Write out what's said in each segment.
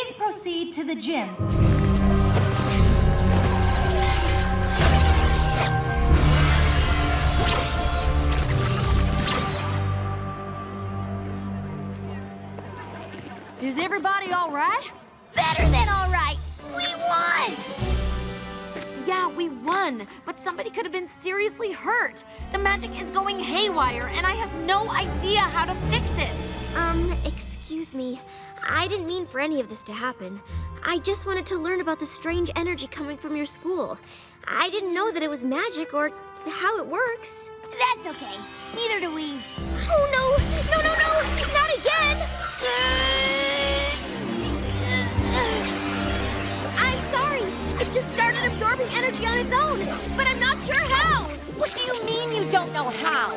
Please proceed to the gym. Is everybody all right? Better than all right! We won! Yeah, we won, but somebody could have been seriously hurt. The magic is going haywire, and I have no idea how to fix it. Excuse me. I didn't mean for any of this to happen. I just wanted to learn about the strange energy coming from your school. I didn't know that it was magic or how it works. That's okay. Neither do we. Oh, no! No, no, no! Not again! I'm sorry. It just started absorbing energy on its own, but I'm not sure how. What do you mean you don't know how?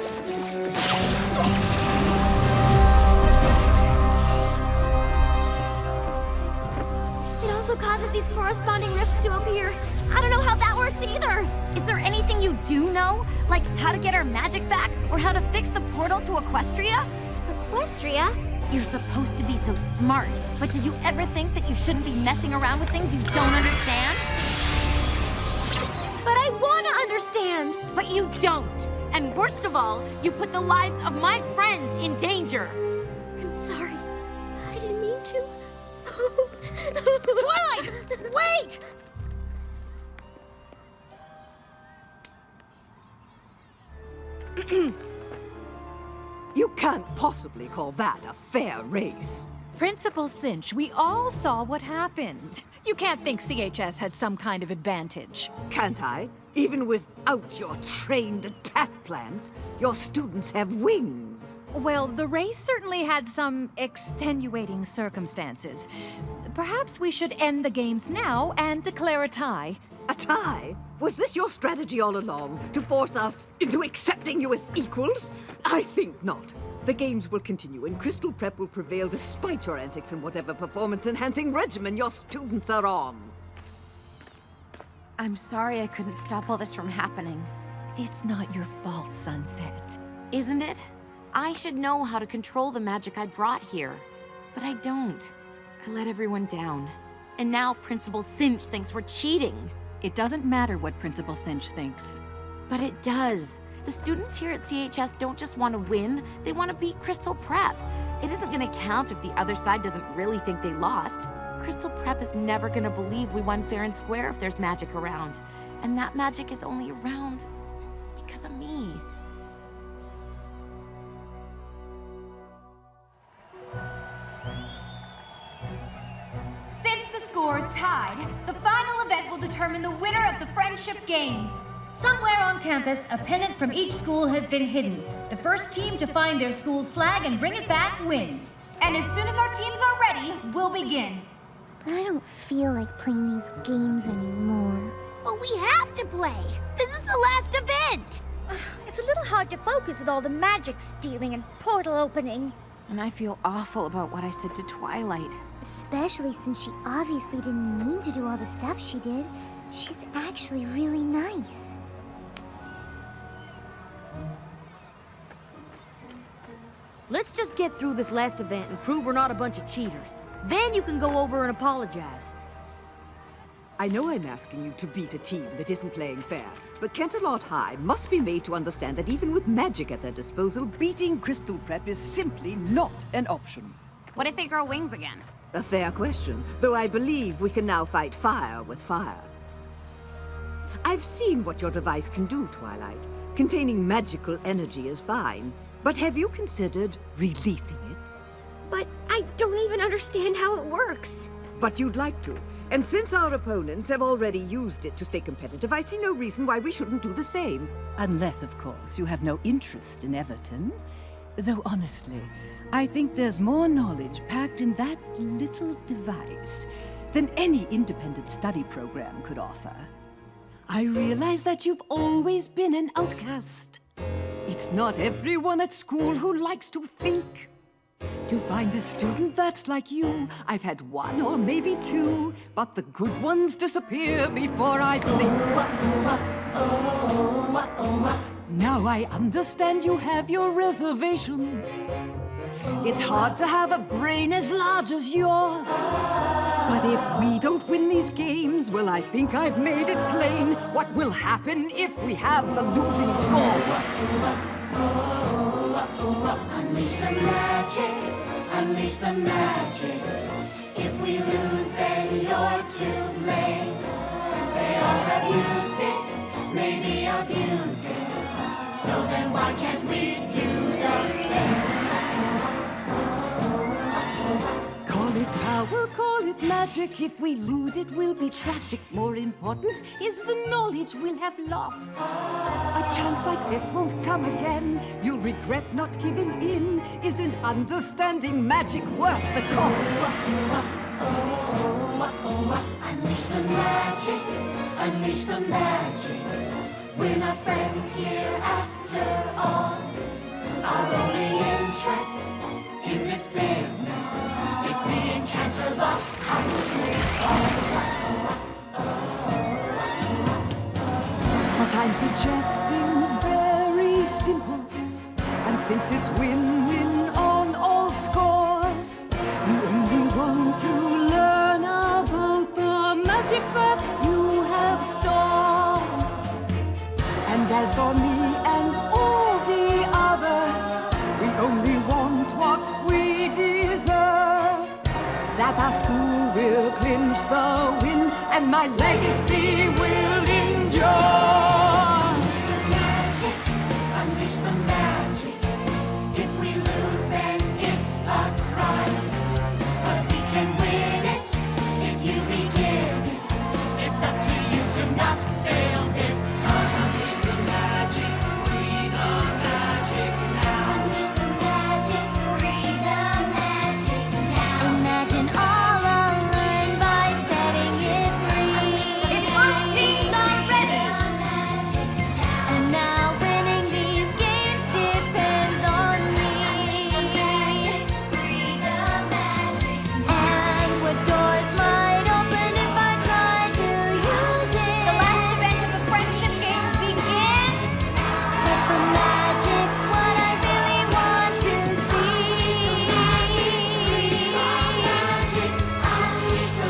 It also causes these corresponding rifts to appear. I don't know how that works either. Is there anything you do know? Like how to get our magic back or how to fix the portal to Equestria? Equestria? You're supposed to be so smart, but did you ever think that you shouldn't be messing around with things you don't understand? But I want to understand. But you don't. And worst of all, you put the lives of my friends in danger. I'm sorry. I didn't mean to. Twilight! Wait! You can't possibly call that a fair race. Principal Cinch, we all saw what happened. You can't think CHS had some kind of advantage. Can't I? Even without your trained attack plans, your students have wings. Well, the race certainly had some extenuating circumstances. Perhaps we should end the games now and declare a tie. A tie? Was this your strategy all along, to force us into accepting you as equals? I think not. The games will continue, and Crystal Prep will prevail despite your antics and whatever performance-enhancing regimen your students are on. I'm sorry I couldn't stop all this from happening. It's not your fault, Sunset. Isn't it? I should know how to control the magic I brought here. But I don't. I let everyone down. And now Principal Cinch thinks we're cheating. It doesn't matter what Principal Cinch thinks. But it does. The students here at CHS don't just want to win, they want to beat Crystal Prep. It isn't going to count if the other side doesn't really think they lost. Crystal Prep is never going to believe we won fair and square if there's magic around. And that magic is only around because of me. Since the score is tied, the final event will determine the winner of the Friendship Games. Somewhere on campus, a pennant from each school has been hidden. The first team to find their school's flag and bring it back wins. And as soon as our teams are ready, we'll begin. But I don't feel like playing these games anymore. But we have to play! This is the last event! It's a little hard to focus with all the magic stealing and portal opening. And I feel awful about what I said to Twilight. Especially since she obviously didn't mean to do all the stuff she did. She's actually really nice. Let's just get through this last event and prove we're not a bunch of cheaters. Then you can go over and apologize. I know I'm asking you to beat a team that isn't playing fair, but Canterlot High must be made to understand that even with magic at their disposal, beating Crystal Prep is simply not an option. What if they grow wings again? A fair question, though I believe we can now fight fire with fire. I've seen what your device can do, Twilight. Containing magical energy is fine, but have you considered releasing it? But I don't even understand how it works. But you'd like to. And since our opponents have already used it to stay competitive, I see no reason why we shouldn't do the same. Unless, of course, you have no interest in Everton. Though honestly, I think there's more knowledge packed in that little device than any independent study program could offer. I realize that you've always been an outcast. It's not everyone at school who likes to think. To find a student that's like you, I've had one or maybe two, but the good ones disappear before I blink. Now I understand you have your reservations. It's hard to have a brain as large as yours. But if we don't win these games, well, I think I've made it plain what will happen if we have the losing score. Unleash the magic, unleash the magic. If we lose, then you're to blame. They all have used it, maybe abused it. So then why can't we do the same? Call it power, call it magic. If we lose, it will be tragic. More important is the knowledge we'll have lost. A chance like this won't come again. You'll regret not giving in. Isn't understanding magic worth the cost? Unleash the magic, unleash the magic. We're not friends here after all. Our only interest in this business is seeing Canterlot High School What I'm suggesting's very simple. And since it's win-win on all scores, you only want to learn about the magic that you have stored. And as for me and all the others, we only want what we deserve. That our school will clinch the win, and my legacy will endure. Unleash the magic, unleash the magic. If we lose, then it's a crime. But we can win it if you begin it. It's up to you to not fail this time. Unleash the magic, free the magic now. Unleash the magic, free the magic now. Imagine all unlearned by setting it free. If our teams are ready, And now winning these games depends on me. Free the magic. And what doors might open if I try to use it. the last event of the Friendship Games begins. But the magic's what I really want to see.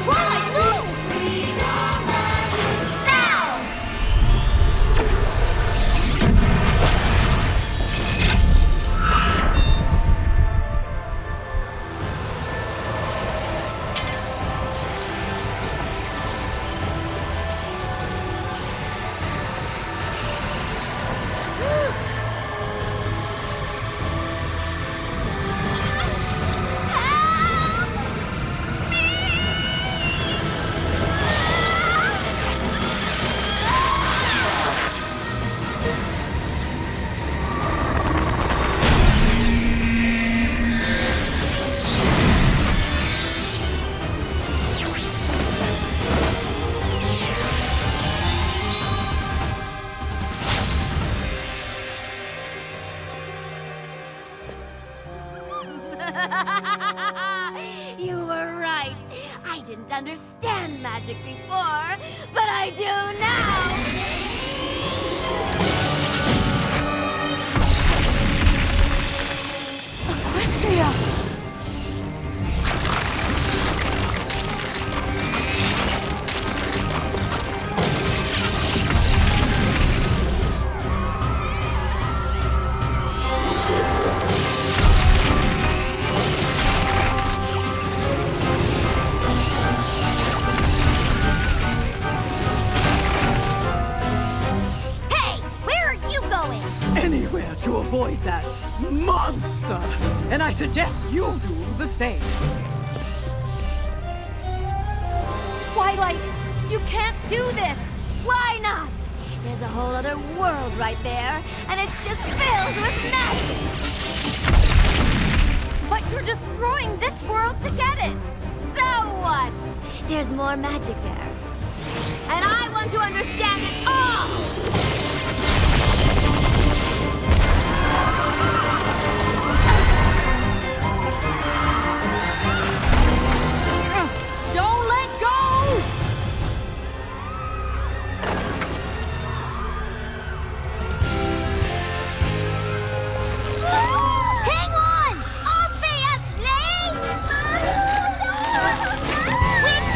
Twilight, loose! Now! You were right. I didn't understand magic before, but I do now. Equestria! Hey, where are you going? Anywhere to avoid that monster. And I suggest you do the same. Twilight, you can't do this! Why not? There's a whole other world right there, and it's just filled with magic. But you're destroying this world to get it! So what? There's more magic there. And I want to understand it all! Don't let go! Hang on! Obviously! We've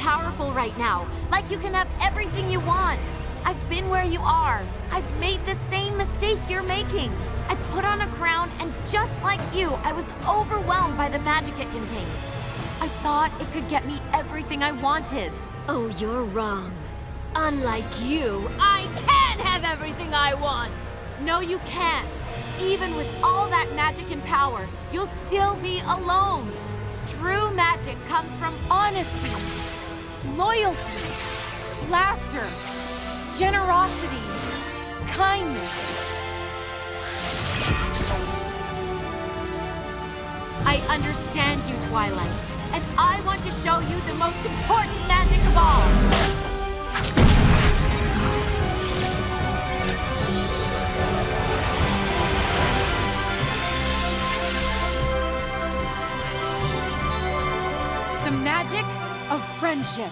powerful right now, like you can have everything you want. I've been where you are. I've made the same mistake you're making. I put on a crown, and just like you, I was overwhelmed by the magic it contained. I thought it could get me everything I wanted. Oh, you're wrong. Unlike you, I can have everything I want. No, you can't. Even with all that magic and power, you'll still be alone. True magic comes from honesty, loyalty, laughter, generosity, kindness. I understand you, Twilight, and I want to show you the most important magic of all. The magic of friendship.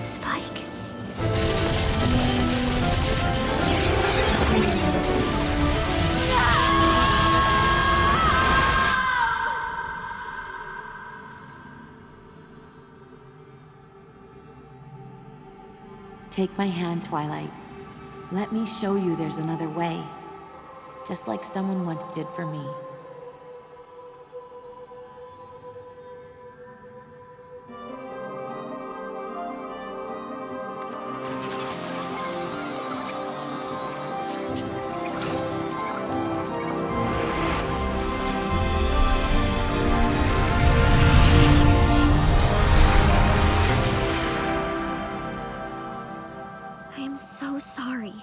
Spike. Take my hand, Twilight. Let me show you there's another way. Just like someone once did for me. I am so sorry.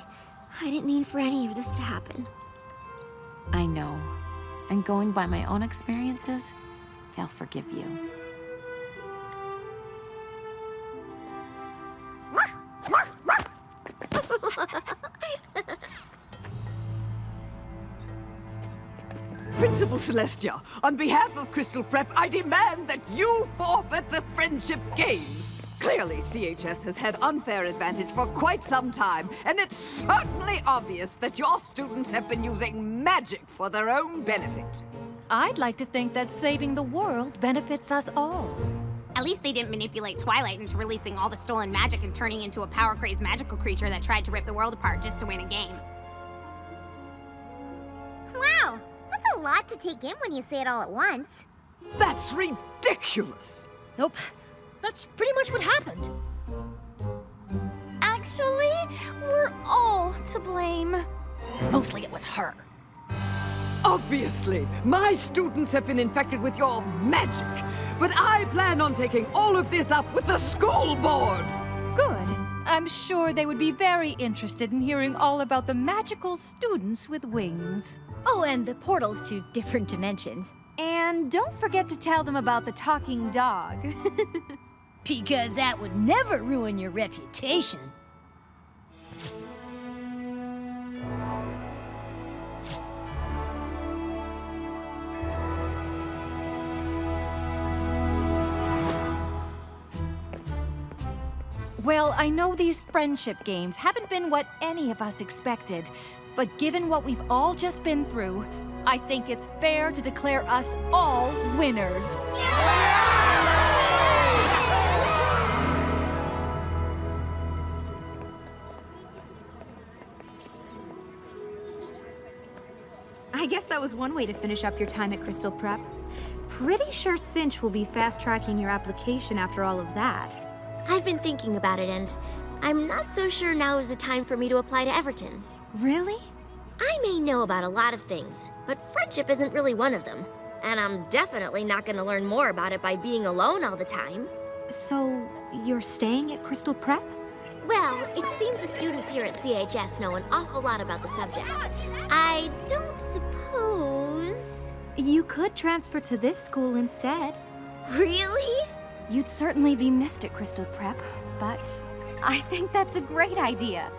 I didn't mean for any of this to happen. I know. And going by my own experiences, they'll forgive you. Principal Celestia, on behalf of Crystal Prep, I demand that you forfeit the Friendship Games. Clearly, CHS has had unfair advantage for quite some time, and it's certainly obvious that your students have been using magic for their own benefit. I'd like to think that saving the world benefits us all. At least they didn't manipulate Twilight into releasing all the stolen magic and turning into a power-crazed magical creature that tried to rip the world apart just to win a game. Wow, that's a lot to take in when you say it all at once. That's ridiculous! Nope. That's pretty much what happened. Actually, we're all to blame. Mostly it was her. Obviously, my students have been infected with your magic, but I plan on taking all of this up with the school board! Good. I'm sure they would be very interested in hearing all about the magical students with wings. Oh, and the portals to different dimensions. And don't forget to tell them about the talking dog. Because that would never ruin your reputation. Well, I know these friendship games haven't been what any of us expected, but given what we've all just been through, I think it's fair to declare us all winners. I guess that was one way to finish up your time at Crystal Prep. Pretty sure Cinch will be fast-tracking your application after all of that. I've been thinking about it, and I'm not so sure now is the time for me to apply to Everton. Really? I may know about a lot of things, but friendship isn't really one of them. And I'm definitely not going to learn more about it by being alone all the time. So, you're staying at Crystal Prep? Well, it seems the students here at CHS know an awful lot about the subject. I don't suppose... You could transfer to this school instead. Really? You'd certainly be missed at Crystal Prep, but I think that's a great idea.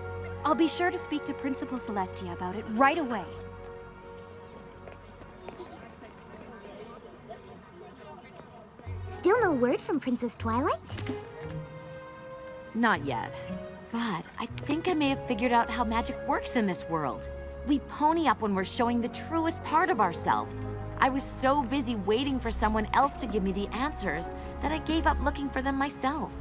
I'll be sure to speak to Principal Celestia about it right away. Still no word from Princess Twilight? Not yet. But I think I may have figured out how magic works in this world. We pony up when we're showing the truest part of ourselves. I was so busy waiting for someone else to give me the answers that I gave up looking for them myself.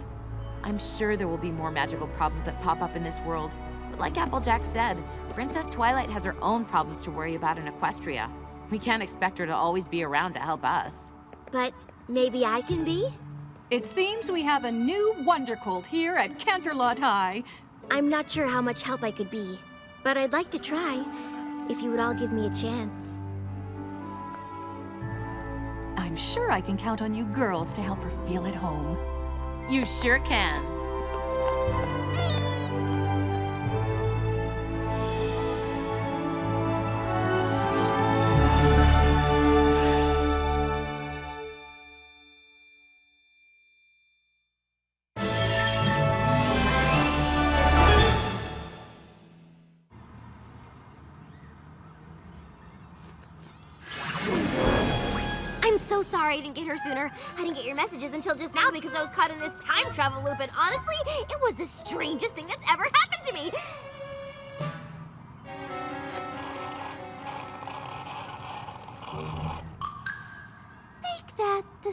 I'm sure there will be more magical problems that pop up in this world. But like Applejack said, Princess Twilight has her own problems to worry about in Equestria. We can't expect her to always be around to help us. But maybe I can be? It seems we have a new Wonder Colt here at Canterlot High. I'm not sure how much help I could be, but I'd like to try, if you would all give me a chance. I'm sure I can count on you girls to help her feel at home. You sure can. I'm so sorry I didn't get here sooner. I didn't get your messages until just now because I was caught in this time travel loop, and honestly, it was the strangest thing that's ever happened to me. Make that the...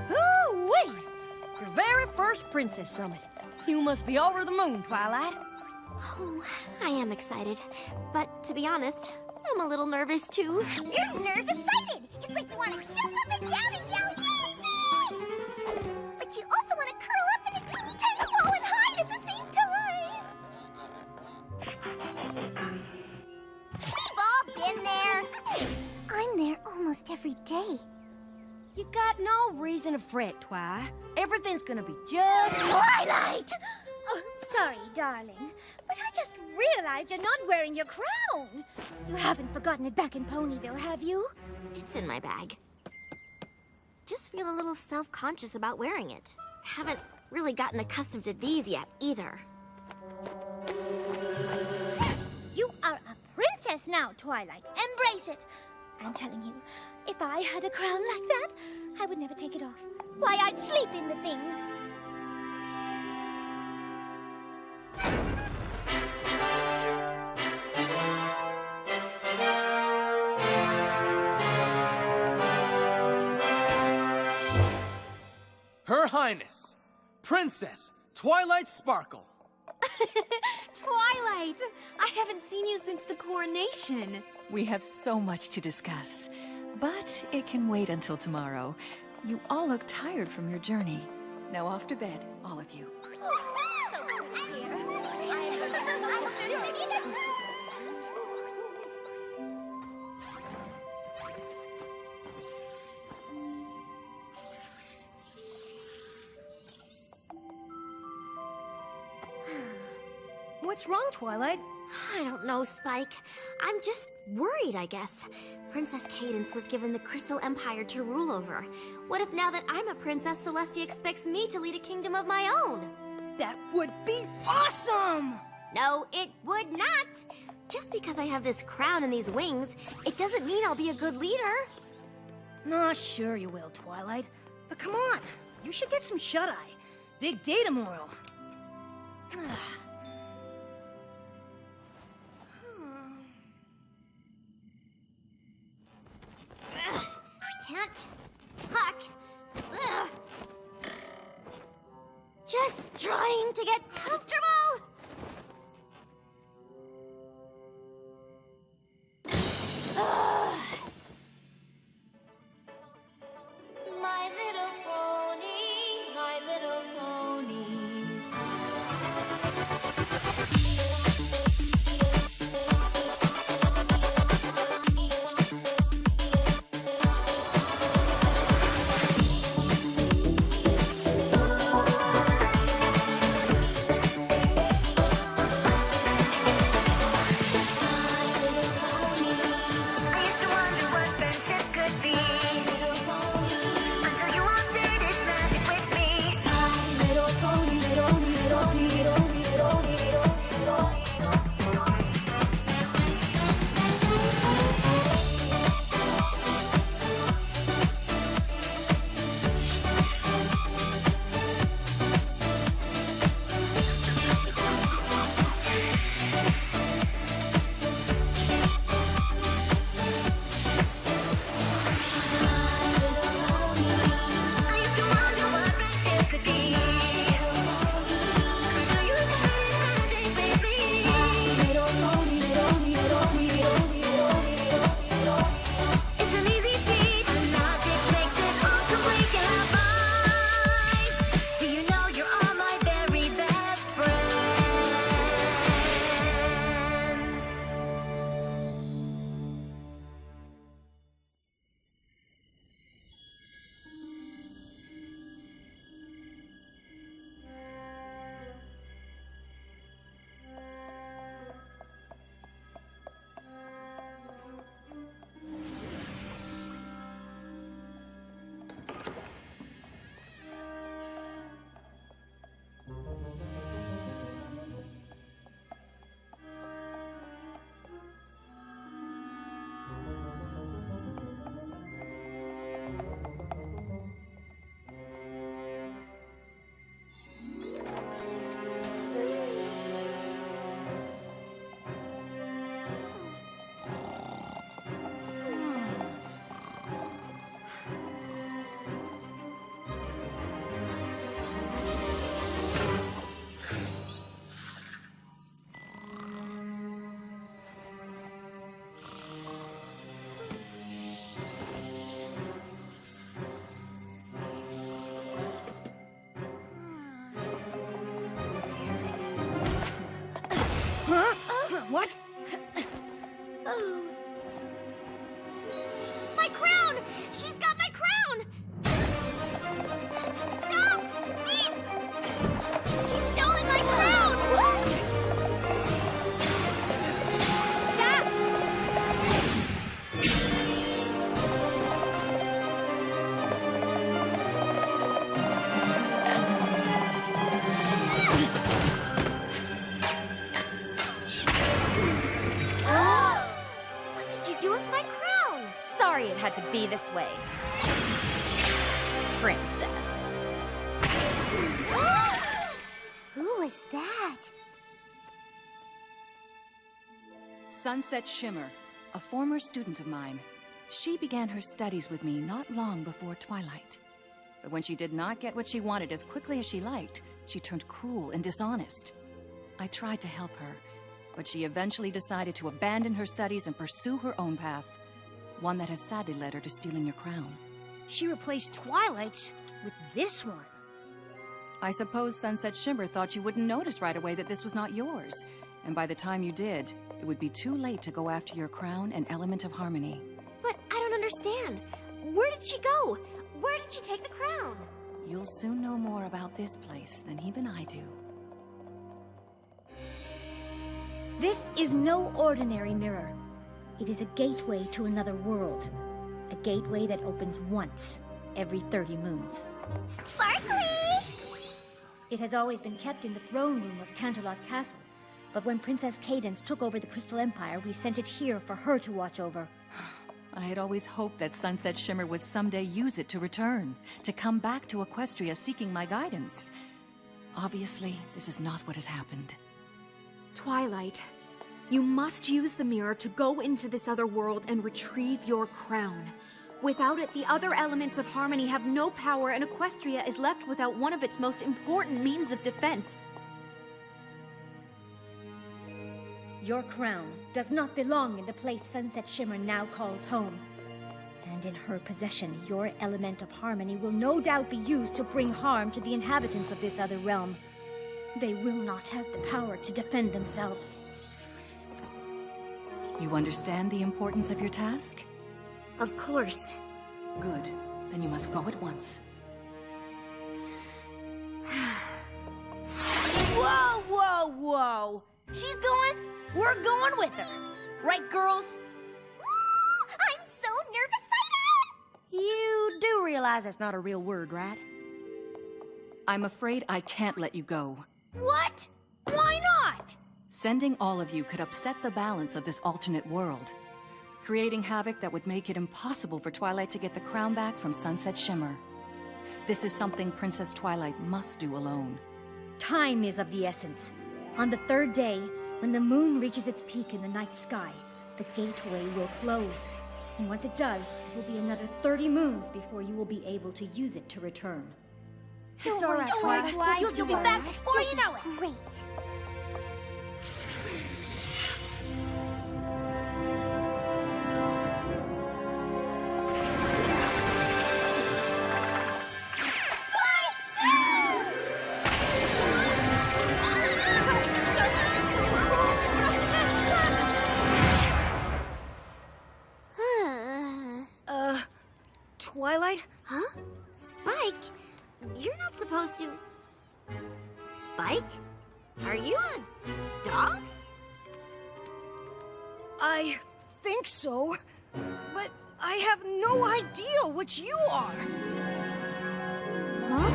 Hoo-wee! Your very first Princess Summit. You must be over the moon, Twilight. Oh, I am excited. But to be honest, I'm a little nervous too. You're nerve-excited! It's like you want to jump up and down and yell, "Yay, me!" But you also want to curl up in a teeny tiny ball and hide at the same time! We've all been there! I'm there almost every day. You got no reason to fret, Twi. Everything's gonna be just... Twilight! Oh, sorry, darling, but I just realized you're not wearing your crown. You haven't forgotten it back in Ponyville, have you? It's in my bag. Just feel a little self-conscious about wearing it. Haven't really gotten accustomed to these yet, either. You are a princess now, Twilight. Embrace it. I'm telling you, if I had a crown like that, I would never take it off. Why, I'd sleep in the thing. Her Highness, Princess Twilight Sparkle. Twilight! I haven't seen you since the coronation. We have so much to discuss, but it can wait until tomorrow. You all look tired from your journey. Now off to bed, all of you. What's wrong, Twilight? I don't know, Spike. I'm just worried, I guess. Princess Cadance was given the Crystal Empire to rule over. What if now that I'm a princess, Celestia expects me to lead a kingdom of my own? That would be awesome! No, it would not! Just because I have this crown and these wings, it doesn't mean I'll be a good leader. Nah, sure you will, Twilight. But come on, you should get some shut-eye. Big day tomorrow. Can't talk. Ugh. Just trying to get comfortable. Ugh. My little pony, my little pony. She's got my crown! Stop! Thief! She's stolen my crown! What? Stop! What did you do with my crown? Sorry it had to be this way. Princess. Who is that? Sunset Shimmer, a former student of mine. She began her studies with me not long before twilight. But when she did not get what she wanted as quickly as she liked, she turned cruel and dishonest. I tried to help her, but she eventually decided to abandon her studies and pursue her own path, one that has sadly led her to stealing your crown. She replaced Twilight's with this one. I suppose Sunset Shimmer thought you wouldn't notice right away that this was not yours, and by the time you did, it would be too late to go after your crown and element of harmony. But I don't understand. Where did she go? Where did she take the crown? You'll soon know more about this place than even I do. This is no ordinary mirror. It is a gateway to another world. A gateway that opens once every 30 moons. Sparkly! It has always been kept in the throne room of Canterlot Castle, but when Princess Cadence took over the Crystal Empire, we sent it here for her to watch over. I had always hoped that Sunset Shimmer would someday use it to return, to come back to Equestria seeking my guidance. Obviously, this is not what has happened. Twilight, you must use the mirror to go into this other world and retrieve your crown. Without it, the other elements of harmony have no power, and Equestria is left without one of its most important means of defense. Your crown does not belong in the place Sunset Shimmer now calls home. And in her possession, your element of harmony will no doubt be used to bring harm to the inhabitants of this other realm. They will not have the power to defend themselves. You understand the importance of your task? Of course. Good. Then you must go at once. Whoa, whoa, whoa! She's going, we're going with her. Right, girls? Ooh, I'm so nerve-excited! You do realize that's not a real word, right? I'm afraid I can't let you go. What? Why not? Sending all of you could upset the balance of this alternate world, creating havoc that would make it impossible for Twilight to get the crown back from Sunset Shimmer. This is something Princess Twilight must do alone. Time is of the essence. On the third day, when the moon reaches its peak in the night sky, the gateway will close. And once it does, it will be another 30 moons before you will be able to use it to return. It's all right, Twilight. You'll be back before you know it. Great. Twilight? Huh? Spike? You're not supposed to... Spike? Are you a dog? I think so, but I have no idea what you are. Huh?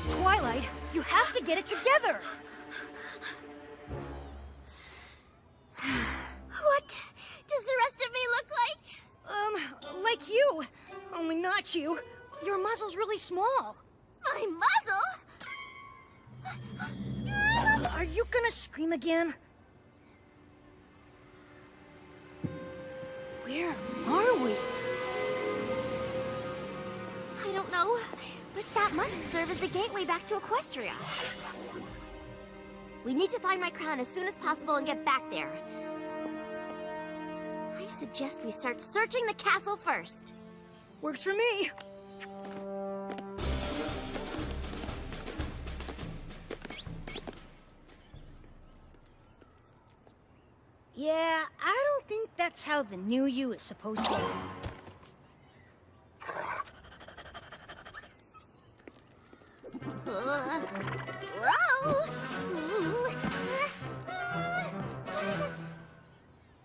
Twilight, you have to get it together. What does the rest of me look like? Like you, only not you. Your muzzle's really small. My muzzle? Are you gonna scream again? Where are we? I don't know, but that must serve as the gateway back to Equestria. We need to find my crown as soon as possible and get back there. I suggest we start searching the castle first. Works for me. Yeah, I don't think that's how the new you is supposed to.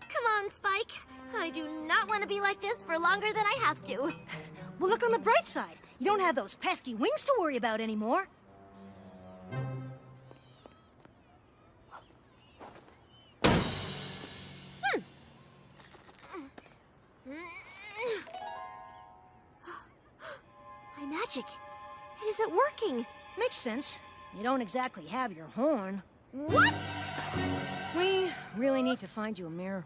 Come on, Spike. I do not want to be like this for longer than I have to. Well, look on the bright side. You don't have those pesky wings to worry about anymore. My magic. Is it working? Makes sense. You don't exactly have your horn. What? We really need to find you a mirror.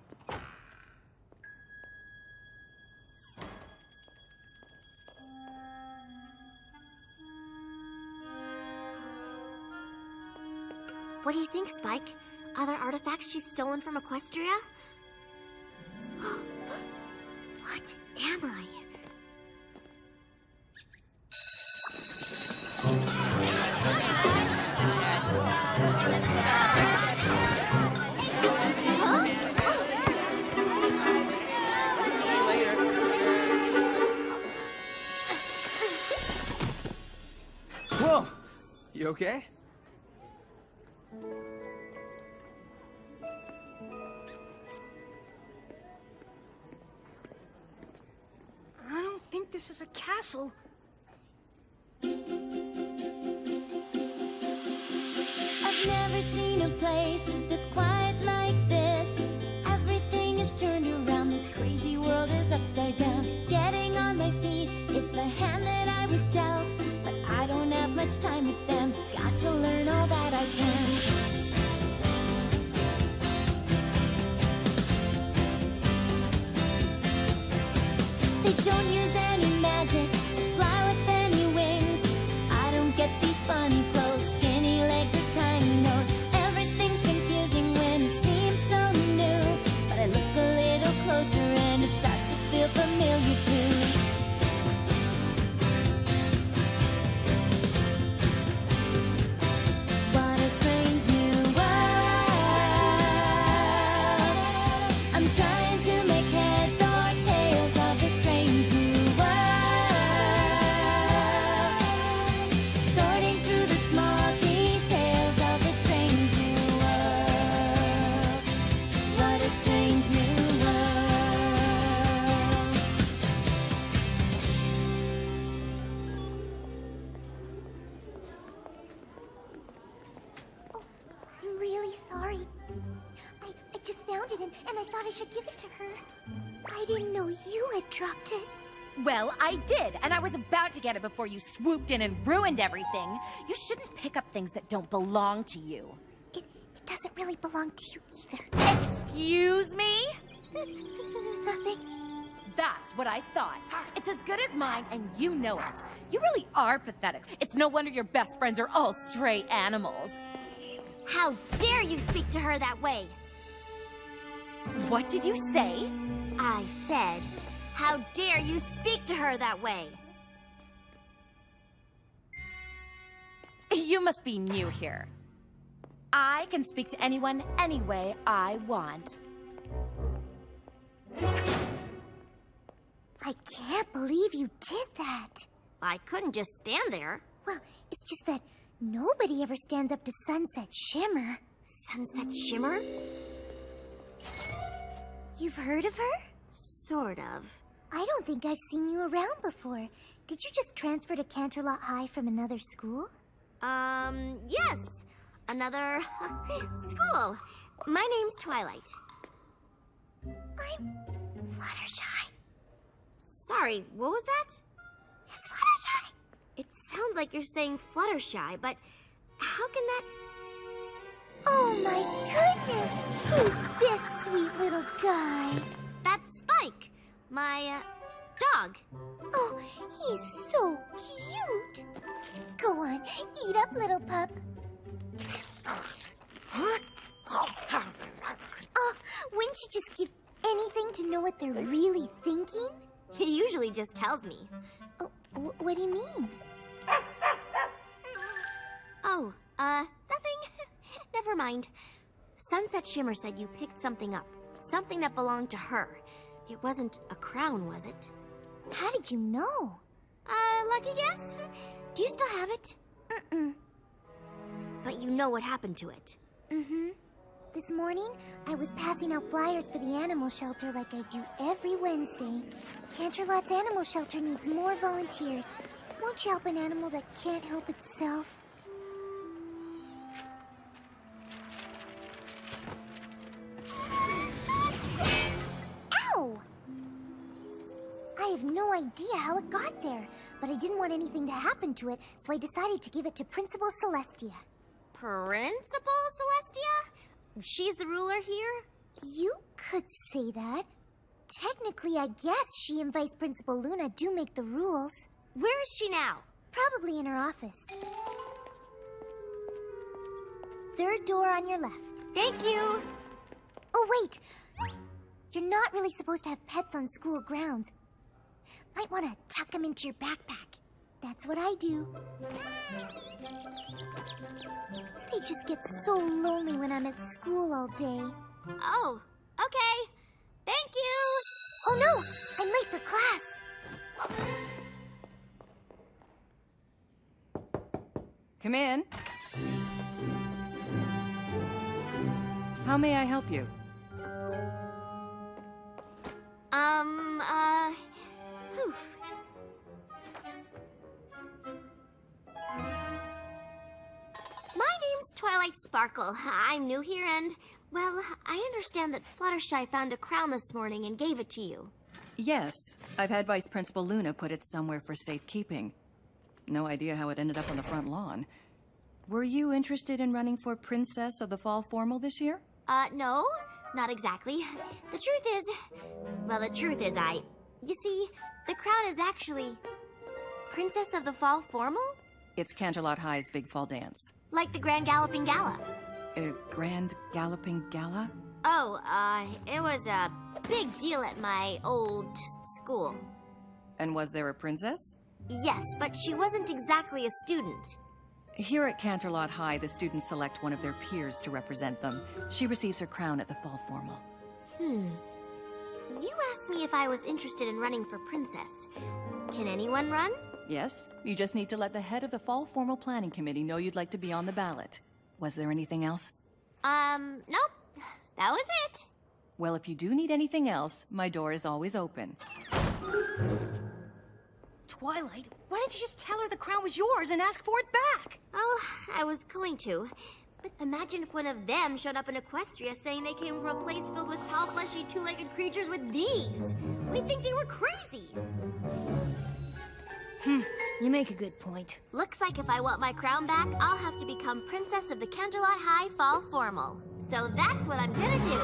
What do you think, Spike? Other artifacts she's stolen from Equestria? What am I? Whoa! You okay? I don't think this is a castle. I've never seen a place that's quite like this. Everything is turned around, this crazy world is upside down. Getting on my feet, it's the hand that I was dealt. But I don't have much time with them, got to learn all that I can. They don't use any magic, fly with any wings. I don't get these funny clothes, skinny legs or tiny nose. Everything's confusing when it seems so new. But I look a little closer and it starts to feel familiar too. What a strange new world. I'm trying to make heads or tails of this strange new world. Sorting through the small details of this strange new world. What a strange new world. Oh, I'm really sorry. I just found it and I thought I should give it to her. I didn't know you had dropped it. Well, I did, and I was about to get it before you swooped in and ruined everything. You shouldn't pick up things that don't belong to you. It doesn't really belong to you either. Excuse me? Nothing. That's what I thought. It's as good as mine, and you know it. You really are pathetic. It's no wonder your best friends are all stray animals. How dare you speak to her that way? What did you say? I said, how dare you speak to her that way? You must be new here. I can speak to anyone any way I want. I can't believe you did that. I couldn't just stand there. Well, it's just that nobody ever stands up to Sunset Shimmer. Sunset Shimmer? You've heard of her? Sort of. I don't think I've seen you around before. Did you just transfer to Canterlot High from another school? Yes. Another school. My name's Twilight. I'm Fluttershy. Sorry, what was that? It's Fluttershy. It sounds like you're saying Fluttershy, but how can that... Oh my goodness! Who's this sweet little guy? That's Spike, my, dog. Oh, he's so cute. Go on, eat up, little pup. Oh, wouldn't you just give anything to know what they're really thinking? He usually just tells me. Oh, what do you mean? Oh, nothing. Never mind. Sunset Shimmer said you picked something up. Something that belonged to her. It wasn't a crown, was it? How did you know? Lucky guess? Do you still have it? Mm-mm. But you know what happened to it. Mm-hmm. This morning, I was passing out flyers for the animal shelter like I do every Wednesday. Canterlot's animal shelter needs more volunteers. Won't you help an animal that can't help itself? Ow! I have no idea how it got there, but I didn't want anything to happen to it, so I decided to give it to Principal Celestia. Principal Celestia? She's the ruler here? You could say that. Technically, I guess she and Vice Principal Luna do make the rules. Where is she now? Probably in her office. Third door on your left. Thank you. Oh, wait. You're not really supposed to have pets on school grounds. Might want to tuck them into your backpack. That's what I do. They just get so lonely when I'm at school all day. Oh, okay. Thank you. Oh no, I'm late for class. Come in. How may I help you? Whew. My name's Twilight Sparkle. I'm new here and, well, I understand that Fluttershy found a crown this morning and gave it to you. Yes, I've had Vice Principal Luna put it somewhere for safekeeping. No idea how it ended up on the front lawn. Were you interested in running for Princess of the Fall Formal this year? No, not exactly. The truth is, you see, the crown is actually Princess of the Fall Formal? It's Canterlot High's Big Fall Dance. Like the Grand Galloping Gala. Grand Galloping Gala? Oh, it was a big deal at my old school. And was there a princess? Yes, but she wasn't exactly a student. Here at Canterlot High, the students select one of their peers to represent them. She receives her crown at the Fall Formal. You asked me if I was interested in running for princess. Can anyone run? Yes, you just need to let the head of the Fall Formal Planning Committee know you'd like to be on the ballot. Was there anything else? Nope. That was it. Well, if you do need anything else, my door is always open. Twilight, why didn't you just tell her the crown was yours and ask for it back? Oh, I was going to. But imagine if one of them showed up in Equestria saying they came from a place filled with tall, fleshy, two-legged creatures with these. We'd think they were crazy. You make a good point. Looks like if I want my crown back, I'll have to become Princess of the Canterlot High Fall Formal. So that's what I'm gonna do.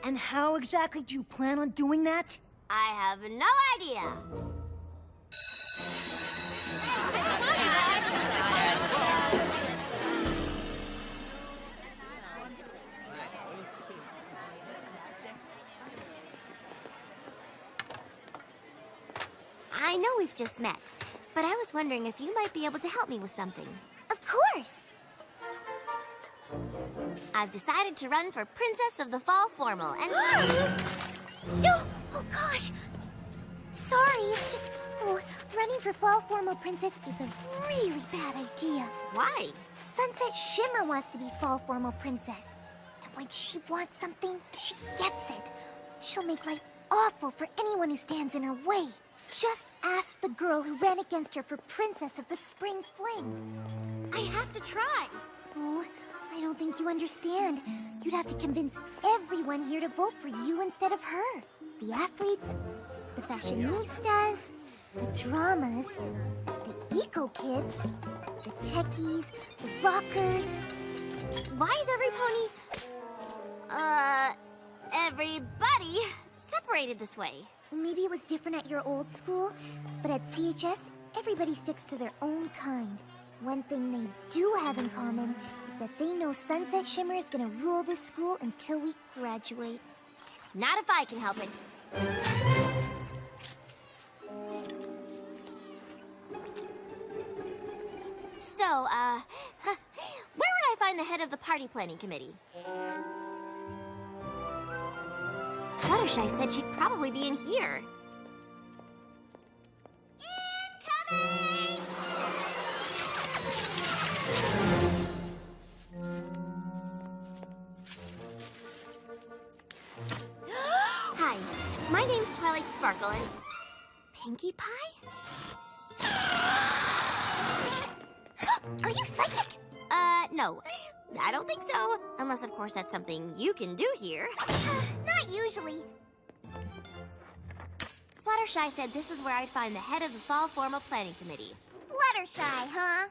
And how exactly do you plan on doing that? I have no idea. I know we've just met, but I was wondering if you might be able to help me with something. Of course! I've decided to run for Princess of the Fall Formal, and... No! Oh gosh! Sorry, it's just... Oh, running for Fall Formal Princess is a really bad idea. Why? Sunset Shimmer wants to be Fall Formal Princess. And when she wants something, she gets it. She'll make life awful for anyone who stands in her way. Just ask the girl who ran against her for Princess of the Spring Fling. I have to try. Oh, I don't think you understand. You'd have to convince everyone here to vote for you instead of her. The athletes, the fashionistas, the dramas, the eco-kids, the techies, the rockers. Why is everybody separated this way? Maybe it was different at your old school, but at CHS, everybody sticks to their own kind. One thing they do have in common is that they know Sunset Shimmer is gonna rule this school until we graduate. Not if I can help it. So, where would I find the head of the party planning committee? Fluttershy said she'd probably be in here. Incoming! Hi, my name's Twilight Sparkle and... Pinkie Pie? Are you psychic? No. I don't think so. Unless, of course, that's something you can do here. Not usually. Fluttershy said this is where I'd find the head of the Fall Formal Planning Committee. Fluttershy, huh?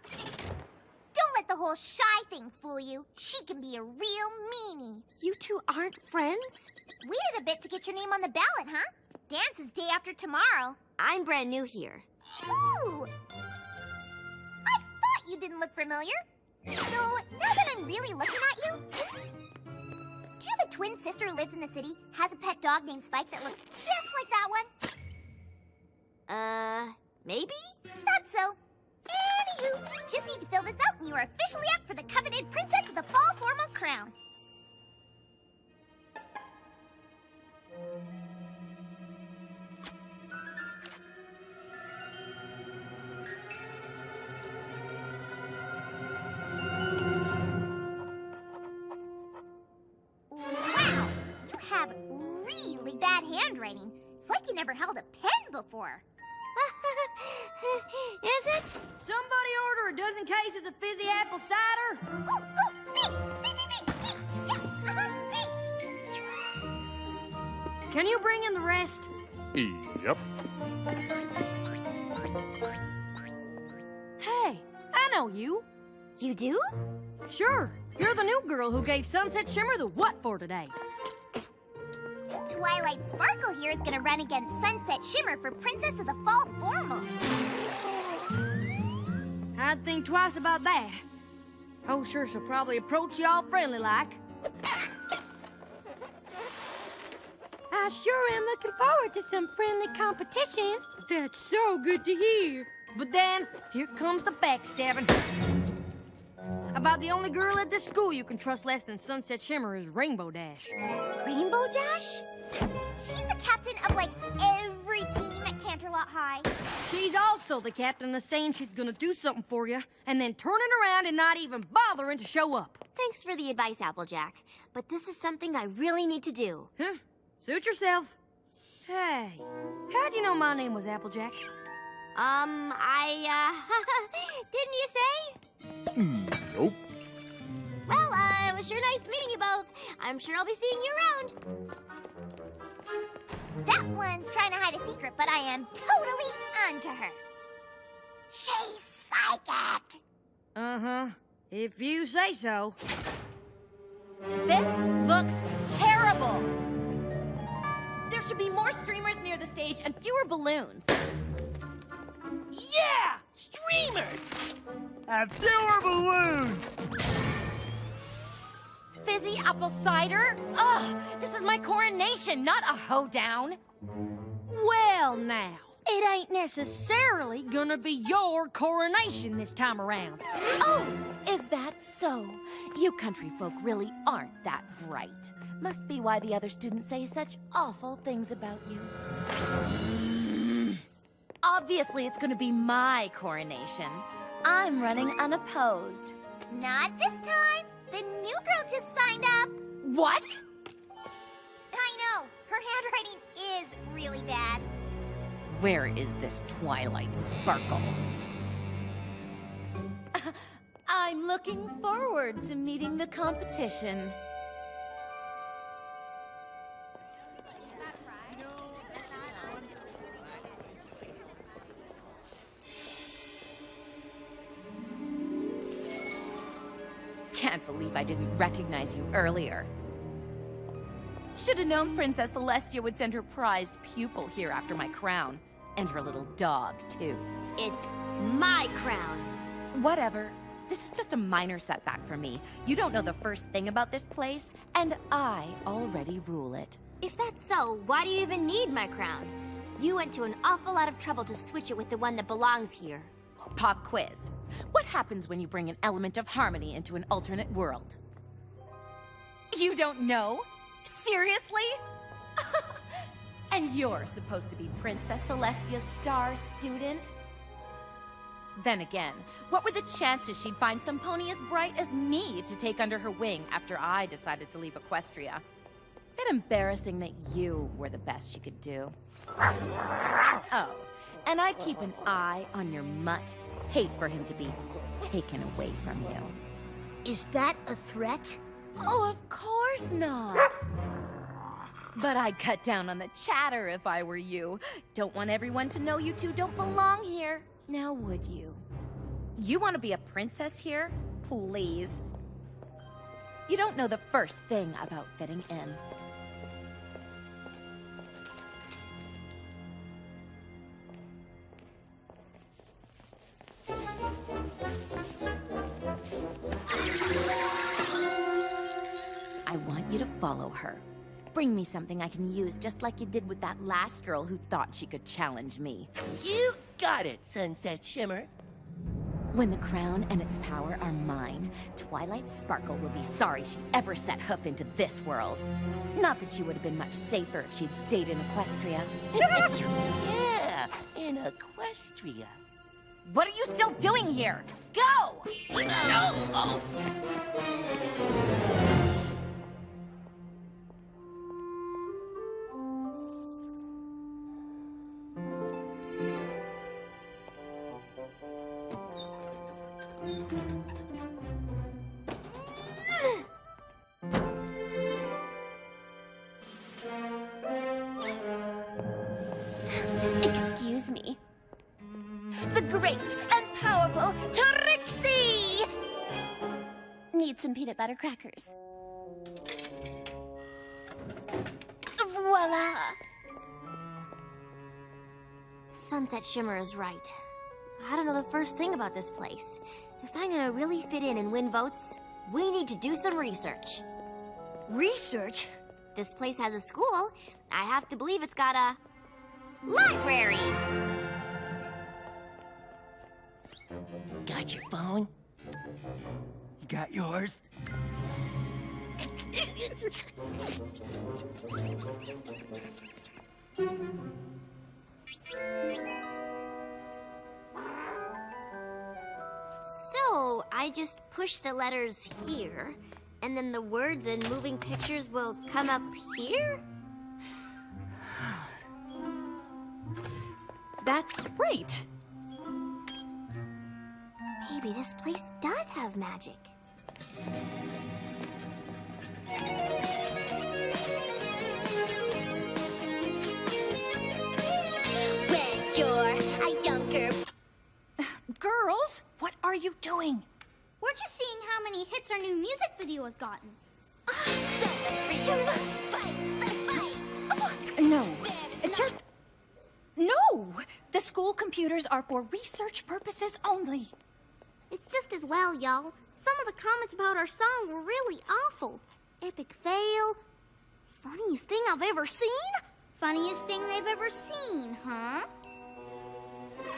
Don't let the whole shy thing fool you. She can be a real meanie. You two aren't friends? Waited a bit to get your name on the ballot, huh? Dance is day after tomorrow. I'm brand new here. Ooh! I thought you didn't look familiar. So, now that I'm really looking at you, do you have a twin sister who lives in the city, has a pet dog named Spike that looks just like that one? Maybe? Thought so. Anywho, just need to fill this out and you are officially up for the coveted Princess of the Fall Formal Crown. Wow, you have really bad handwriting. It's like you never held a pen before. Is it? Somebody order a dozen cases of fizzy apple cider. Ooh, me! Yeah, me! Can you bring in the rest? Yep. Hey, I know you. You do? Sure. You're the new girl who gave Sunset Shimmer the what for today. Twilight Sparkle here is gonna run against Sunset Shimmer for Princess of the Fall Formal. I'd think twice about that. Oh, sure, she'll probably approach you all friendly like. I sure am looking forward to some friendly competition. That's so good to hear. But then, here comes the backstabbing. About the only girl at this school you can trust less than Sunset Shimmer is Rainbow Dash. Rainbow Dash? She's the captain of, like, every team at Canterlot High. She's also the captain that's saying she's gonna do something for you, and then turning around and not even bothering to show up. Thanks for the advice, Applejack. But this is something I really need to do. Huh? Suit yourself. Hey, how'd you know my name was Applejack? Didn't you say? Nope. Well, it was sure nice meeting you both. I'm sure I'll be seeing you around. That one's trying to hide a secret, but I am totally onto her. She's psychic. Uh-huh. If you say so. This looks terrible. There should be more streamers near the stage and fewer balloons. Yeah! Streamers! And fewer balloons! Fizzy apple cider? Ugh, this is my coronation, not a hoedown. Well, now, it ain't necessarily gonna be your coronation this time around. Oh, is that so? You country folk really aren't that bright. Must be why the other students say such awful things about you. Obviously, it's gonna be my coronation. I'm running unopposed. Not this time. The new girl just signed up. What? I know. Her handwriting is really bad. Where is this Twilight Sparkle? I'm looking forward to meeting the competition. Can't believe I didn't recognize you earlier. Should have known Princess Celestia would send her prized pupil here after my crown. And her little dog, too. It's my crown. Whatever. This is just a minor setback for me. You don't know the first thing about this place, and I already rule it. If that's so, why do you even need my crown? You went to an awful lot of trouble to switch it with the one that belongs here. Pop quiz. What happens when you bring an element of harmony into an alternate world? You don't know? Seriously? And you're supposed to be Princess Celestia's star student? Then again, what were the chances she'd find some pony as bright as me to take under her wing after I decided to leave Equestria? Bit embarrassing that you were the best she could do. Oh, and I keep an eye on your mutt. Hate for him to be taken away from you. Is that a threat? Oh, of course not. But I'd cut down on the chatter if I were you. Don't want everyone to know you two don't belong here. Now would you? You want to be a princess here? Please. You don't know the first thing about fitting in. I want you to follow her. Bring me something I can use just like you did with that last girl who thought she could challenge me. You got it, Sunset Shimmer. When the crown and its power are mine, Twilight Sparkle will be sorry she ever set hoof into this world. Not that she would have been much safer if she'd stayed in Equestria. Yeah, in Equestria. What are you still doing here? Go! Oh. Excuse me. The great and powerful Trixie! Need some peanut butter crackers. Voila! Sunset Shimmer is right. I don't know the first thing about this place. If I'm gonna really fit in and win votes, we need to do some research. Research? This place has a school. I have to believe it's got a library. Got your phone? You got yours? So, I just push the letters here, and then the words and moving pictures will come up here? That's right. Maybe this place does have magic. When you're a younger... Girls, what are you doing? We're just seeing how many hits our new music video has gotten. No, just... No! The school computers are for research purposes only. It's just as well, y'all. Some of the comments about our song were really awful. Epic fail. Funniest thing I've ever seen? Funniest thing they've ever seen, huh?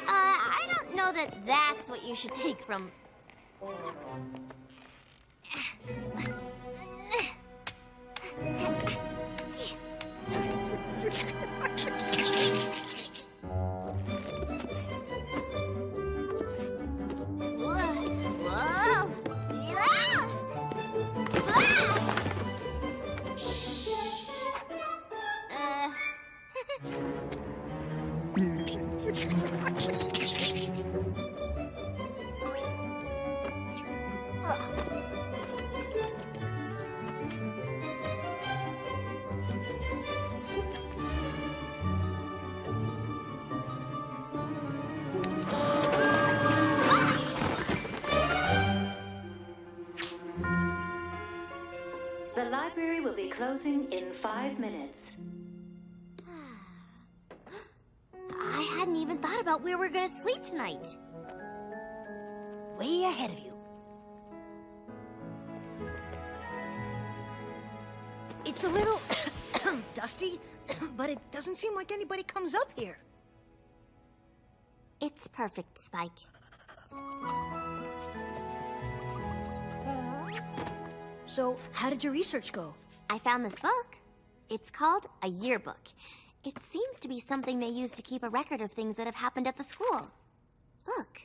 I don't know that that's what you should take from... The library will be closing in 5 minutes. I hadn't even thought about where we're gonna sleep tonight. way ahead of you. It's a little dusty, but it doesn't seem like anybody comes up here. It's perfect, Spike. So, how did your research go? I found this book. It's called a yearbook. It seems to be something they use to keep a record of things that have happened at the school. Look,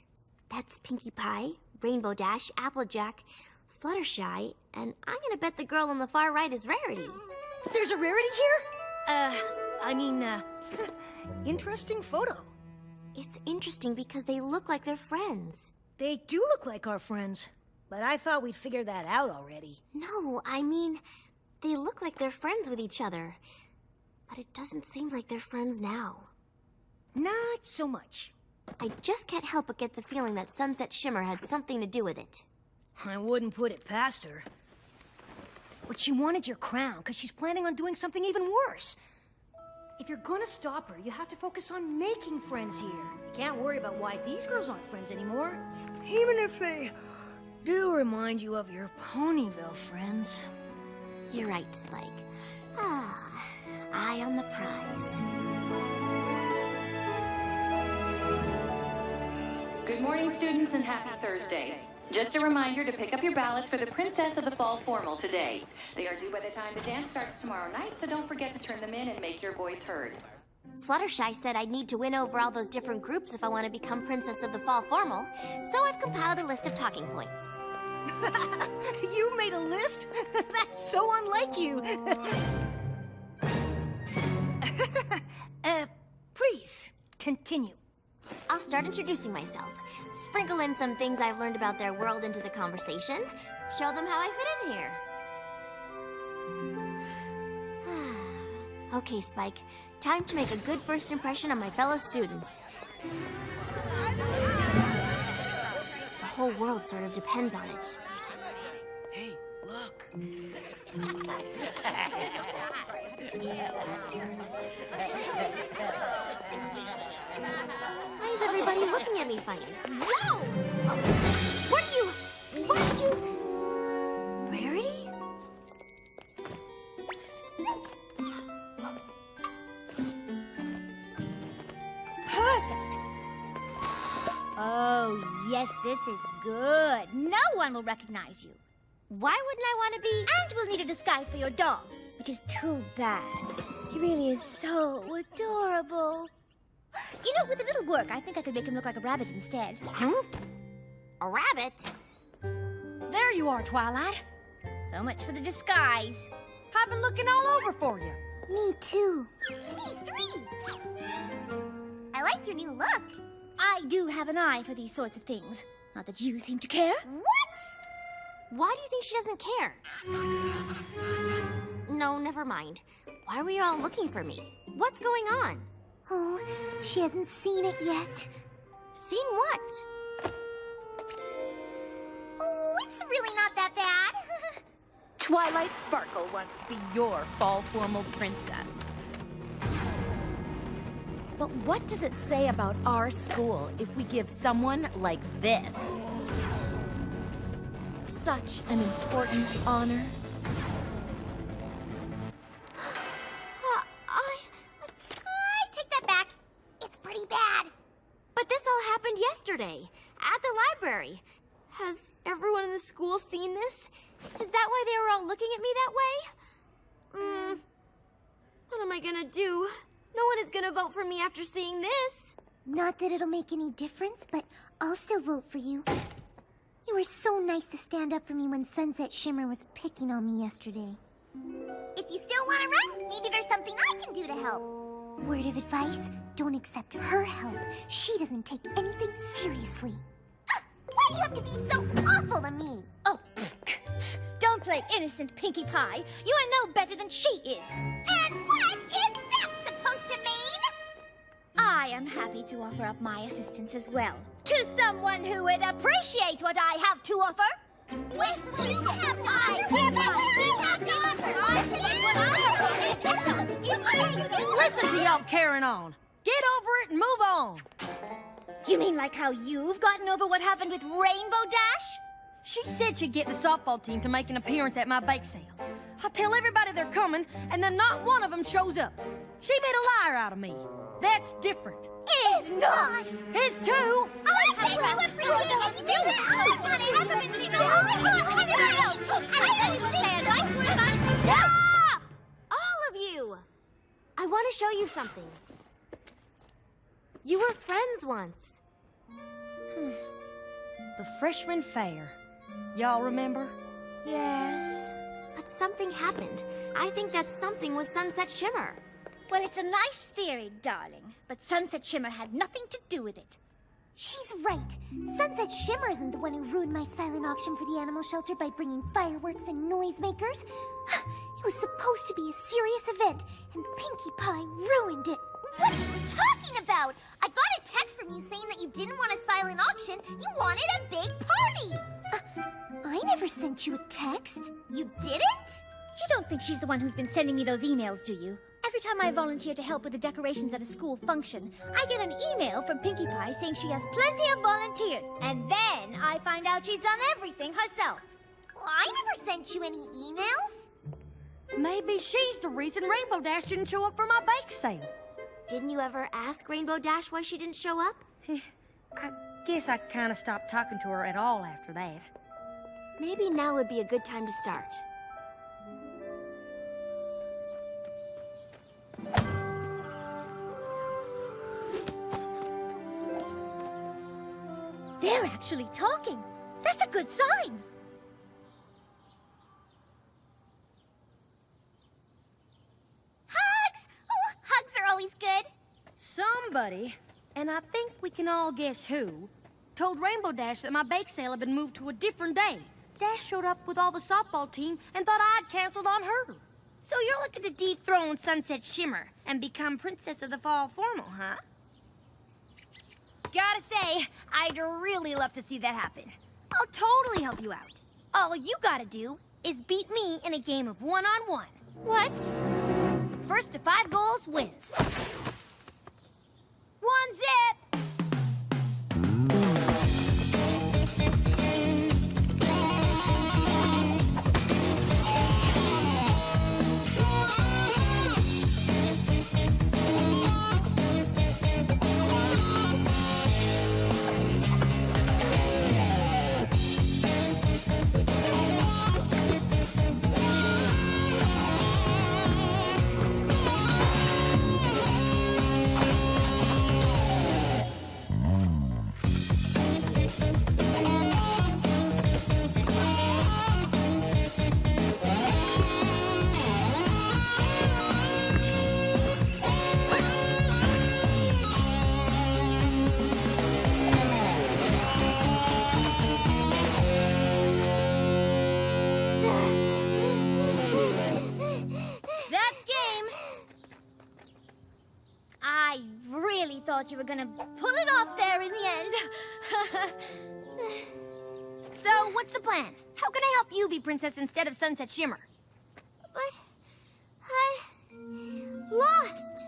that's Pinkie Pie, Rainbow Dash, Applejack, Fluttershy, and I'm gonna bet the girl on the far right is Rarity. There's a Rarity here? Interesting photo. It's interesting because they look like they're friends. They do look like our friends, but I thought we'd figured that out already. No, I mean, they look like they're friends with each other. But it doesn't seem like they're friends now. Not so much. I just can't help but get the feeling that Sunset Shimmer had something to do with it. I wouldn't put it past her. But she wanted your crown, because she's planning on doing something even worse. If you're gonna stop her, you have to focus on making friends here. You can't worry about why these girls aren't friends anymore. Even if they do remind you of your Ponyville friends. You're right, Spike. Eye on the prize. Good morning, students, and happy Thursday. Just a reminder to pick up your ballots for the Princess of the Fall Formal today. They are due by the time the dance starts tomorrow night, so don't forget to turn them in and make your voice heard. Fluttershy said I'd need to win over all those different groups if I want to become Princess of the Fall Formal, so I've compiled a list of talking points. You made a list? That's so unlike you. Please, continue. I'll start introducing myself. Sprinkle in some things I've learned about their world into the conversation. Show them how I fit in here. Okay, Spike. Time to make a good first impression on my fellow students. The whole world sort of depends on it. Hey, look. Why is everybody looking at me funny? Whoa! What did you... Rarity? Perfect. Oh, yes, this is good. No one will recognize you. Why wouldn't I want to be... And we'll need a disguise for your dog, which is too bad. He really is so adorable. You know, with a little work, I think I could make him look like a rabbit instead. Huh? A rabbit? There you are, Twilight. So much for the disguise. I've been looking all over for you. Me too. Me three! I like your new look. I do have an eye for these sorts of things. Not that you seem to care. What? Why do you think she doesn't care? No, never mind. Why were you all looking for me? What's going on? Oh, she hasn't seen it yet. Seen what? Oh, it's really not that bad. Twilight Sparkle wants to be your fall formal princess. But what does it say about our school if we give someone like this such an important honor? I take that back. It's pretty bad. But this all happened yesterday, at the library. Has everyone in the school seen this? Is that why they were all looking at me that way? What am I gonna do? No one is gonna vote for me after seeing this. Not that it'll make any difference, but I'll still vote for you. You were so nice to stand up for me when Sunset Shimmer was picking on me yesterday. If you still want to run, maybe there's something I can do to help. Word of advice, don't accept her help. She doesn't take anything seriously. Why do you have to be so awful to me? Oh, don't play innocent, Pinkie Pie. You are no better than she is. And what is that supposed to mean? I am happy to offer up my assistance as well. To someone who would appreciate what I have to offer. What you have to offer? Listen to y'all carrying on. Get over it and move on. You mean like how you've gotten over what happened with Rainbow Dash? She said she'd get the softball team to make an appearance at my bake sale. I tell everybody they're coming, and then not one of them shows up. She made a liar out of me. That's different. It is not! His too! I bet you appreciate it! You do that! Oh, my God, it hasn't been seen all Stop! All of you! I want to show you something. You were friends once. The freshman fair. Y'all remember? Yes. But something happened. I think that something was Sunset Shimmer. Well, it's a nice theory, darling, but Sunset Shimmer had nothing to do with it. She's right. Sunset Shimmer isn't the one who ruined my silent auction for the animal shelter by bringing fireworks and noisemakers. It was supposed to be a serious event, and Pinkie Pie ruined it. What are you talking about? I got a text from you saying that you didn't want a silent auction. You wanted a big party. I never sent you a text. You didn't? You don't think she's the one who's been sending me those emails, do you? Every time I volunteer to help with the decorations at a school function, I get an email from Pinkie Pie saying she has plenty of volunteers. And then I find out she's done everything herself. Well, I never sent you any emails. Maybe she's the reason Rainbow Dash didn't show up for my bake sale. Didn't you ever ask Rainbow Dash why she didn't show up? I guess I kind of stopped talking to her at all after that. Maybe now would be a good time to start. They're actually talking. That's a good sign. Hugs! Oh, hugs are always good. Somebody, and I think we can all guess who, told Rainbow Dash that my bake sale had been moved to a different day. Dash showed up with all the softball team and thought I'd canceled on her. So you're looking to dethrone Sunset Shimmer and become Princess of the Fall Formal, huh? Gotta say, I'd really love to see that happen. I'll totally help you out. All you gotta do is beat me in a game of one-on-one. What? First to 5 goals wins. 1 zip! I really thought you were gonna pull it off there in the end. So, what's the plan? How can I help you be princess instead of Sunset Shimmer? But I lost.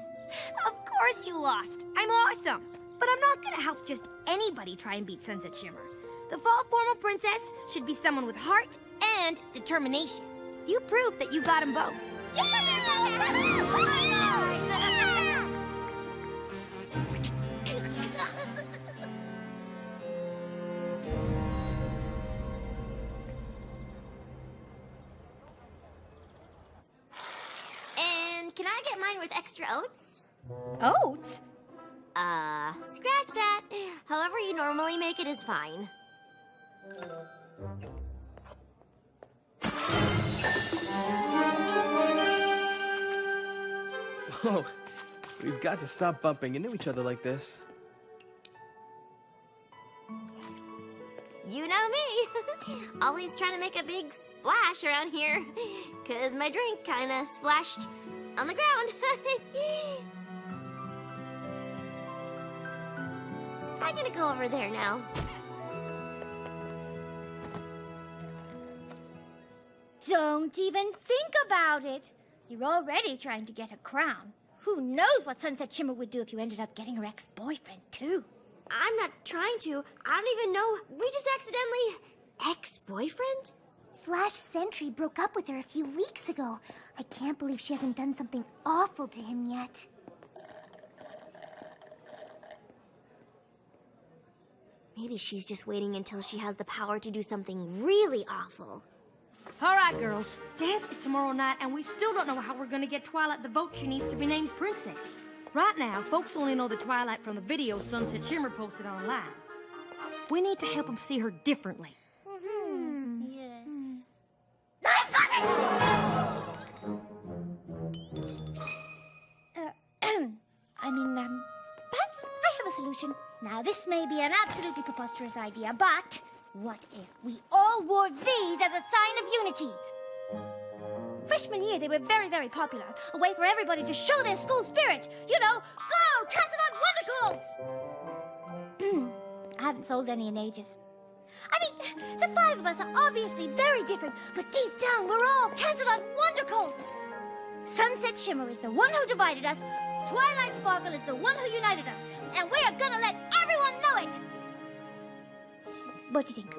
Of course you lost. I'm awesome. But I'm not gonna help just anybody try and beat Sunset Shimmer. The Fall Formal Princess should be someone with heart and determination. You proved that you got them both. And can I get mine with extra oats? Oats? Scratch that. However you normally make it is fine. Oh, we've got to stop bumping into each other like this. You know me. Always trying to make a big splash around here. 'Cause my drink kinda splashed on the ground. I'm gonna go over there now. Don't even think about it. You're already trying to get a crown. Who knows what Sunset Shimmer would do if you ended up getting her ex-boyfriend, too? I'm not trying to. I don't even know. We just accidentally... Ex-boyfriend? Flash Sentry broke up with her a few weeks ago. I can't believe she hasn't done something awful to him yet. Maybe she's just waiting until she has the power to do something really awful. All right, girls. Dance is tomorrow night, and we still don't know how we're gonna get Twilight the vote she needs to be named princess. Right now, folks only know the Twilight from the video Sunset Shimmer posted online. We need to help them see her differently. Yes. I've got it! Perhaps I have a solution. Now, this may be an absolutely preposterous idea, but what if we all wore these as a sign of unity? Freshman year, they were very, very popular. A way for everybody to show their school spirit. You know, go! Canceled Wonder Colts! I haven't sold any in ages. I mean, the five of us are obviously very different, but deep down, we're all Canceled Wonder Colts. Sunset Shimmer is the one who divided us. Twilight Sparkle is the one who united us. And we are gonna let everyone know it! What do you think?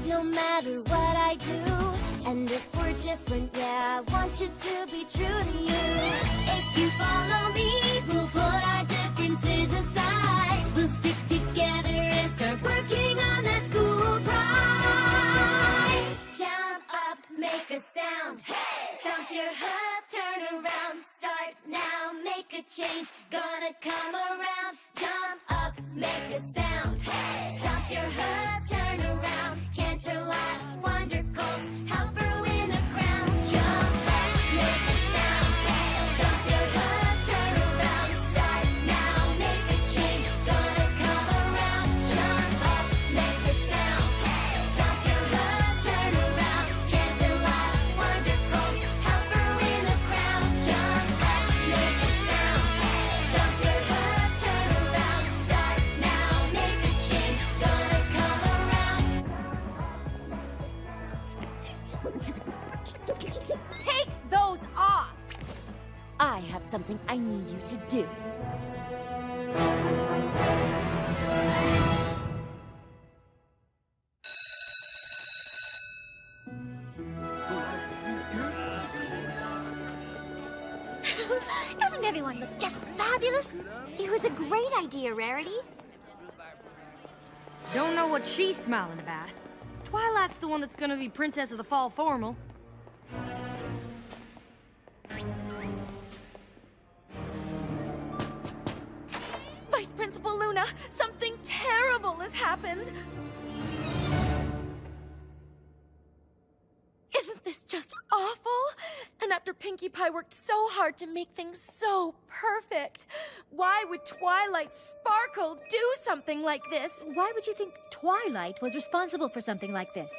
No matter what I do, and if we're different, yeah, I want you to be true to you. If you follow me, we'll put our differences aside. We'll stick together and start working on that school pride. Jump up, make a sound. Hey! Stomp your hooves, turn around. Start now, make a change. Gonna come around. Jump up, make a sound. Hey! Stomp your hooves, turn around. Canterlot, Wonder Colts, help her win the crown. Jump up, make a sound. Stomp your hooves, turn around. Start now, make a change. Gonna come around. Jump up, make a sound. Stomp your hooves, turn around. Canterlot, Wonder Colts, help her win the crown. Jump up, make a sound. Stomp your hooves, turn around. Start now, make a change. Gonna come around. Take those off! I I have something I need you to do. Doesn't everyone look just fabulous? It was a great idea, Rarity. Don't know what she's smiling about. Twilight's the one that's gonna be Princess of the Fall Formal. Vice Principal Luna, something terrible has happened. Isn't this just awful? And after Pinkie Pie worked so hard to make things so perfect, why would Twilight Sparkle do something like this? Why would you think Twilight was responsible for something like this?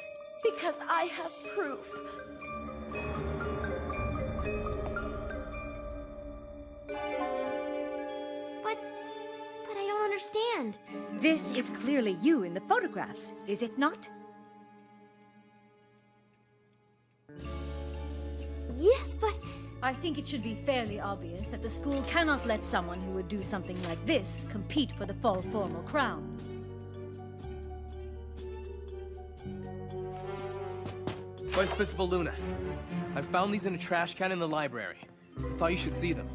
Because I have proof. But I don't understand. This is clearly you in the photographs, is it not? Yes, but... I think it should be fairly obvious that the school cannot let someone who would do something like this compete for the fall formal crown. Vice Principal Luna, I found these in a trash can in the library. I thought you should see them.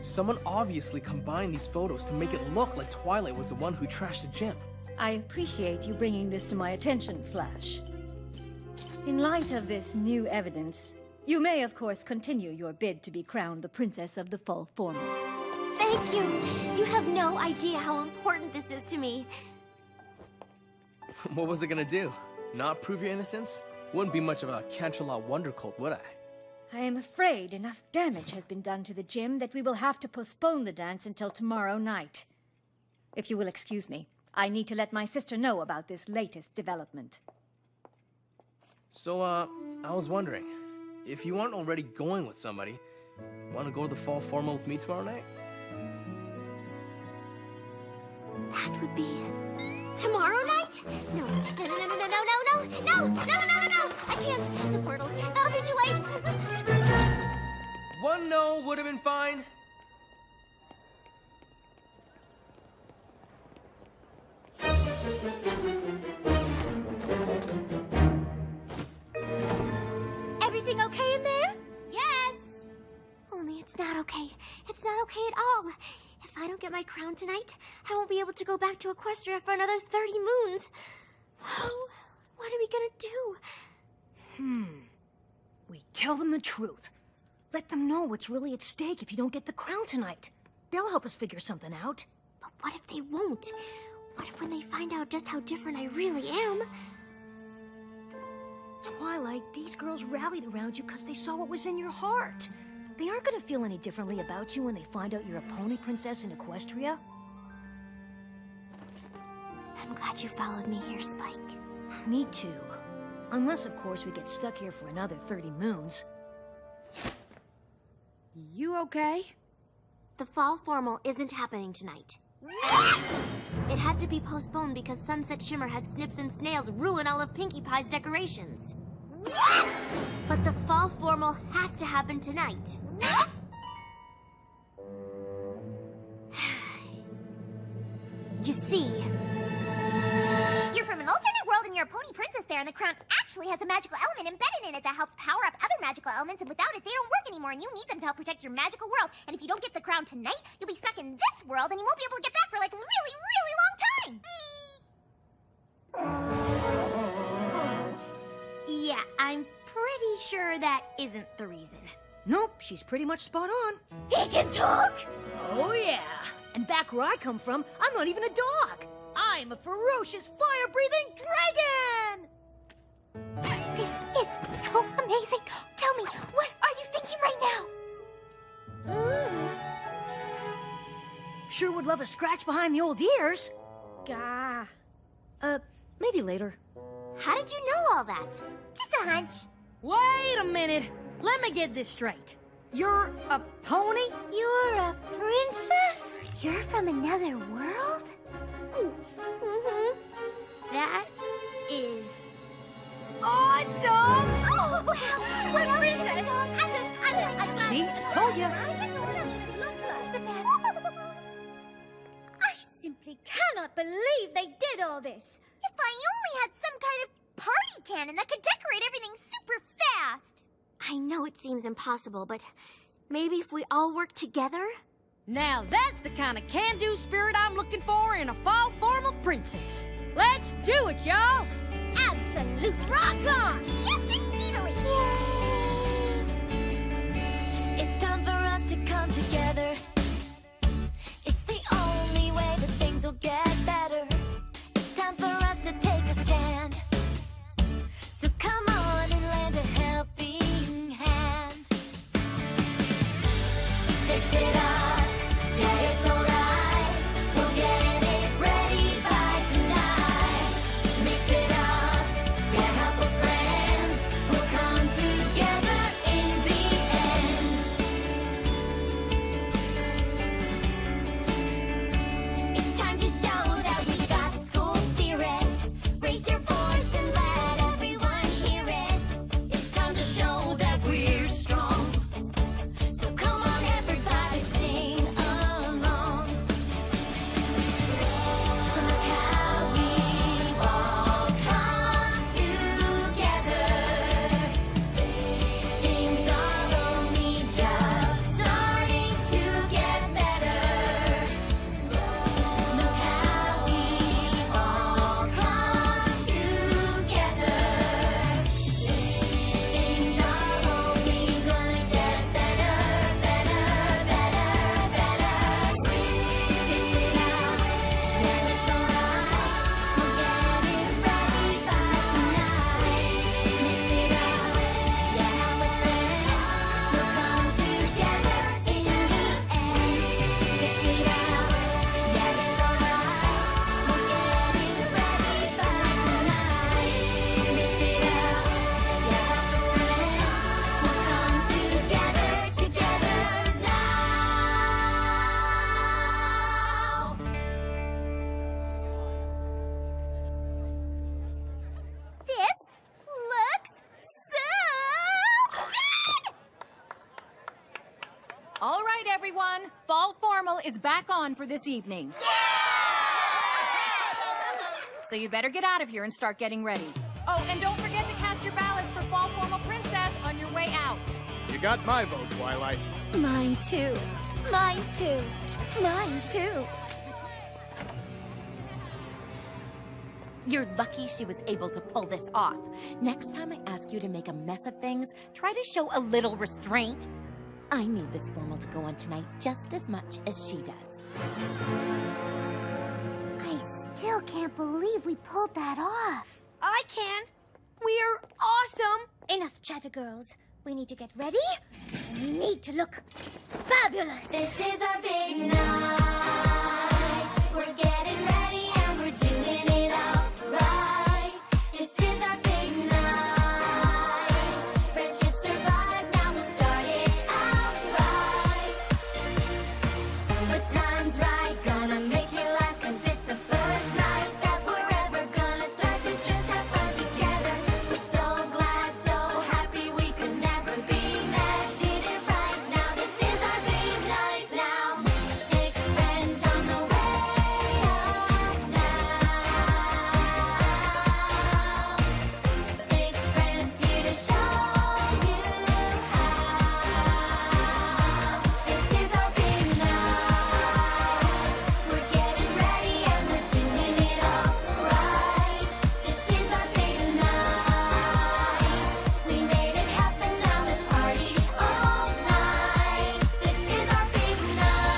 Someone obviously combined these photos to make it look like Twilight was the one who trashed the gym. I appreciate you bringing this to my attention, Flash. In light of this new evidence, you may, of course, continue your bid to be crowned the Princess of the Fall Formal. Thank you. You have no idea how important this is to me. What was it gonna do? Not prove your innocence? Wouldn't be much of a Canterlot wonder colt, would I? I am afraid enough damage has been done to the gym that we will have to postpone the dance until tomorrow night. If you will excuse me, I need to let my sister know about this latest development. So, I was wondering, if you aren't already going with somebody, want to go to the fall formal with me tomorrow night? That would be... tomorrow night? No. I can't. The portal. That'll be too late. One no would have been fine. Everything okay in there? Yes. Only it's not okay. It's not okay at all. If I don't get my crown tonight, I won't be able to go back to Equestria for another 30 moons. Oh, what are we gonna do? We tell them the truth. Let them know what's really at stake if you don't get the crown tonight. They'll help us figure something out. But what if they won't? What if when they find out just how different I really am? Twilight, these girls rallied around you because they saw what was in your heart. They aren't gonna feel any differently about you when they find out you're a pony princess in Equestria. I'm glad you followed me here, Spike. Me too. Unless, of course, we get stuck here for another 30 moons. You okay? The fall formal isn't happening tonight. It had to be postponed because Sunset Shimmer had Snips and Snails ruin all of Pinkie Pie's decorations. But the fall formal has to happen tonight. You see... You're from an alternate world and you're a pony princess there, and the crown actually has a magical element embedded in it that helps power up other magical elements, and without it, they don't work anymore, and you need them to help protect your magical world. And if you don't get the crown tonight, you'll be stuck in this world, and you won't be able to get back for like a really, really long time. Yeah, I'm pretty sure that isn't the reason. Nope, she's pretty much spot on. He can talk! Oh yeah, and back where I come from, I'm not even a dog. I'm a ferocious, fire-breathing dragon! This is so amazing. Tell me, what are you thinking right now? Sure would love a scratch behind the old ears. Gah. Maybe later. How did you know all that? Just a hunch. Wait a minute. Let me get this straight. You're a pony? You're a princess? You're from another world? That is... awesome! Oh, wow! What else can I talk? See? I told you. I simply cannot believe they did all this. If I only had some kind of party cannon that could decorate everything super fast. I know it seems impossible, but maybe if we all work together? Now that's the kind of can-do spirit I'm looking for in a fall formal princess. Let's do it, y'all! Absolute rock on! Yes, indeedly! It's time for us to come together. It's the only way that things will get better. It's time for us to take a stand. So come on and lend a helping hand. Fix it up, yeah, it's alright. We'll get it ready by tonight. Mix it up, yeah, help a friend. We'll come together in the end. It's time to show that we got school spirit. Raise your voice and let everyone hear it. It's time to show that we're strong. So come on, everybody, sing along. Look how we've all come together. Things are only just starting to get better. Look how we've all come together. Things are only gonna get better, better, better, better. Fix it up, yeah, that's alright. We'll get it ready by tonight. Mix it up, yeah, help a friend. We'll come together in the end. Fix it up, yeah, that's alright. We'll get it ready by tonight. Mix it up, yeah, help a friend. We'll come together now. This looks so good! All right, everyone. Fall formal is back on for this evening. So you better get out of here and start getting ready. Oh, and don't forget to cast your ballots for Fall Formal Princess on your way out. You got my vote, Twilight. Mine too. Mine too. Mine too. You're lucky she was able to pull this off. Next time I ask you to make a mess of things, try to show a little restraint. I need this formal to go on tonight just as much as she does. I still can't believe we pulled that off. I can. We're awesome. Enough chatter, girls. We need to get ready. We need to look fabulous. This is our big night. We're getting ready and we're doing it all right. This is our big night. Friendship survived, now we'll start it out right. The time's right, gonna make it last, 'cause it's the first night that we're ever gonna start to just have fun together. We're so glad, so happy we could never be mad. Did it right now, this is our big night now. 6 friends on the way up now. 6 friends here to show you how. This is our big night. We're getting ready and we're doing it all right. This is our big night. We made it happen, now let's party all night. This is our big night.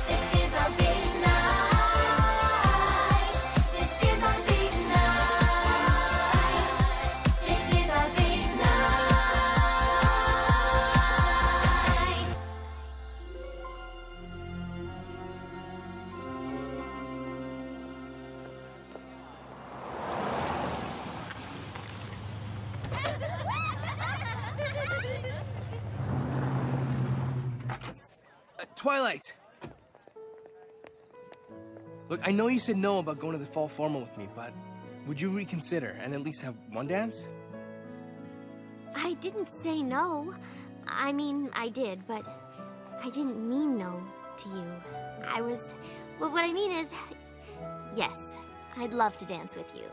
This is our big night. This is our big night. This is our big night. Twilight! Look, I know you said no about going to the fall formal with me, but would you reconsider and at least have one dance? I didn't say no. I mean, I did, but I didn't mean no to you. Well, what I mean is, yes, I'd love to dance with you.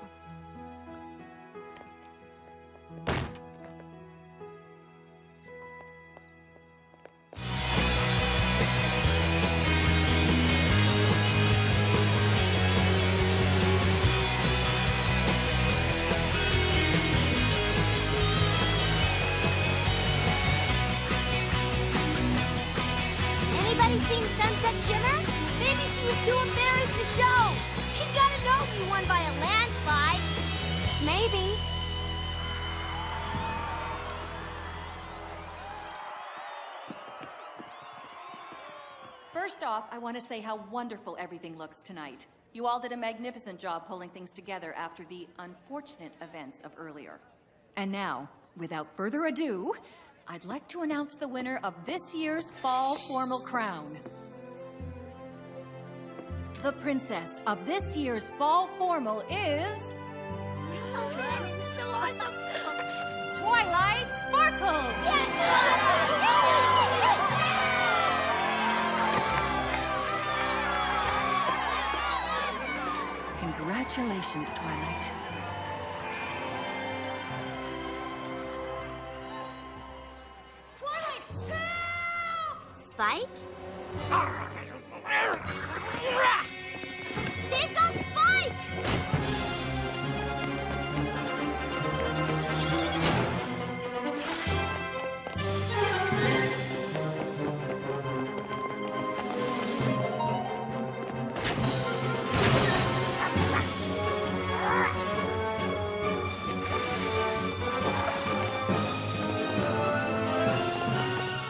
Anybody seen Sunset Shimmer? Maybe she was too embarrassed to show. She's gotta know you won by a landslide. Maybe. First off, I want to say how wonderful everything looks tonight. You all did a magnificent job pulling things together after the unfortunate events of earlier. And now, without further ado, I'd like to announce the winner of this year's Fall Formal Crown. The princess of this year's Fall Formal is... Oh man, this is so awesome! Twilight Sparkle! Congratulations, Twilight. Twilight, help! Spike? They've got Spike!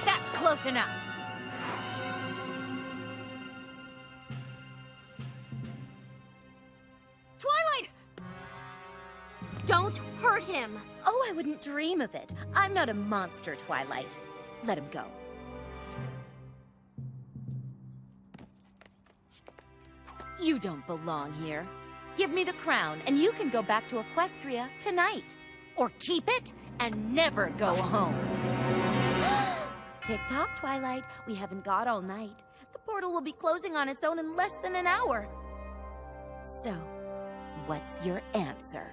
That's close enough. Twilight! Don't hurt him. Oh, I wouldn't dream of it. I'm not a monster, Twilight. Let him go. You don't belong here. Give me the crown, and you can go back to Equestria tonight. Or keep it and never go home. Tick-tock, Twilight. We haven't got all night. The portal will be closing on its own in less than an hour. So, what's your answer?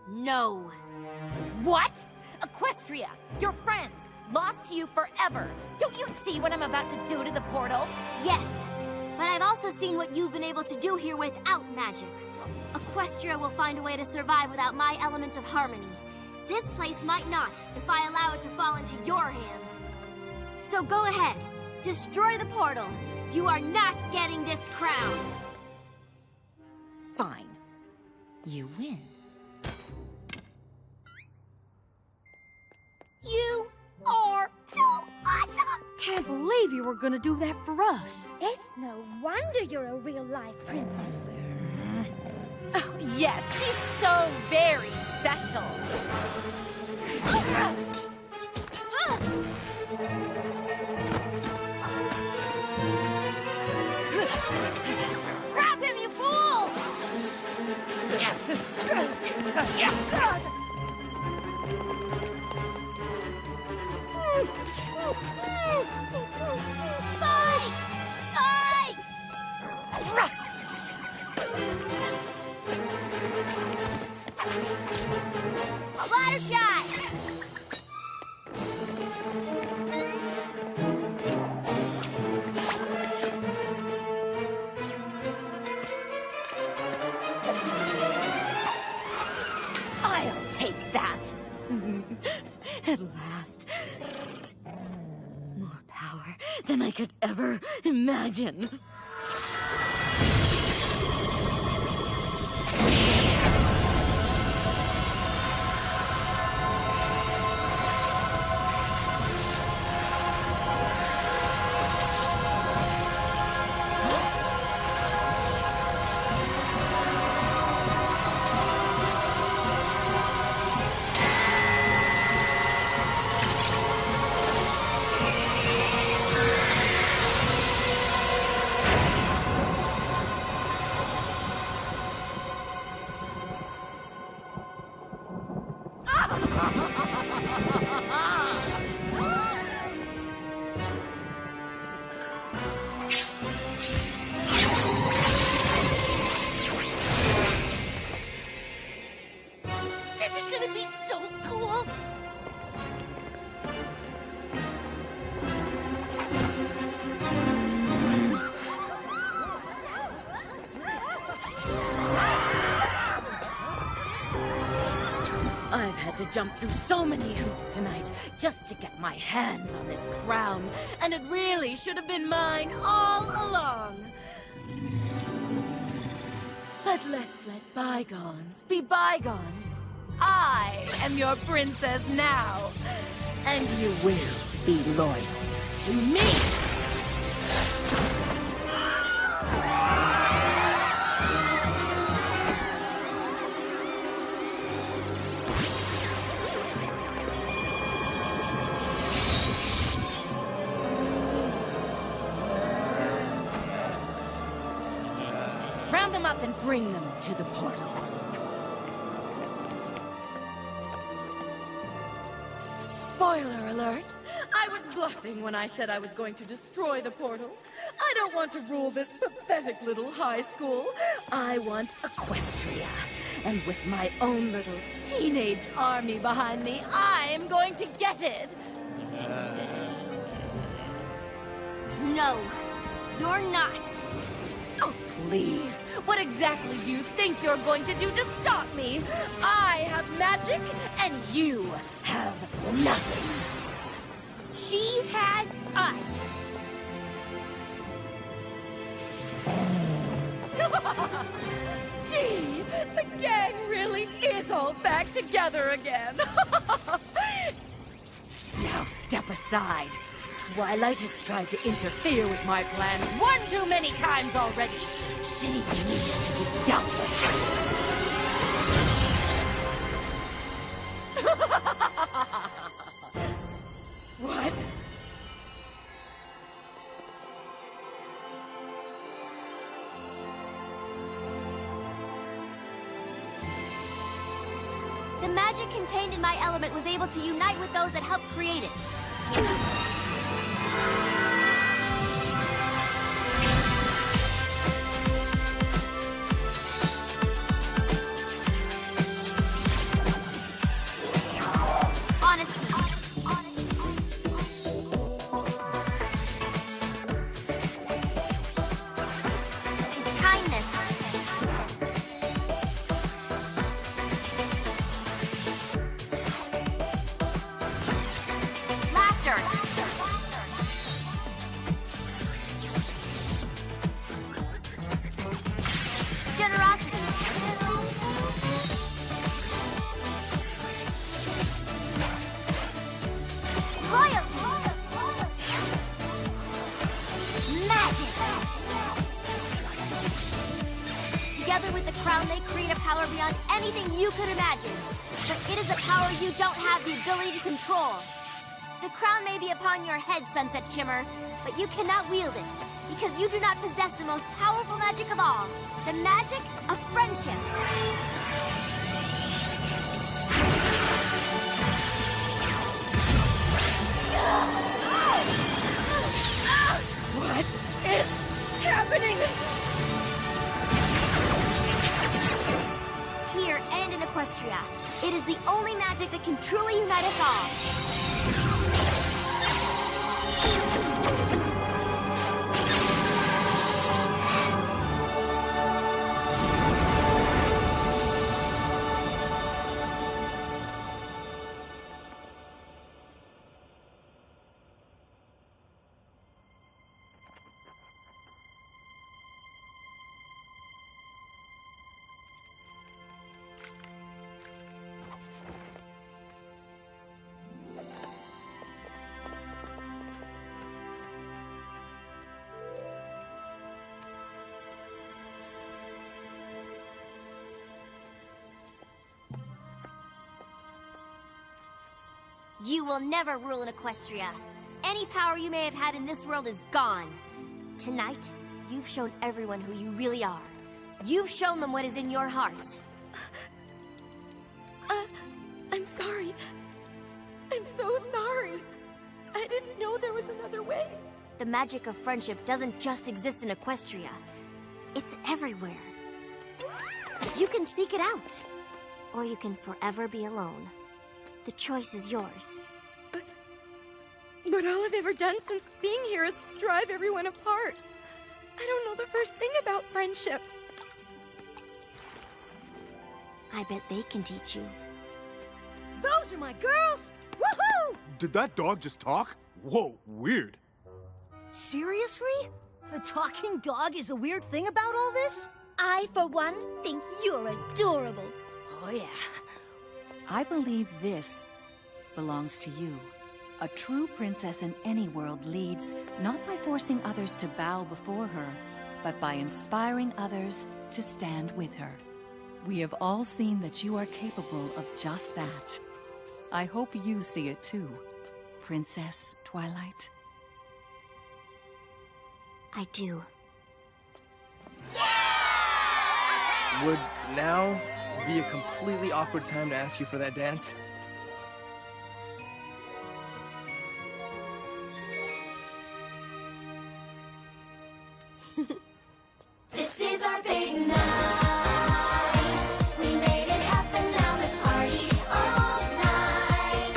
No. What? Equestria, your friends, lost to you forever. Don't you see what I'm about to do to the portal? Yes, but I've also seen what you've been able to do here without magic. Equestria will find a way to survive without my element of harmony. This place might not, if I allow it to fall into your hands. So go ahead, destroy the portal. You are not getting this crown. Fine. You win. You are So awesome! Can't believe you were gonna do that for us. It's no wonder you're a real-life princess. Oh, yes, she's so very special. Grab him, you fool! Spike! Spike! A ladder shot! I'll take that. At last. More power than I could ever imagine. I've had to jump through so many hoops tonight just to get my hands on this crown, and it really should have been mine all along. But let's let bygones be bygones. I am your princess now, and you will be loyal to me. Round them up and bring them to the portal. Spoiler alert! I was bluffing when I said I was going to destroy the portal. I don't want to rule this pathetic little high school. I want Equestria. And with my own little teenage army behind me, I am going to get it! No, you're not. Oh, please. What exactly do you think you're going to do to stop me? I have magic, and you have nothing. She has us. Gee, the gang really is all back together again. Now step aside. Twilight has tried to interfere with my plans one too many times already. She needs to be dealt with. What? The magic contained in my element was able to unite with those that helped create it. Together with the crown, they create a power beyond anything you could imagine. But it is a power you don't have the ability to control. The crown may be upon your head, Sunset Shimmer, but you cannot wield it, because you do not possess the most powerful magic of all, the magic of friendship. What is happening? Here and in Equestria, it is the only magic that can truly unite us all. You will never rule in Equestria. Any power you may have had in this world is gone. Tonight, you've shown everyone who you really are. You've shown them what is in your heart. I'm sorry. I'm so sorry. I didn't know there was another way. The magic of friendship doesn't just exist in Equestria. It's everywhere. You can seek it out, or you can forever be alone. The choice is yours. But all I've ever done since being here is drive everyone apart. I don't know the first thing about friendship. I bet they can teach you. Those are my girls! Woohoo! Did that dog just talk? Whoa, weird. Seriously? The talking dog is the weird thing about all this? I, for one, think you're adorable. Oh, yeah. I believe this belongs to you. A true princess in any world leads not by forcing others to bow before her, but by inspiring others to stand with her. We have all seen that you are capable of just that. I hope you see it too, Princess Twilight. I do. Would now be a completely awkward time to ask you for that dance? This is our big night. We made it happen, now let's party all night.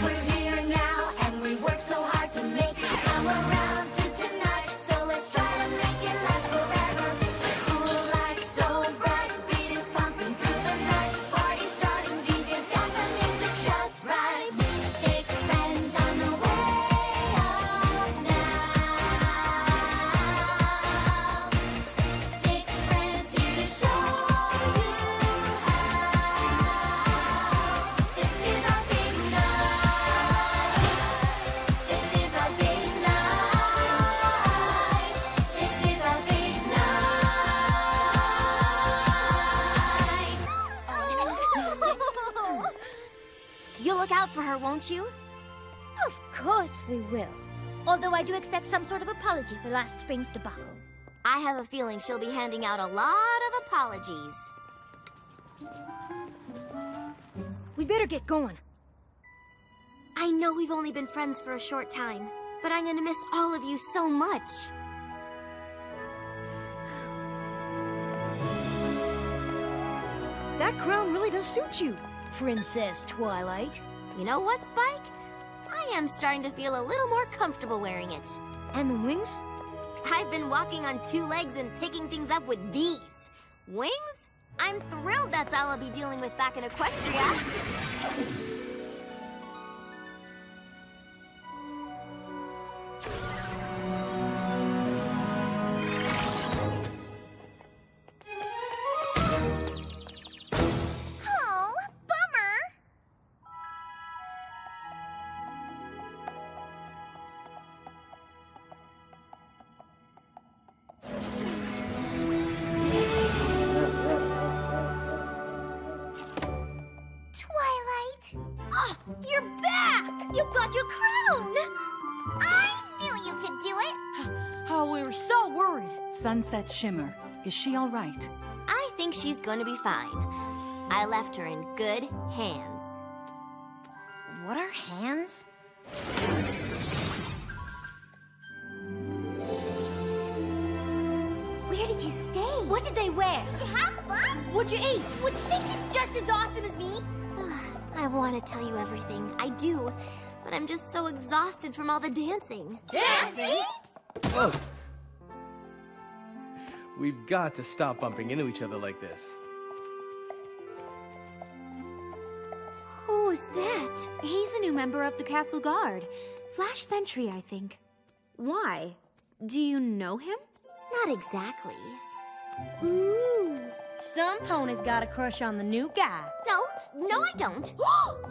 We're here now and we worked so hard to make it come around to tonight. So let's try to make it last forever. School lights so bright, beat is pumping through the night. Party starting, DJ's got the music just right. 6 friends on the way up now. 6 friends here to show you how. This is our big night. This is our big night. This is our big night. You'll look out for her, won't you? Of course we will. Although I do expect some sort of apology for last spring's debacle. I have a feeling she'll be handing out a lot of apologies. We better get going. I know we've only been friends for a short time, but I'm gonna miss all of you so much. That crown really does suit you, Princess Twilight. You know what, Spike? I am starting to feel a little more comfortable wearing it. And the wings? I've been walking on 2 legs and picking things up with these. Wings? I'm thrilled that's all I'll be dealing with back in Equestria. Oh, bummer! Twilight! Oh, you're back! You got your crown! I knew you could do it! Oh, we were so worried. Sunset Shimmer, is she all right? I think she's gonna be fine. I left her in good hands. What are hands? Where did you stay? What did they wear? Did you have fun? What'd you eat? Would you say she's just as awesome as me? I want to tell you everything. I do. But I'm just so exhausted from all the dancing. Dancing? Oh. We've got to stop bumping into each other like this. Who is that? He's a new member of the Castle Guard. Flash Sentry, I think. Why? Do you know him? Not exactly. Ooh, some pony's got a crush on the new guy. No, I don't.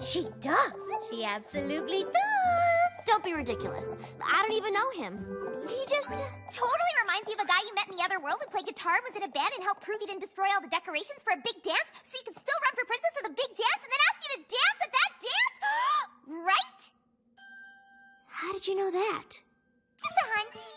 She does. She absolutely does. Don't be ridiculous. I don't even know him. He just... Totally reminds you of a guy you met in the other world who played guitar and was in a band and helped prove he didn't destroy all the decorations for a big dance so you could still run for princess of the big dance and then asked you to dance at that dance? Right? How did you know that? Just a hunch.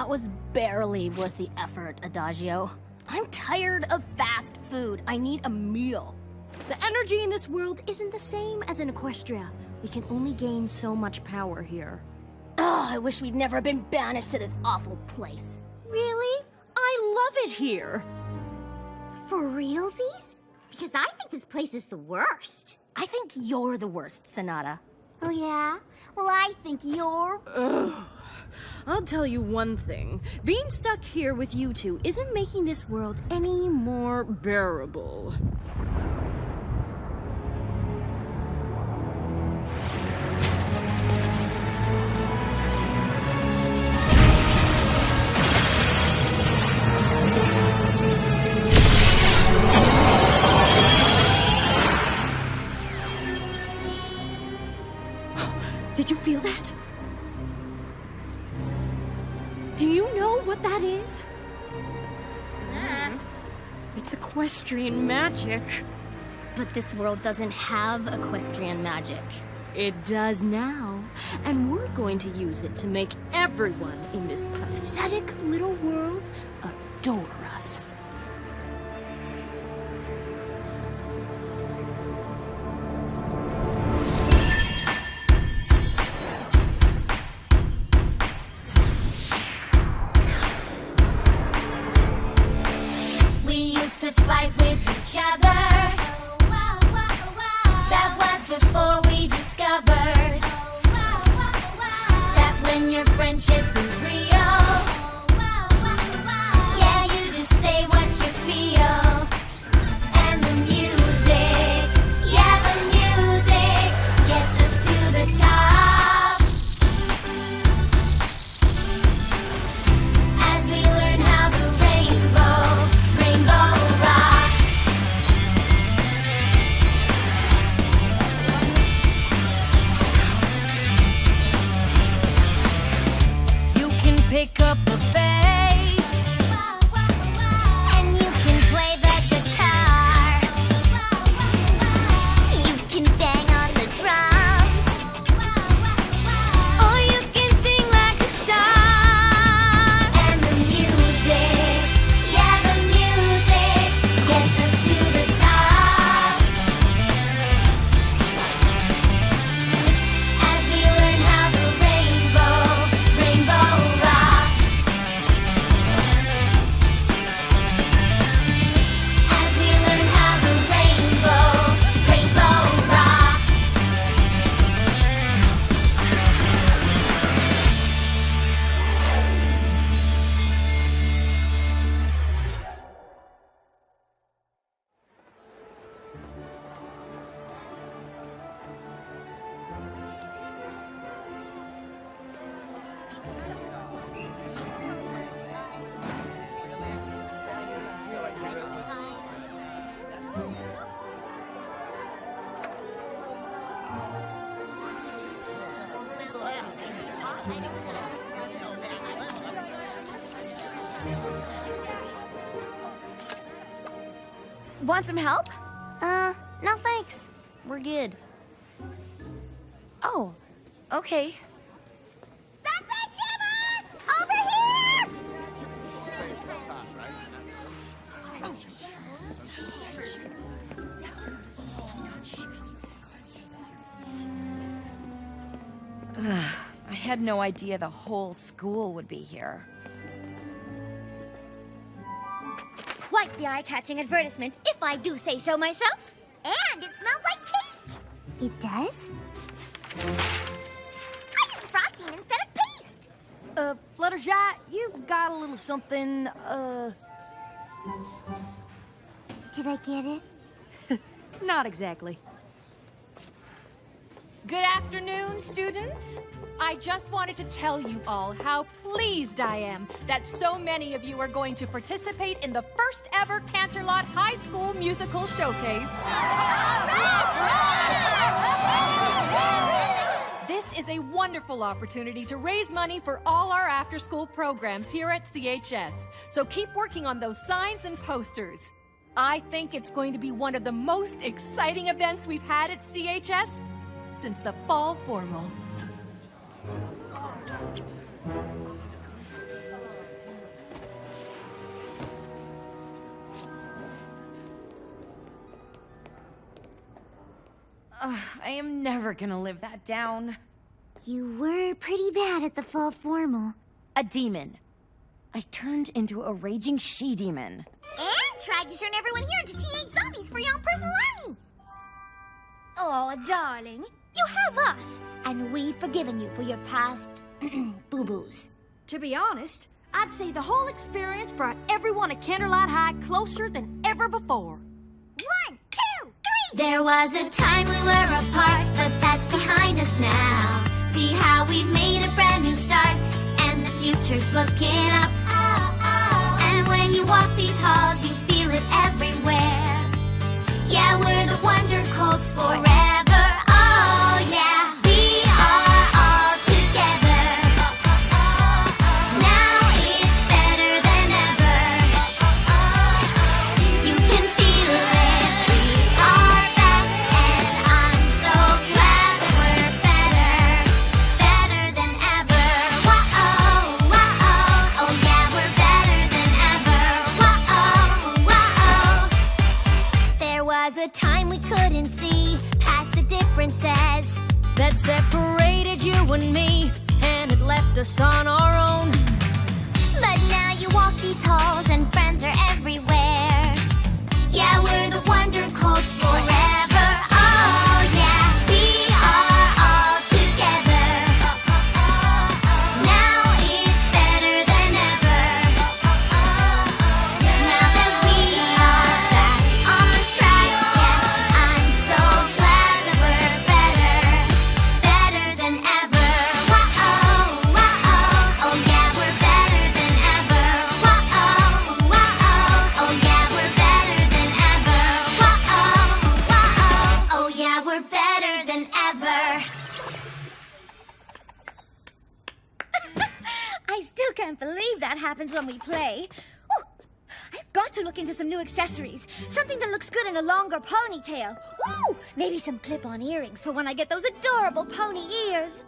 That was barely worth the effort, Adagio. I'm tired of fast food. I need a meal. The energy in this world isn't the same as in Equestria. We can only gain so much power here. Oh, I wish we'd never been banished to this awful place. Really? I love it here. For realsies? Because I think this place is the worst. I think you're the worst, Sonata. Oh, yeah? Well, I think you're... Ugh. I'll tell you one thing. Being stuck here with you two isn't making this world any more bearable. Did you feel that? Do you know what that is? It's equestrian magic. But this world doesn't have equestrian magic. It does now, and we're going to use it to make everyone in this pathetic little world adore us. To fight with each other. That was before we discovered that when your friendship is real, yeah, you just say what you feel. And the music, yeah, the music gets us to the top. As we learn how the rainbow rocks. You can pick up the bass, and you can play the guitar. You can bang on the drums, or you can sing like a star. And the music, yeah, the music gets us to the top. As we learn how the rainbow rocks. As we learn how the rainbow rocks. Want some help? No thanks. We're good. Oh, okay. Sunset Shimmer! Over here! I had no idea the whole school would be here. Quite the eye-catching advertisement, if I do say so myself. And it smells like cake! It does? I use frosting instead of paste! Fluttershy, you got a little something, Did I get it? not exactly. Good afternoon, students. I just wanted to tell you all how pleased I am that so many of you are going to participate in the first ever Canterlot High School Musical Showcase. This is a wonderful opportunity to raise money for all our after-school programs here at CHS. So keep working on those signs and posters. I think it's going to be one of the most exciting events we've had at CHS since the fall formal. I am never gonna live that down. You were pretty bad at the fall formal. A demon. I turned into a raging she-demon. And tried to turn everyone here into teenage zombies for your own personal army. Oh, darling, you have us, and we've forgiven you for your past boo-boos. To be honest, I'd say the whole experience brought everyone at Candlelight High closer than ever before. 1, 2, 3! There was a time we were apart, but that's behind us now. See how we've made a brand new start, and the future's looking up. And when you walk these halls, you feel it everywhere. Yeah, we're the Wonder Colts forever. Oh yeah, we are all together. Now it's better than ever. You can feel it. We are back, and I'm so glad that we're better than ever. Whoa, whoa, oh yeah, we're better than ever. Whoa, whoa. There was a time we couldn't see past the differences That separated you and me, and it left us on our own. but now you walk these halls and friends are everywhere. Yeah, we're the Wonder Colts forever. Oh yeah, we are all together. Now it's better than ever. Now that we are back on track, yes, I'm so glad that we're better than ever. Whoa, oh yeah, we're better than ever. Whoa, oh yeah, we're better than ever. Whoa, oh yeah, we're better than ever. I still can't believe that happens when we play. Oh, I've got to look into some new accessories. Something that looks good in a longer ponytail. Ooh, maybe some clip-on earrings for when I get those adorable pony ears.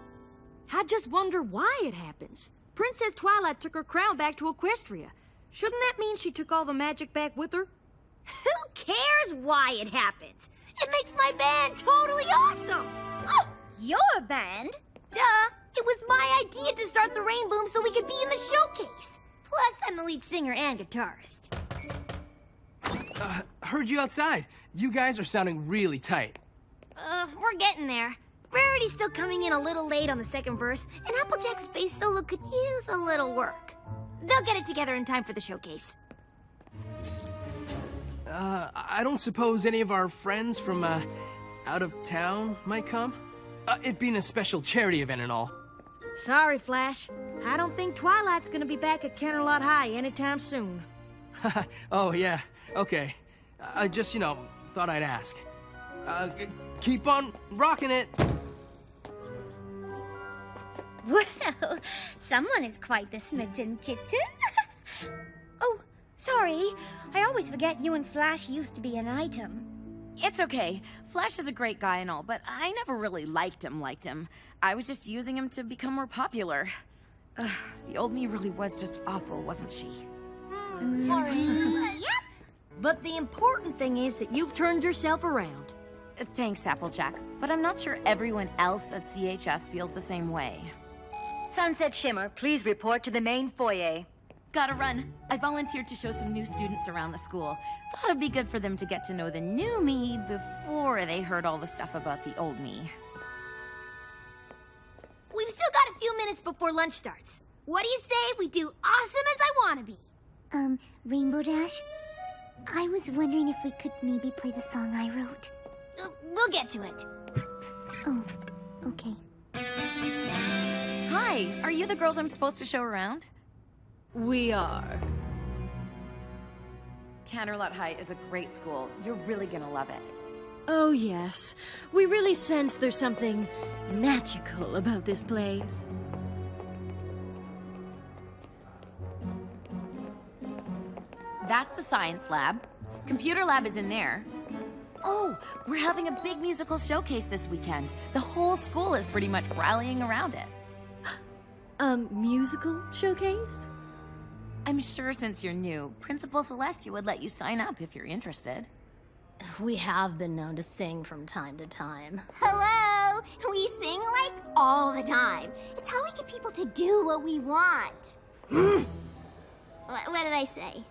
I just wonder why it happens. Princess Twilight took her crown back to Equestria. Shouldn't that mean she took all the magic back with her? Who cares why it happens? It makes my band totally awesome. Oh, your band? Duh, it was my idea to start the Rain Boom so we could be in the showcase. Plus, I'm the lead singer and guitarist. Heard you outside. You guys are sounding really tight. We're getting there. Rarity's still coming in a little late on the second verse, and Applejack's bass solo could use a little work. They'll get it together in time for the showcase. I don't suppose any of our friends from, out of town might come? It being a special charity event and all. Sorry, Flash. I don't think Twilight's gonna be back at Candlelight High anytime soon. Oh, yeah. Okay. I just, thought I'd ask. Keep on rocking it. Well, someone is quite the smitten kitten. Oh, sorry. I always forget you and Flash used to be an item. It's okay. Flash is a great guy and all, but I never really liked him. I was just using him to become more popular. The old me really was just awful, wasn't she? Yep. But the important thing is that you've turned yourself around. Thanks, Applejack, but I'm not sure everyone else at CHS feels the same way. Sunset Shimmer, please report to the main foyer. Gotta run. I volunteered to show some new students around the school. Thought it'd be good for them to get to know the new me before they heard all the stuff about the old me. We've still got a few minutes before lunch starts. What do you say we do awesome as I want to be? Rainbow Dash? I was wondering if we could maybe play the song I wrote. We'll get to it. Oh, okay. Hi, are you the girls I'm supposed to show around? We are. Candlelight High is a great school. You're really gonna love it. Oh, yes. We really sense there's something magical about this place. That's the science lab. Computer lab is in there. Oh, we're having a big musical showcase this weekend. The whole school is pretty much rallying around it. Musical showcase? I'm sure since you're new, Principal Celestia would let you sign up if you're interested. We have been known to sing from time to time. Hello! We sing like all the time. It's how we get people to do what we want. What did I say?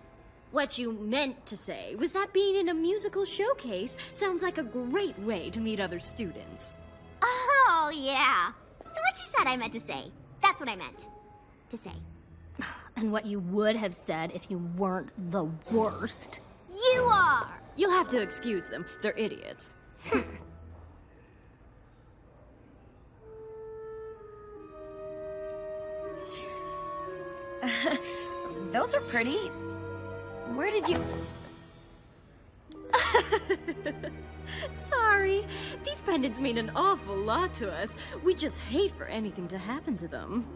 What you meant to say was that being in a musical showcase sounds like a great way to meet other students. Oh, yeah. What you said I meant to say. That's what I meant to say. And what you would have said if you weren't the worst. You are! You'll have to excuse them. They're idiots. Those are pretty. Where did you... Sorry. These pendants mean an awful lot to us. We just hate for anything to happen to them.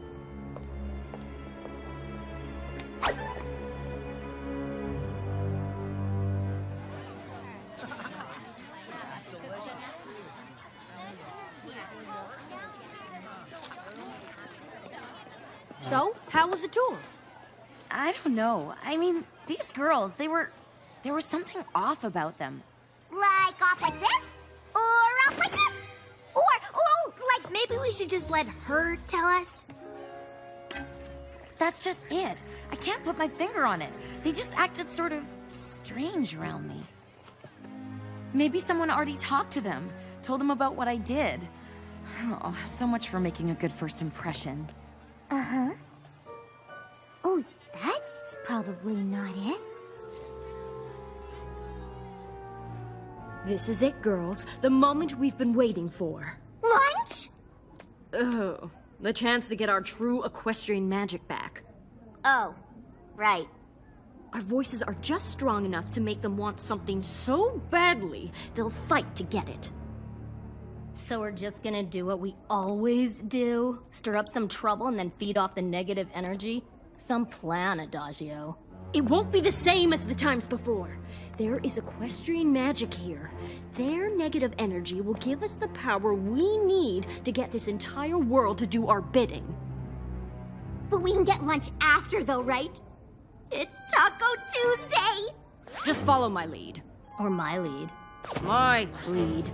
So, how was the tour? I don't know. I mean, these girls, there was something off about them. Like off like this? Or off like this? Or like maybe we should just let her tell us? That's just it. I can't put my finger on it. They just acted sort of strange around me. Maybe someone already talked to them, told them about what I did. Oh, so much for making a good first impression. Uh-huh. Oh, that's probably not it. This is it, girls. The moment we've been waiting for. Lunch? Oh, the chance to get our true equestrian magic back. Oh, right. Our voices are just strong enough to make them want something so badly, they'll fight to get it. So we're just gonna do what we always do? Stir up some trouble and then feed off the negative energy? Some plan, Adagio. It won't be the same as the times before. There is equestrian magic here. Their negative energy will give us the power we need to get this entire world to do our bidding. But we can get lunch after, though, right? It's Taco Tuesday! Just follow my lead. Or my lead. My lead.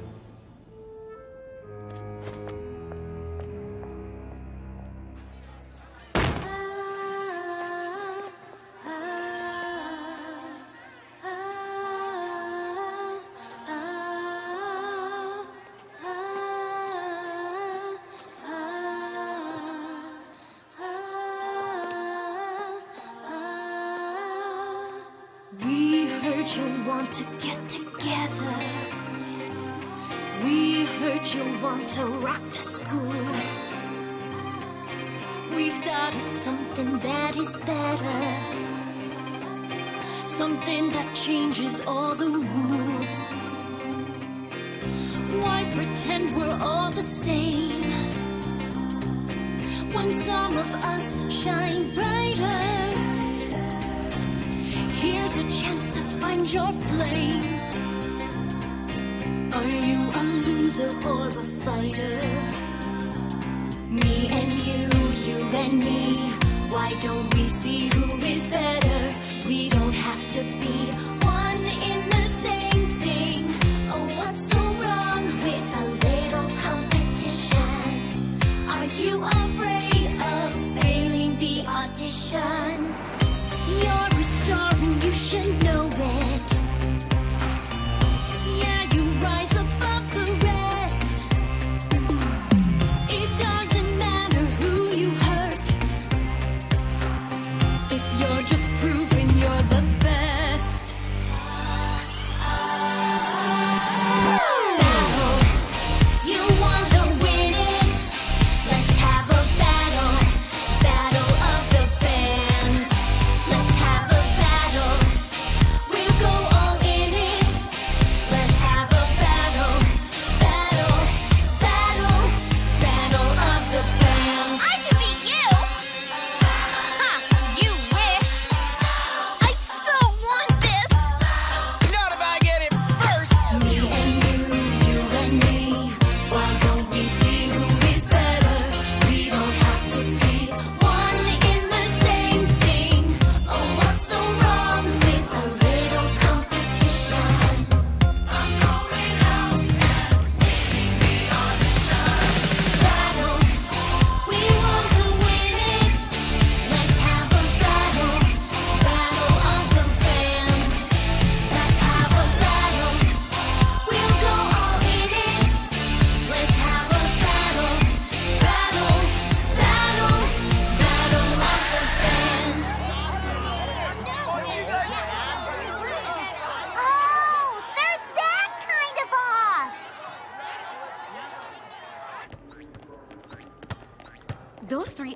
You want to get together. We heard you want to rock the school. We've thought of something that is better, something that changes all the rules. Why pretend we're all the same when some of us shine brighter? Here's a chance to find your flame. Are you a loser or a fighter? Me and you and me. Why don't we see who is better? We don't have to be one in the same thing. Oh, what's so wrong with a little competition? Are you afraid of failing the audition? You're a star and you should know it. Yeah, you rise above the rest. It doesn't matter who you hurt if you're just proving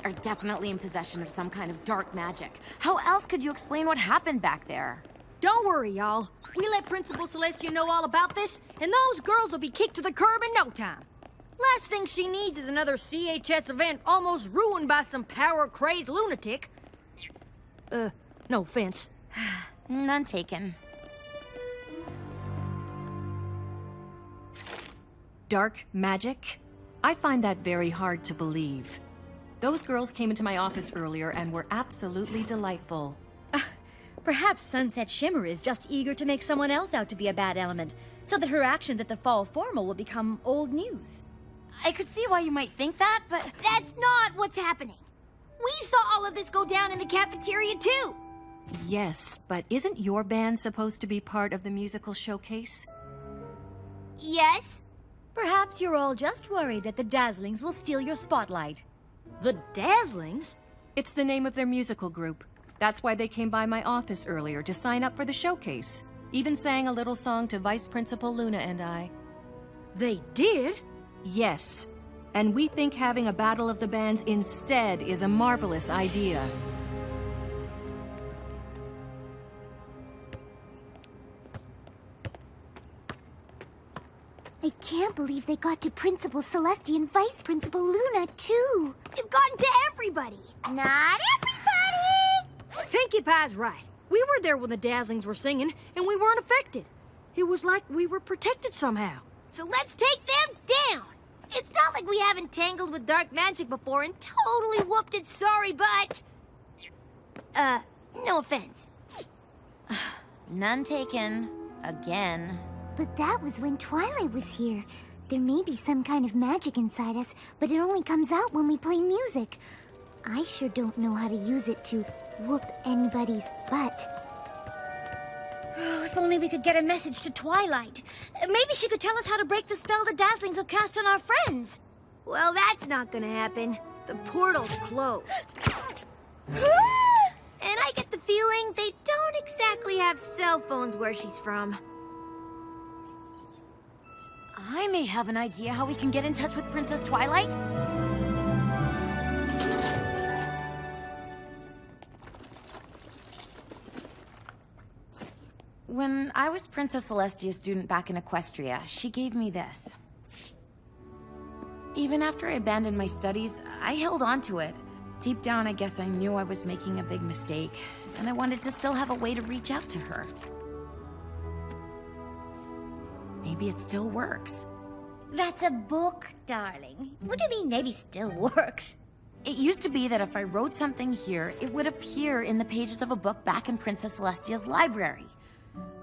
they are definitely in possession of some kind of dark magic. How else could you explain what happened back there? Don't worry, y'all. We let Principal Celestia know all about this, and those girls will be kicked to the curb in no time. Last thing she needs is another CHS event almost ruined by some power-crazed lunatic. No offense. None taken. Dark magic? I find that very hard to believe. Those girls came into my office earlier and were absolutely delightful. Perhaps Sunset Shimmer is just eager to make someone else out to be a bad element, so that her actions at the fall formal will become old news. I could see why you might think that, but That's not what's happening. We saw all of this go down in the cafeteria, too. Yes, but isn't your band supposed to be part of the musical showcase? Yes? Perhaps you're all just worried that the Dazzlings will steal your spotlight. The Dazzlings? It's the name of their musical group. That's why they came by my office earlier to sign up for the showcase. Even sang a little song to Vice Principal Luna and I. They did? Yes. And we think having a battle of the bands instead is a marvelous idea. I can't believe they got to Principal Celestia and Vice Principal Luna, too. They've gotten to everybody. Not everybody! Pinkie Pie's right. We were there when the Dazzlings were singing, and we weren't affected. It was like we were protected somehow. So let's take them down. It's not like we haven't tangled with dark magic before and totally whooped its sorry butt. No offense. none taken. Again. But that was when Twilight was here. There may be some kind of magic inside us, but it only comes out when we play music. I sure don't know how to use it to whoop anybody's butt. Oh, if only we could get a message to Twilight. Maybe she could tell us how to break the spell the Dazzlings have cast on our friends. Well, that's not gonna happen. The portal's closed. And I get the feeling they don't exactly have cell phones where she's from. I may have an idea how we can get in touch with Princess Twilight. When I was Princess Celestia's student back in Equestria, she gave me this. Even after I abandoned my studies, I held on to it. Deep down, I guess I knew I was making a big mistake, and I wanted to still have a way to reach out to her. Maybe it still works. That's a book, darling. What do you mean maybe still works? It used to be that if I wrote something here, it would appear in the pages of a book back in Princess Celestia's library.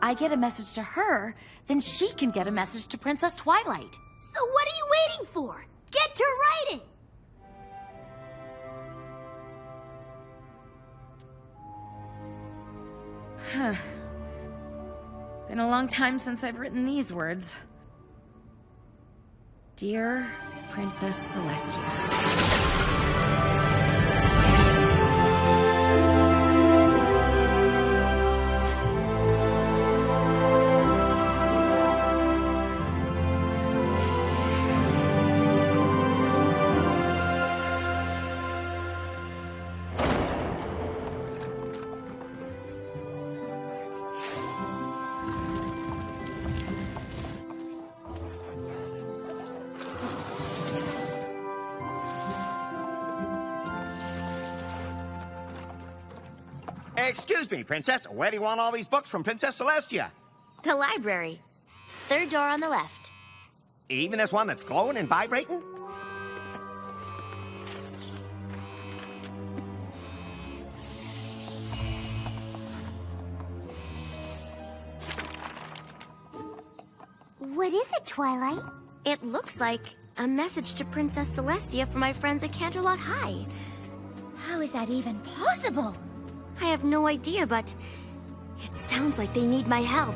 I get a message to her, then she can get a message to Princess Twilight. So what are you waiting for? Get to writing! Huh. Been a long time since I've written these words. Dear Princess Celestia. Excuse me, Princess. Where do you want all these books from Princess Celestia? The library. Third door on the left. Even this one that's glowing and vibrating? What is it, Twilight? It looks like a message to Princess Celestia from my friends at Canterlot High. How is that even possible? I have no idea, but it sounds like they need my help.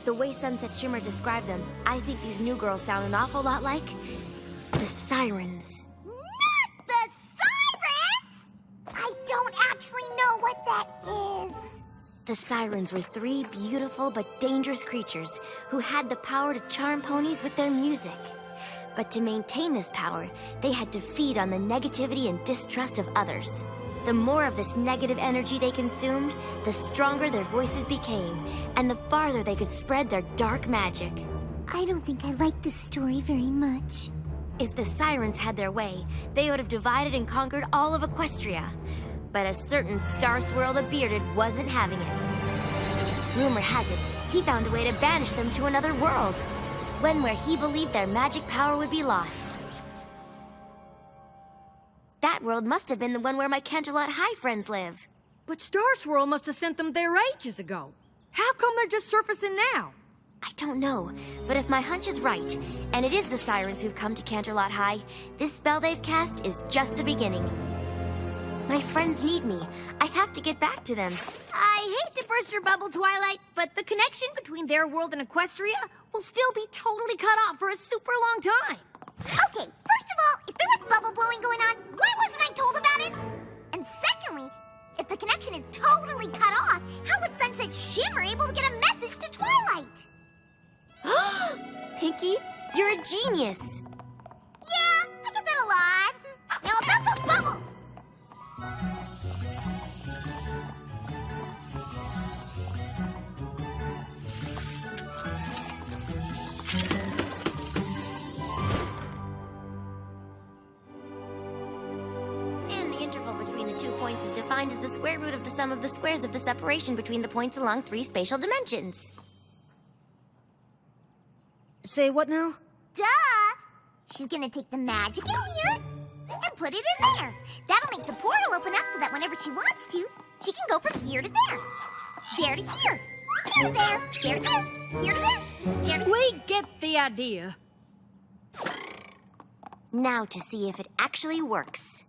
The way Sunset Shimmer described them, I think these new girls sound an awful lot like the Sirens. Not the Sirens! I don't actually know what that is. The Sirens were 3 beautiful but dangerous creatures who had the power to charm ponies with their music. But to maintain this power, they had to feed on the negativity and distrust of others. The more of this negative energy they consumed, the stronger their voices became, and the farther they could spread their dark magic. I don't think I like this story very much. If the sirens had their way, they would have divided and conquered all of Equestria. But a certain Star Swirl the Bearded wasn't having it. Rumor has it, he found a way to banish them to another world. One where he believed their magic power would be lost. That world must have been the one where my Canterlot High friends live. But Star Swirl must have sent them there ages ago. How come they're just surfacing now? I don't know, but if my hunch is right, and it is the sirens who've come to Canterlot High, this spell they've cast is just the beginning. My friends need me. I have to get back to them. I hate to burst your bubble, Twilight, but the connection between their world and Equestria will still be totally cut off for a super long time. Okay, first of all, if there was bubble blowing going on, why wasn't I told about it? And secondly, if the connection is totally cut off, how was Sunset Shimmer able to get a message to Twilight? Pinky, you're a genius. Yeah, I get that a lot. Now about those bubbles. And the interval between the 2 points is defined as the square root of the sum of the squares of the separation between the points along 3 spatial dimensions. Say what now? Duh! She's gonna take the magic in here and put it in there. That'll make the portal open up so that whenever she wants to, she can go from here to there. There to here. Here to there. There to there. Here to there. There to We get the idea. Now to see if it actually works.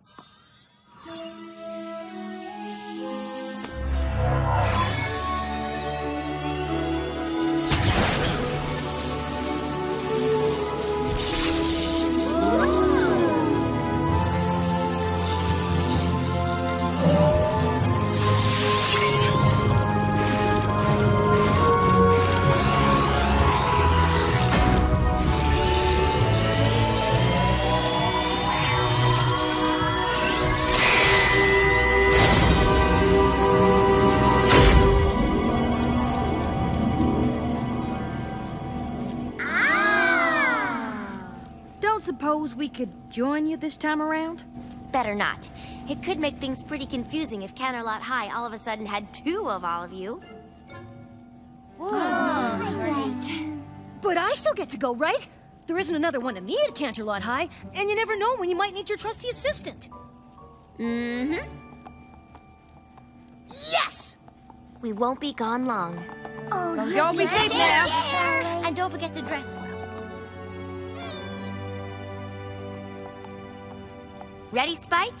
Suppose we could join you this time around? Better not. It could make things pretty confusing if Canterlot High all of a sudden had 2 of all of you. But I still get to go, right? There isn't another one of me at Canterlot High, and you never know when you might need your trusty assistant. Mm-hmm. Yes! We won't be gone long. Oh, well, y'all be safe now. And don't forget to dress well. Ready, Spike?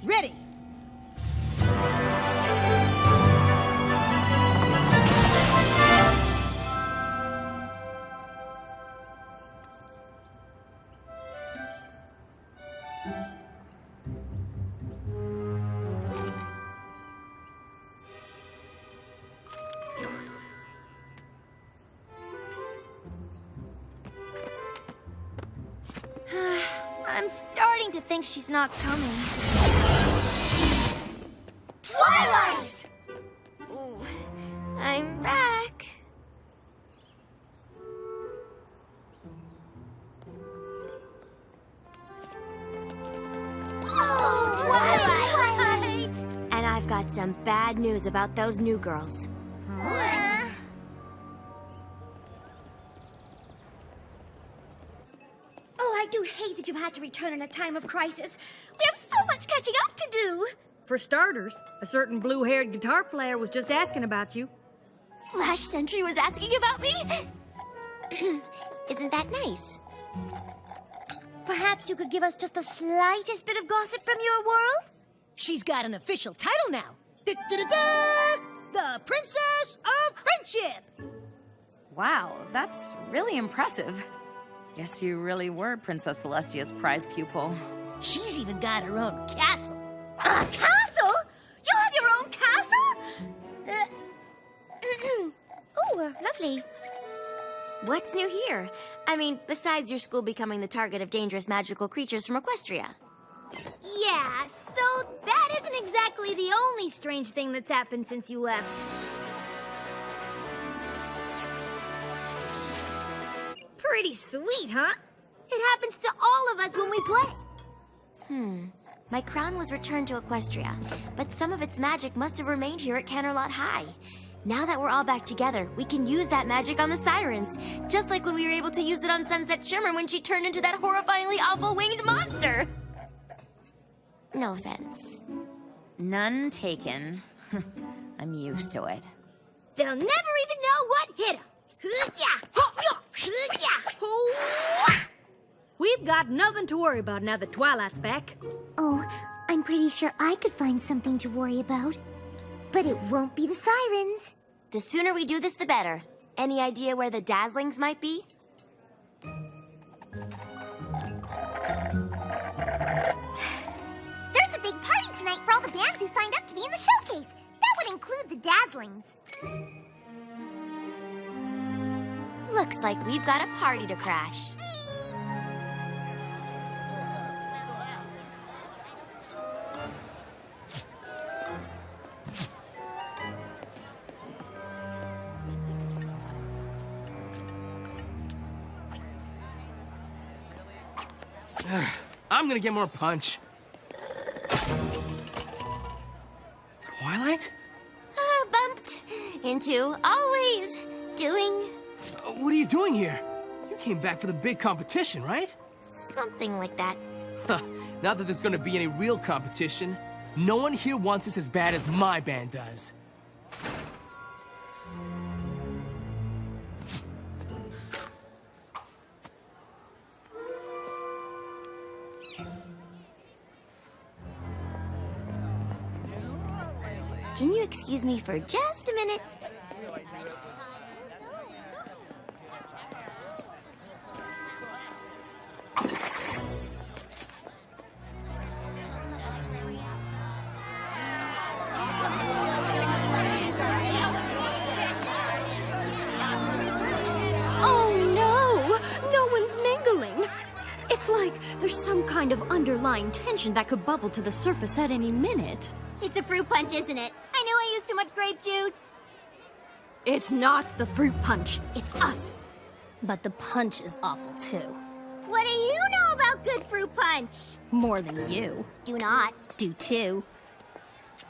Ready. I'm starting to think she's not coming. Twilight! Ooh, I'm back. Oh, Twilight! And I've got some bad news about those new girls. What? I do hate that you've had to return in a time of crisis. We have so much catching up to do. For starters, a certain blue-haired guitar player was just asking about you. Flash Sentry was asking about me? Isn't that nice? Perhaps you could give us just the slightest bit of gossip from your world? She's got an official title now. Da-da-da-da! The Princess of Friendship! Wow, that's really impressive. Guess you really were Princess Celestia's prize pupil. She's even got her own castle. A castle? You have your own castle? Oh, lovely. What's new here? I mean, besides your school becoming the target of dangerous magical creatures from Equestria. Yeah, so that isn't exactly the only strange thing that's happened since you left. Pretty sweet, huh? It happens to all of us when we play. My crown was returned to Equestria, but some of its magic must have remained here at Canterlot High. Now that we're all back together, we can use that magic on the sirens, just like when we were able to use it on Sunset Shimmer when she turned into that horrifyingly awful winged monster. No offense. None taken. I'm used to it. They'll never even know what hit them. We've got nothing to worry about now that Twilight's back. Oh, I'm pretty sure I could find something to worry about. But it won't be the sirens. The sooner we do this, the better. Any idea where the Dazzlings might be? There's a big party tonight for all the bands who signed up to be in the showcase. That would include the Dazzlings. Looks like we've got a party to crash. I'm gonna get more punch. Twilight? Bumped into always doing What are you doing here? You came back for the big competition, right? something like that. Not that there's gonna be any real competition. No one here wants this as bad as my band does. Can you excuse me for just a minute? Oh no! No one's mingling! It's like there's some kind of underlying tension that could bubble to the surface at any minute. It's a fruit punch, isn't it? I knew I used too much grape juice. It's not the fruit punch, it's us. But the punch is awful too. What do you know about good fruit punch? More than you. Do not. Do too.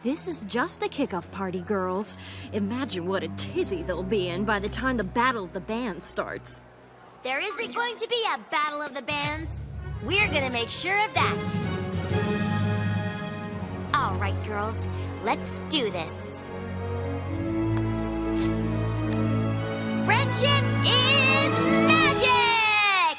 This is just the kickoff party, girls. Imagine what a tizzy they'll be in by the time the Battle of the Bands starts. There isn't going to be a battle of the bands. We're gonna make sure of that. All right, girls, let's do this. Friendship is magic!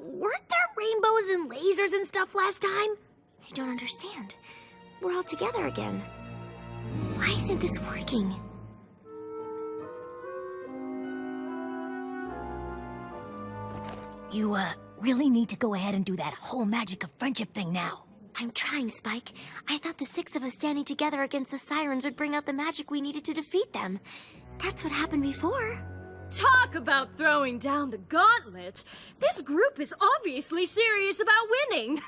Weren't there rainbows and lasers and stuff last time? I don't understand. We're all together again. Why isn't this working? You, really need to go ahead and do that whole magic of friendship thing now. I'm trying, Spike. I thought the 6 of us standing together against the sirens would bring out the magic we needed to defeat them. That's what happened before. Talk about throwing down the gauntlet. This group is obviously serious about winning.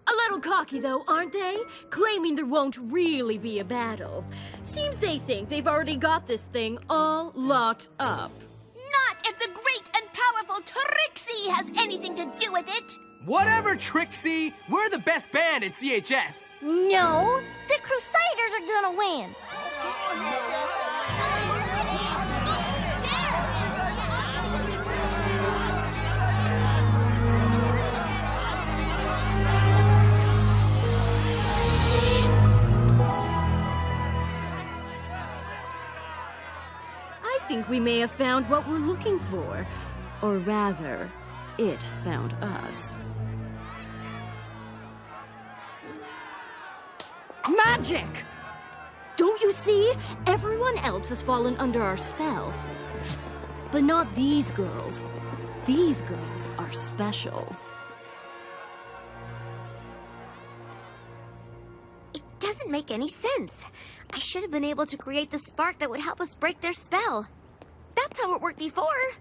A little cocky, though, aren't they? Claiming there won't really be a battle. Seems they think they've already got this thing all locked up. Not if the great and powerful Trixie has anything to do with it. Whatever, Trixie! We're the best band at CHS! No, the Crusaders are gonna win. I think we may have found what we're looking for. Or rather, it found us. Magic! Don't you see? Everyone else has fallen under our spell. But not these girls. These girls are special. doesn't make any sense. I should have been able to create the spark that would help us break their spell. That's how it worked before.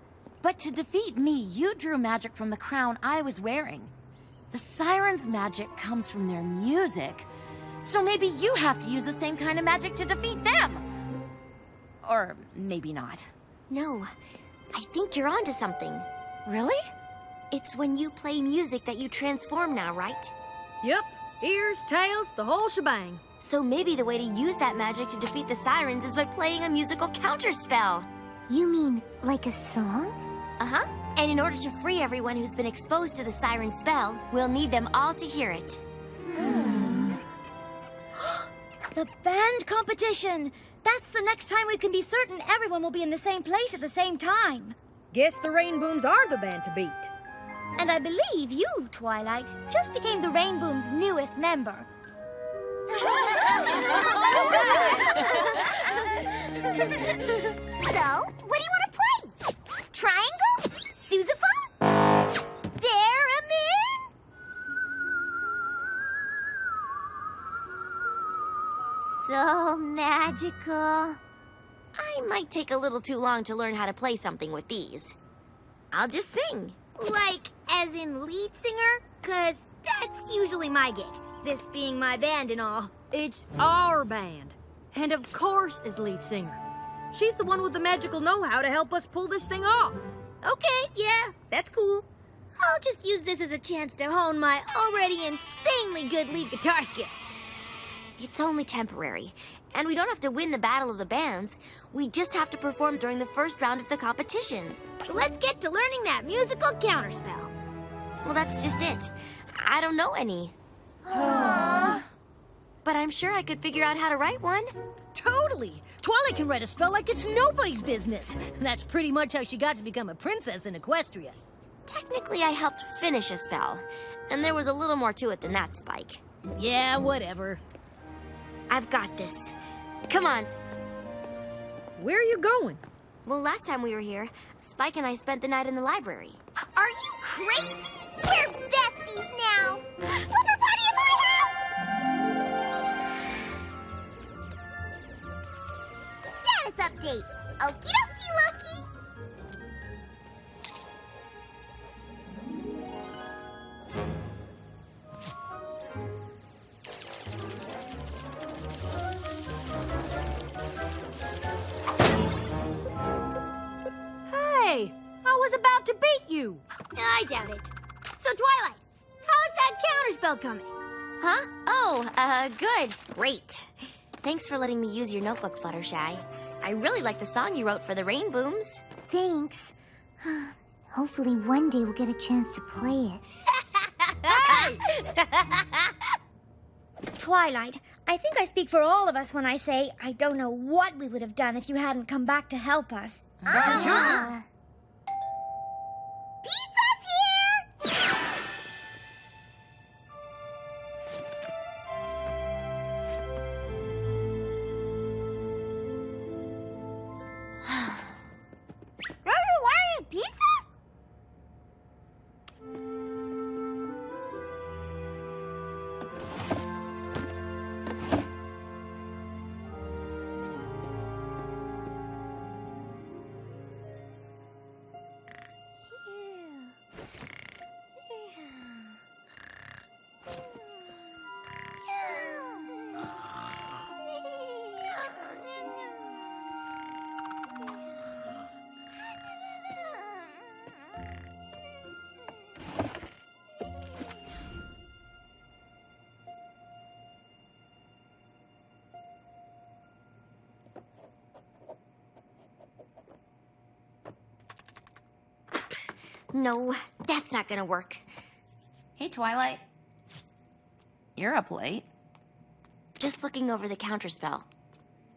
But to defeat me, you drew magic from the crown I was wearing. The sirens' magic comes from their music. So maybe you have to use the same kind of magic to defeat them. Or maybe not. No, I think you're onto something. Really? It's when you play music that you transform now, right? Yep. Ears, tails, the whole shebang. So maybe the way to use that magic to defeat the sirens is by playing a musical counterspell. You mean like a song? Uh-huh. And in order to free everyone who's been exposed to the siren spell, we'll need them all to hear it. The band competition! That's the next time we can be certain everyone will be in the same place at the same time. Guess the Rainbooms are the band to beat. And I believe you, Twilight, just became the Rainboom's newest member. So, what do you want to play? Triangle? Sousaphone? Theremin? So magical. I might take a little too long to learn how to play something with these. I'll just sing. Like, as in lead singer? 'Cause that's usually my gig, this being my band and all. It's our band. And of course as lead singer. She's the one with the magical know-how to help us pull this thing off. Okay, yeah, that's cool. I'll just use this as a chance to hone my already insanely good lead guitar skills. It's only temporary, and we don't have to win the Battle of the Bands. We just have to perform during the first round of the competition. So let's get to learning that musical counterspell. Well, that's just it. I don't know any. But I'm sure I could figure out how to write one. Totally! Twilight can write a spell like it's nobody's business. And that's pretty much how she got to become a princess in Equestria. Technically, I helped finish a spell, and there was a little more to it than that, Spike. Yeah, whatever. I've got this. Come on. Where are you going? Well, last time we were here, Spike and I spent the night in the library. Are you crazy? We're besties now. Slumber party at my house! Status update. Okie dokie, Loki. Hey, I was about to beat you. I doubt it. So, Twilight, how's that counterspell coming? Huh? Oh, good. Great. Thanks for letting me use your notebook, Fluttershy. I really like the song you wrote for the Rainbooms. Thanks. Hopefully one day we'll get a chance to play it. Hey! Twilight, I think I speak for all of us when I say I don't know what we would have done if you hadn't come back to help us. Pizza's here! Why are you pizza? No, that's not gonna work. Hey, Twilight. You're up late. Just looking over the counterspell.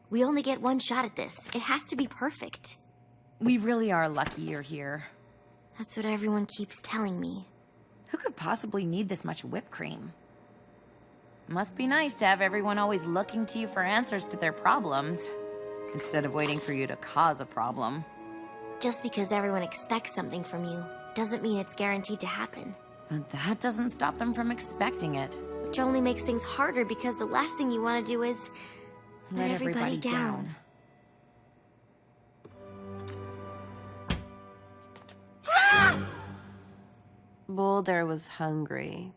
We only get one shot at this. It has to be perfect. We really are lucky you're here. That's what everyone keeps telling me. Who could possibly need this much whipped cream? Must be nice to have everyone always looking to you for answers to their problems, instead of waiting for you to cause a problem. Just because everyone expects something from you doesn't mean it's guaranteed to happen. But that doesn't stop them from expecting it, which only makes things harder because the last thing you want to do is let everybody down. Boulder was hungry.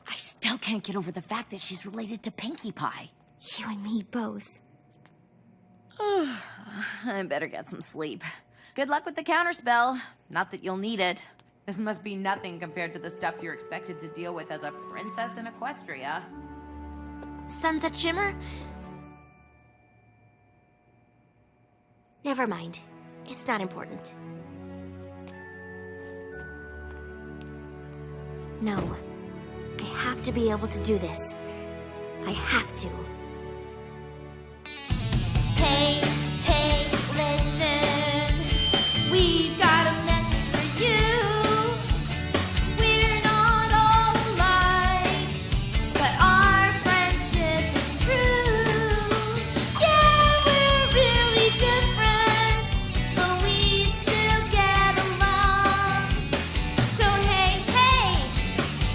I still can't get over the fact that she's related to Pinkie Pie. You and me both. I better get some sleep. Good luck with the counterspell. Not that you'll need it. This must be nothing compared to the stuff you're expected to deal with as a princess in Equestria. Sunset Shimmer? Never mind. It's not important. No. I have to be able to do this. I have to. Hey, hey, listen. We've got a message for you. We're not all alike, but our friendship is true. Yeah, we're really different, but we still get along. So hey, hey,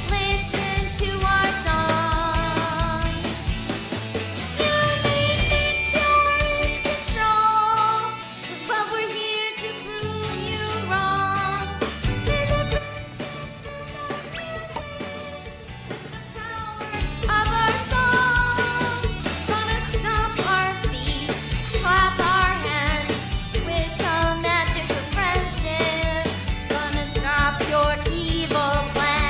listen to our song. You may think you're in control, but we're here to prove you wrong. With the power of our songs, gonna stomp our feet, clap our hands. With the magic of friendship, gonna stop your evil plan.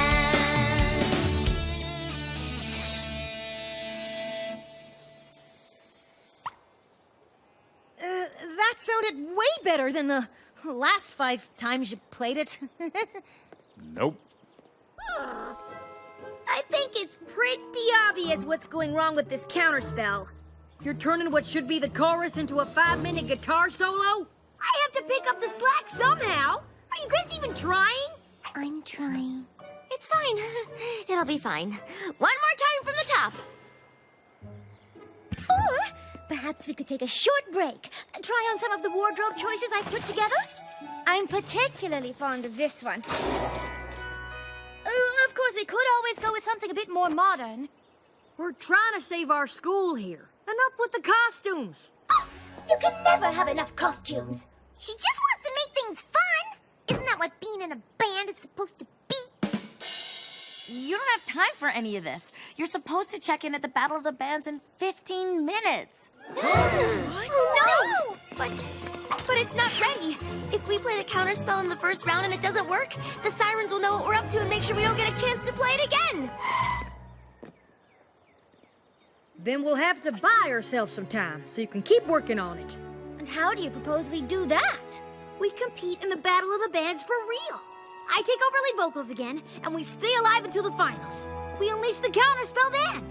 That sounded way better than the last 5 times you played it. Nope. I think it's pretty obvious what's going wrong with this counterspell. You're turning what should be the chorus into a 5-minute guitar solo? I have to pick up the slack somehow. Are you guys even trying? I'm trying. It's fine. It'll be fine. One more time from the top. Or perhaps we could take a short break, try on some of the wardrobe choices I put together. I'm particularly fond of this one. Of course, we could always go with something a bit more modern. We're trying to save our school here. Enough with the costumes. Oh, you can never have enough costumes. She just wants to make things fun. Isn't that what being in a band is supposed to be? You don't have time for any of this. You're supposed to check in at the Battle of the Bands in 15 minutes. No! But it's not ready. If we play the counterspell in the first round and it doesn't work, the sirens will know what we're up to and make sure we don't get a chance to play it again. Then we'll have to buy ourselves some time so you can keep working on it. And how do you propose we do that? We compete in the Battle of the Bands for real. I take over lead vocals again, and we stay alive until the finals. We unleash the counterspell then.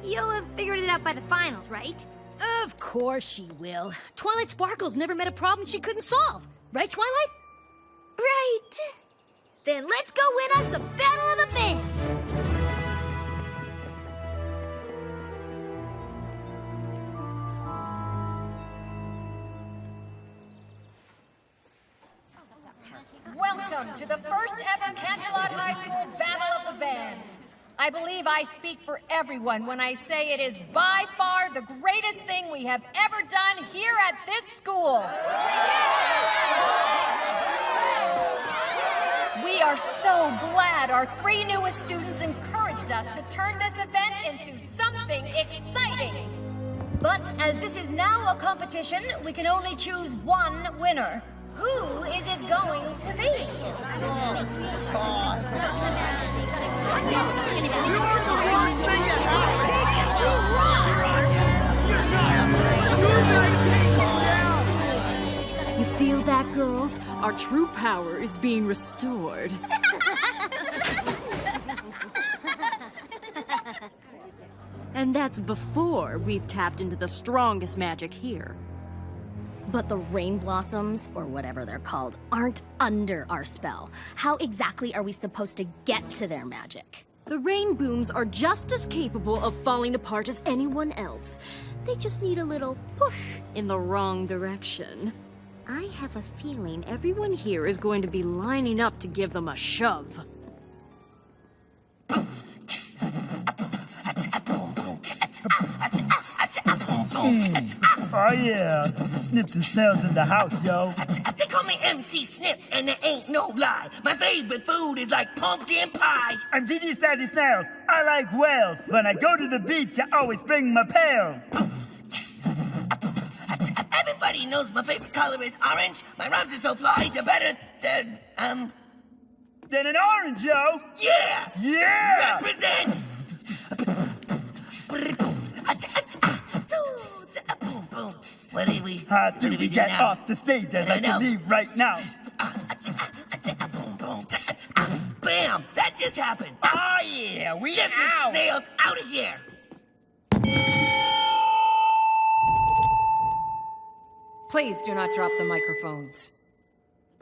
You'll have figured it out by the finals, right? Of course she will. Twilight Sparkle's never met a problem she couldn't solve. Right, Twilight? Right. Then let's go win us a Battle of the Bands. Welcome to the first ever Canterlot High School Battle of the Bands. I believe I speak for everyone when I say it is by far the greatest thing we have ever done here at this school. We are so glad our 3 newest students encouraged us to turn this event into something exciting. But as this is now a competition, we can only choose one winner. Who is it going to be? You feel that, girls? Our true power is being restored. And that's before we've tapped into the strongest magic here. But the rain blossoms, or whatever they're called, aren't under our spell. How exactly are we supposed to get to their magic? The rain booms are just as capable of falling apart as anyone else. They just need a little push in the wrong direction. I have a feeling everyone here is going to be lining up to give them a shove. Oh yeah, Snips and Snails in the house, yo. They call me MC Snips, and there ain't no lie. My favorite food is like pumpkin pie. I'm Gigi Sassy Snails. I like whales. When I go to the beach, I always bring my pails. Everybody knows my favorite color is orange. My rhymes are so fly, they're better than an orange, yo. Yeah! Yeah! Represent! What do we How do we get now? off the stage? I'd like to leave right now. Bam! That just happened. Oh yeah, we Get your out. snails out of here. Please do not drop the microphones.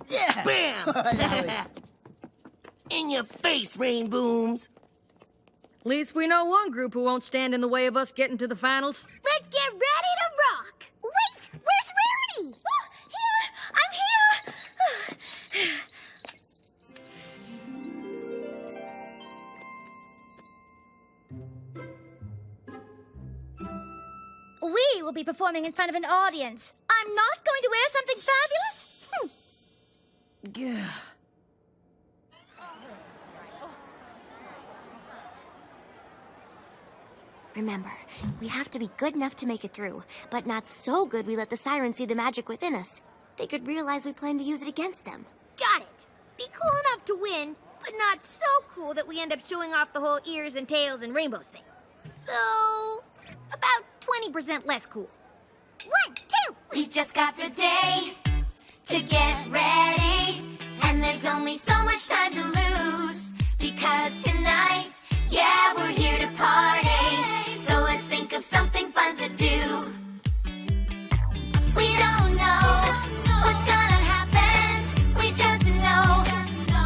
Yeah! Bam! In your face, Rain Booms. At least we know one group who won't stand in the way of us getting to the finals. Let's get ready to rock! Wait! Where's Rarity? Oh, here! I'm here! We will be performing in front of an audience. I'm not going to wear something fabulous? Remember, we have to be good enough to make it through, but not so good we let the sirens see the magic within us. They could realize we plan to use it against them. Got it. Be cool enough to win, but not so cool that we end up showing off the whole ears and tails and rainbows thing. So, about 20% less cool. 1, 2! We've just got the day to get ready, and there's only so much time to lose, because tonight, yeah, we're here to party. So let's think of something fun to do. We don't know what's gonna happen. We just know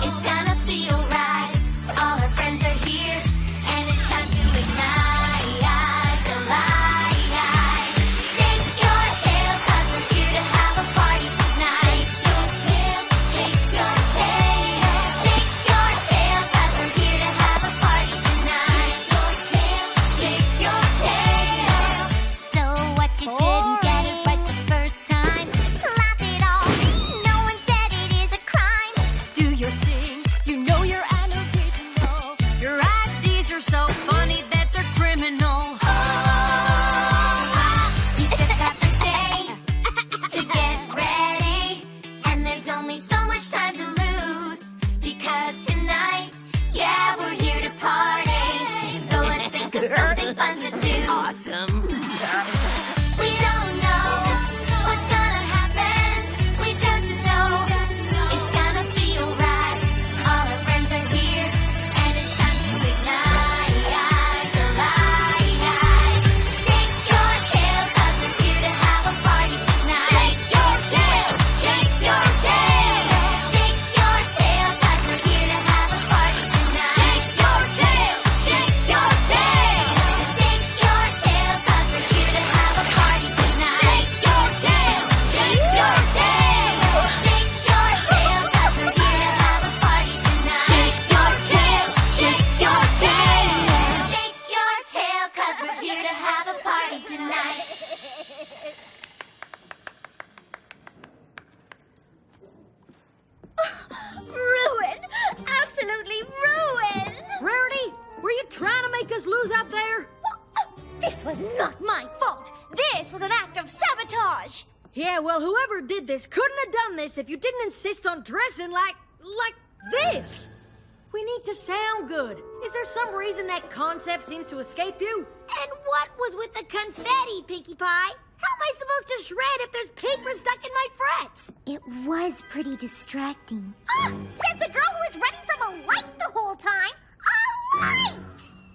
it's gonna feel right. All our friends are here, and it's time to ignite the light. Shake your tail, 'cause we're here to have a party tonight. Shake your tail, shake your tail, 'cause we're here to have a party tonight. Shake your tail. So what you didn't get it right the first time? Laugh it off. No one said it is a crime. Do your thing. You know you're an original. Your ideas are so funny that they're criminal. You just got the day to get ready, and there's only so much time to lose, because tonight, yeah, we're here to party. So let's think of something fun to do. Awesome. We don't know what's gonna happen. We just know it's gonna feel right. All our friends are here, and it's time to ignite the light. Shake your tail, 'cause we're here to have a party tonight. Shake your tail, shake your tail. Shake your tail, 'cause we're here to have a party tonight. Shake your tail, shake your tail. Shake your tail, 'cause we're here to have a party tonight. Shake your tail, shake your tail. Shake your tail, 'cause we're here to have a party tonight. Shake your tail, shake your tail. Shake your tail, 'cause we're here to have a party tonight. Ruined! Absolutely ruined! Rarity, were you trying to make us lose out there? This was not my fault. This was an act of sabotage. Yeah, well, whoever did this couldn't have done this if you didn't insist on dressing like this. We need to sound good. Is there some reason that concept seems to escape you? And what was with the confetti, Pinkie Pie? How am I supposed to shred if there's paper stuck in my frets? It was pretty distracting. Says the girl who was running from a light the whole time. A light!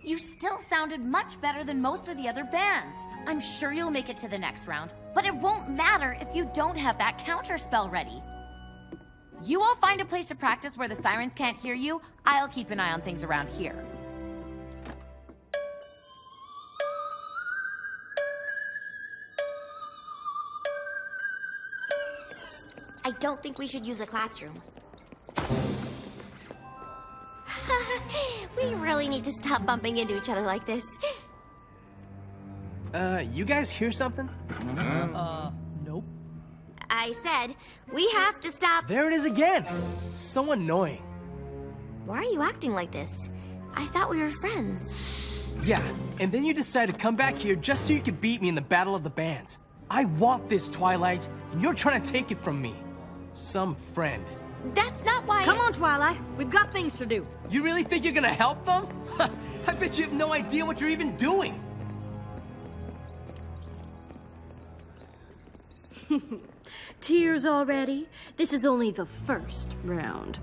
You still sounded much better than most of the other bands. I'm sure you'll make it to the next round, but it won't matter if you don't have that counter spell ready. You all find a place to practice where the sirens can't hear you. I'll keep an eye on things around here. I don't think we should use a classroom. We really need to stop bumping into each other like this. You guys hear something? Nope. I said, we have to stop. There it is again. So annoying. Why are you acting like this? I thought we were friends. Yeah, and then you decided to come back here just so you could beat me in the Battle of the Bands. I want this, Twilight, and you're trying to take it from me. Some friend. That's not why. Come on, Twilight. We've got things to do. You really think you're gonna help them? I bet you have no idea what you're even doing. Tears already? This is only the first round.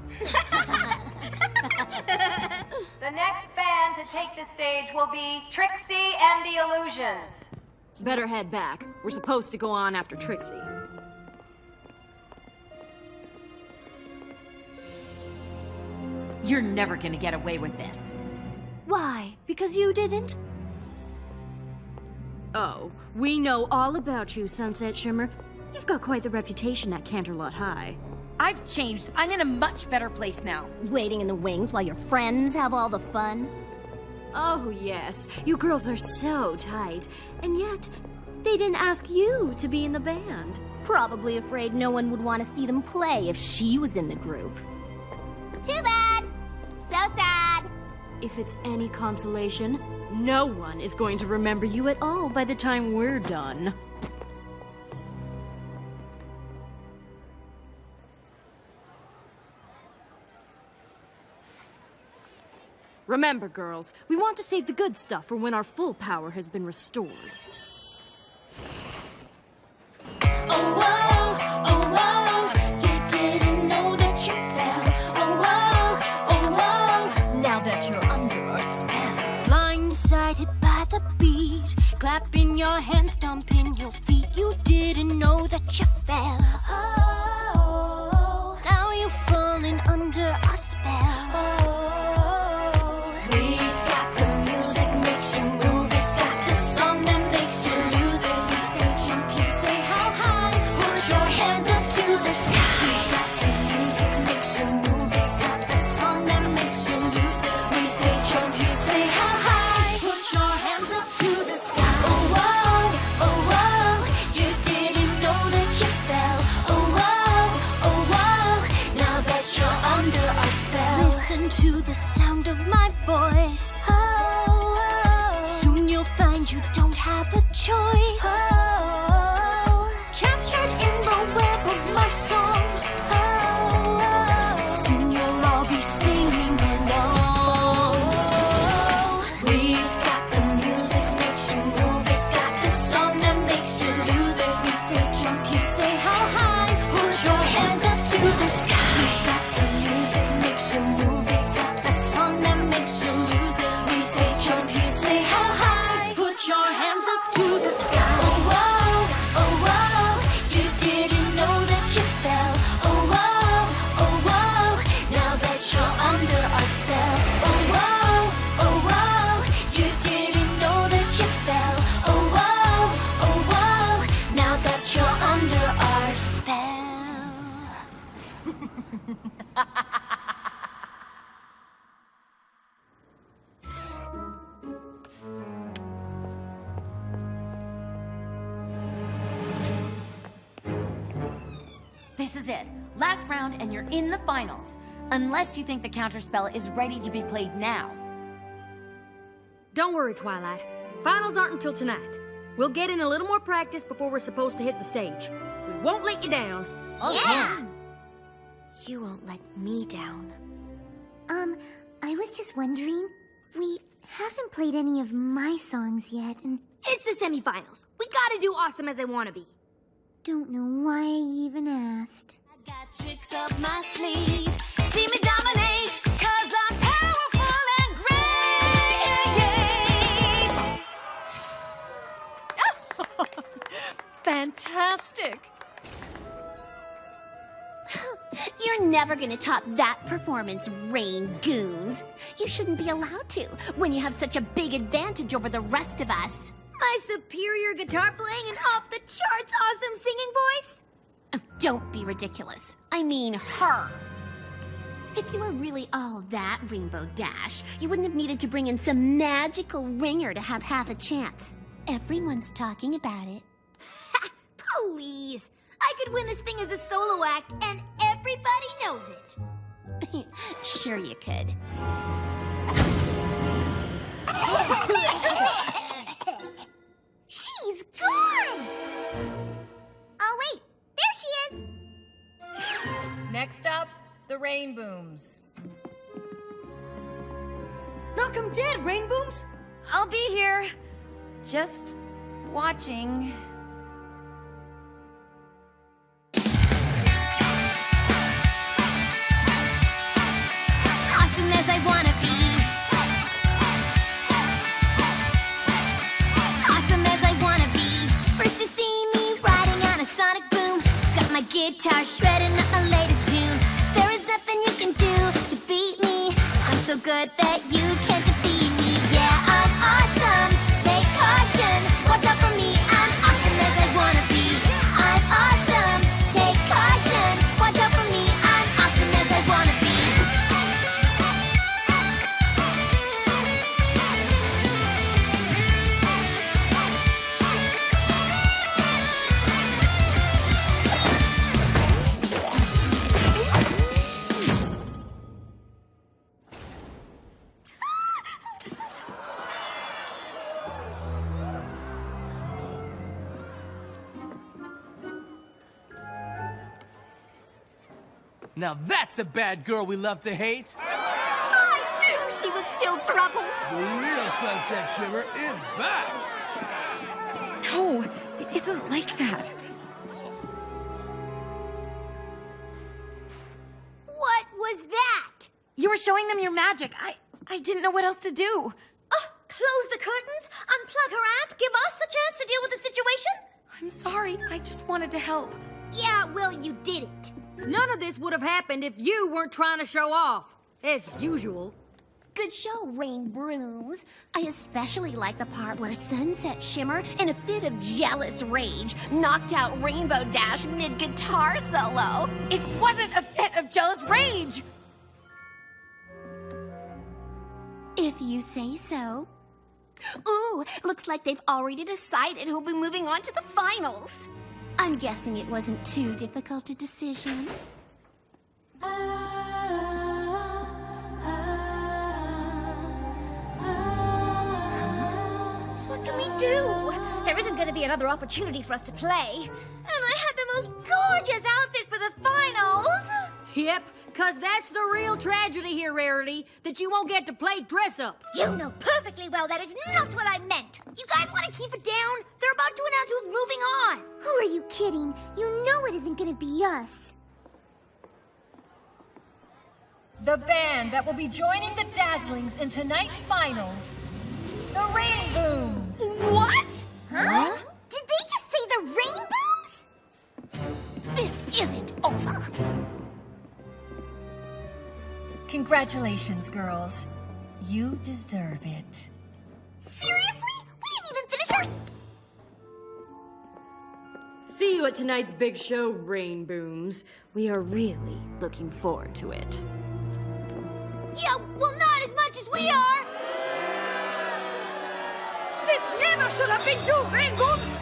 The next band to take the stage will be Trixie and the Illusions. Better head back. We're supposed to go on after Trixie. You're never gonna get away with this. Why? Because you didn't? Oh, we know all about you, Sunset Shimmer. You've got quite the reputation at Canterlot High. I've changed. I'm in a much better place now. Waiting in the wings while your friends have all the fun? Oh, yes. You girls are so tight. And yet, they didn't ask you to be in the band. Probably afraid no one would want to see them play if she was in the group. Too bad. So sad. If it's any consolation, no one is going to remember you at all by the time we're done. Remember, girls, we want to save the good stuff for when our full power has been restored. Oh, whoa, oh, whoa, you didn't know that you fell. Oh, whoa, now that you're under our spell. Blindsided by the beat, clapping your hands, stomping your feet. You didn't know that you fell. Oh, now you're falling under our spell. Oh, we've got the music makes you move it, got the song that makes you lose it. We say jump, you say how high, put your hands up to the sky. We've got the music makes you move it, got the song that makes you lose it. We say jump, you say how high, put your hands up to the sky. Oh whoa, you didn't know that you fell. Oh whoa, now that you're under our spell. Listen to the sound of my voice. Soon you'll find you don't have a choice. Captured in the web of my song. Soon you'll all be singing along. We've got the music makes you move it, got the song that makes you lose it. We say jump, you say how high, put your hands up to the sky. We've got the music makes you move it, got the song that makes you lose it. We say jump, you say how high, put your hands up to the sky. Oh whoa, you didn't know that you fell. Oh whoa, now that you're under our spell. Oh whoa, you didn't know that you fell. Oh whoa, now that you're under our spell. This is it. Last round and you're in the finals. Unless you think the counterspell is ready to be played now. Don't worry, Twilight. Finals aren't until tonight. We'll get in a little more practice before we're supposed to hit the stage. We won't let you down. Yeah. You won't let me down. I was just wondering, we haven't played any of my songs yet, and It's the semifinals. We gotta do awesome as I wanna be. don't know why I even asked. I got tricks up my sleeve. See me dominate, 'cause I'm powerful and great. Fantastic. You're never gonna top that performance, Rain Goons. You shouldn't be allowed to, when you have such a big advantage over the rest of us. My superior guitar playing and off-the-charts awesome singing voice? Don't be ridiculous. I mean her. If you were really all that, Rainbow Dash, you wouldn't have needed to bring in some magical ringer to have half a chance. Everyone's talking about it. Please. I could win this thing as a solo act, and everybody knows it. Sure you could. She's gone! Oh, wait. There she is! Next up, the Rain Booms. Knock 'em dead, Rainbooms! I'll be here. Just watching. Awesome as I wanna be. Awesome as I wanna be. First you see me riding on a sonic boom. Got my guitar shredding up my latest tune. There is nothing you can do to beat me. I'm so good that you can't defeat me. Yeah, I'm awesome. Take caution. Watch out for me. I'm awesome as I wanna be. I'm awesome. Take caution. Watch out for me. I'm awesome as I wanna be. Now that's the bad girl we love to hate. I knew she was still trouble. The real Sunset Shimmer is back! No, it isn't like that. What was that? You were showing them your magic. I didn't know what else to do. Close the curtains, unplug her amp, give us a chance to deal with the situation? I'm sorry. I just wanted to help. Yeah, well, you didn't. None of this would have happened if you weren't trying to show off, as usual. Good show, Rain Brooms. I especially like the part where Sunset Shimmer, in a fit of jealous rage, knocked out Rainbow Dash mid-guitar solo. It wasn't a fit of jealous rage. If you say so. Ooh, looks like they've already decided who'll be moving on to the finals. I'm guessing it wasn't too difficult a decision. What can we do? There isn't going to be another opportunity for us to play. And I had the most gorgeous outfit for the finals. Yep, 'cause that's the real tragedy here, Rarity, that you won't get to play dress-up. You know perfectly well that is not what I meant. You guys want to keep it down? They're about to announce who's moving on. Who are you kidding? You know it isn't going to be us. The band that will be joining the Dazzlings in tonight's finals, the Rain Booms. What? Huh? Did they just say the Rain Booms? This isn't over. Congratulations, girls. You deserve it. Seriously? We didn't even finish our... See you at tonight's big show, Rain Booms. We are really looking forward to it. Yeah, well, not as much as we are. This never should have been you, Rain Booms.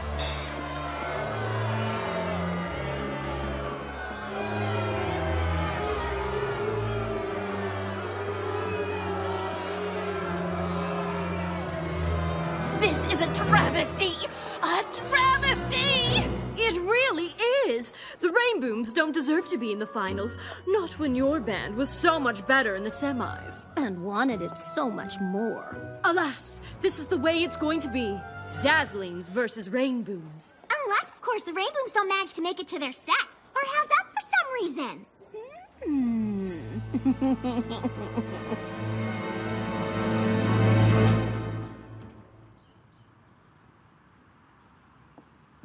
This is a travesty! A travesty! It really is! The Rainbooms don't deserve to be in the finals. Not when your band was so much better in the semis. And wanted it so much more. Alas, this is the way it's going to be. Dazzlings versus Rainbooms. Unless, of course, the Rainbooms don't manage to make it to their set. Or held up for some reason.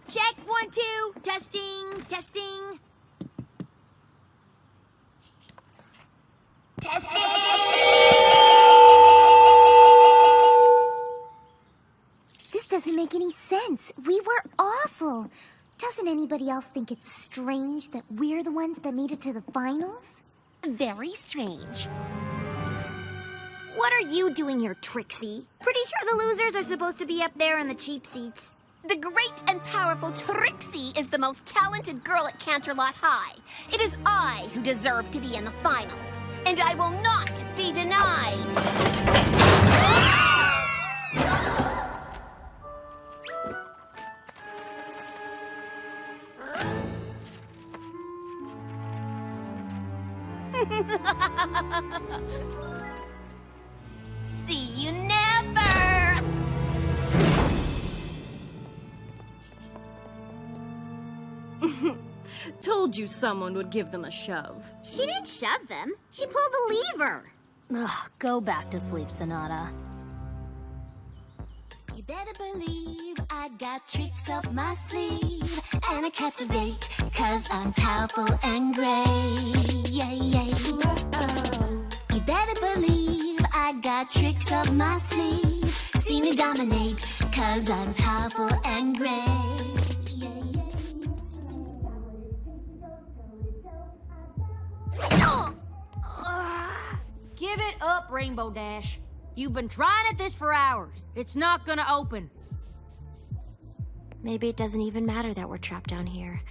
Check, 1, 2. Testing, testing. This doesn't make any sense. We were awful. Doesn't anybody else think it's strange that we're the ones that made it to the finals? Very strange. What are you doing here, Trixie? Pretty sure the losers are supposed to be up there in the cheap seats. The great and powerful Trixie is the most talented girl at Canterlot High. It is I who deserve to be in the finals, and I will not be denied. See you never! Told you someone would give them a shove. She didn't shove them. She pulled the lever. Ugh, go back to sleep, Sonata. You better believe I got tricks up my sleeve, and I captivate, 'cause I'm powerful and great. Yeah, yeah. You better believe I got tricks up my sleeve. See me dominate, 'cause I'm powerful and great. Give it up, Rainbow Dash. You've been trying at this for hours. It's not gonna open. Maybe it doesn't even matter that we're trapped down here.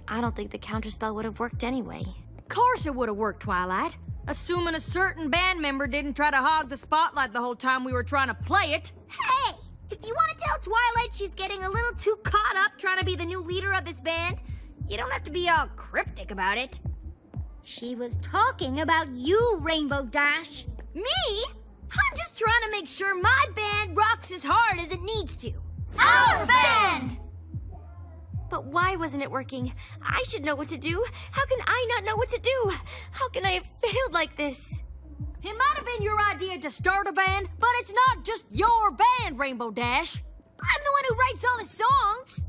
I don't think the counterspell would have worked anyway. Course it would have worked, Twilight. Assuming a certain band member didn't try to hog the spotlight the whole time we were trying to play it. Hey! If you want to tell Twilight she's getting a little too caught up trying to be the new leader of this band, you don't have to be all cryptic about it. She was talking about you, Rainbow Dash. Me? I'm just trying to make sure my band rocks as hard as it needs to. Our band! But why wasn't it working? I should know what to do. How can I not know what to do? How can I have failed like this? It might have been your idea to start a band, but it's not just your band, Rainbow Dash. I'm the one who writes all the songs.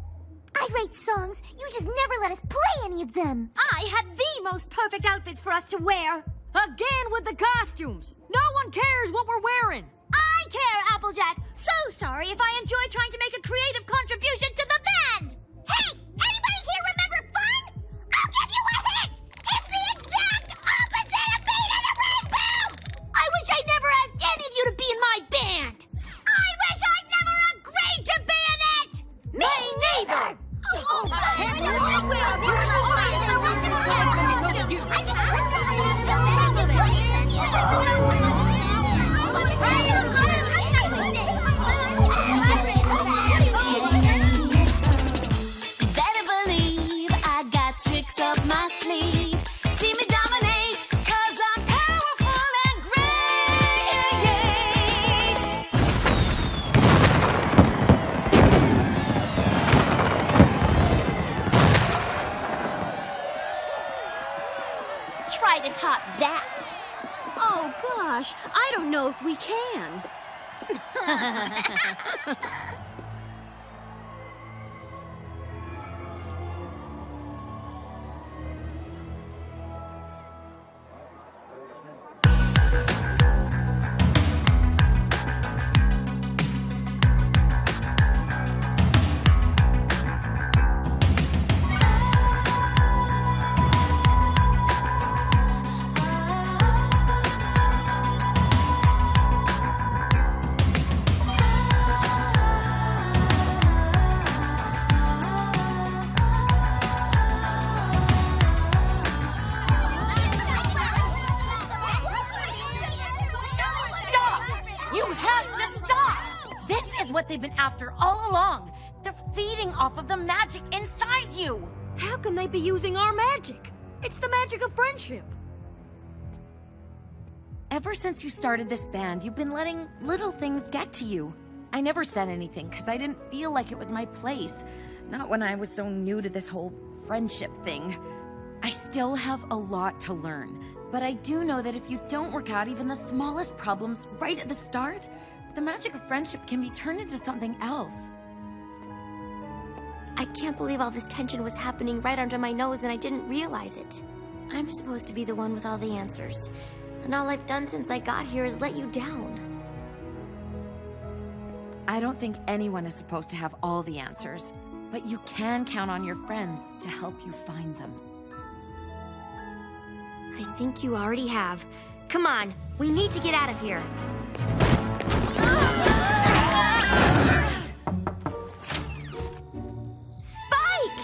I write songs. You just never let us play any of them. I had the most perfect outfits for us to wear. Again with the costumes. No one cares what we're wearing. I care, Applejack. So sorry if I enjoy trying to make a creative contribution to the band. Hey, anybody here remember fun? I'll give you a hint. It's the exact opposite of being in a rainbows. I wish I never asked any of you to be in my band. I wish I'd never agreed to be in it. Me neither. Better believe I got tricks up my sleeve. See me dominate, 'cause I'm powerful and great. Try to top that. Oh gosh, I don't know if we can. What they've been after all along. They're feeding off of the magic inside you. How can they be using our magic? It's the magic of friendship. Ever since you started this band, you've been letting little things get to you. I never said anything because I didn't feel like it was my place. Not when I was so new to this whole friendship thing. I still have a lot to learn, but I do know that if you don't work out even the smallest problems right at the start, the magic of friendship can be turned into something else. I can't believe all this tension was happening right under my nose and I didn't realize it. I'm supposed to be the one with all the answers. And all I've done since I got here is let you down. I don't think anyone is supposed to have all the answers. But you can count on your friends to help you find them. I think you already have. Come on, we need to get out of here. Spike!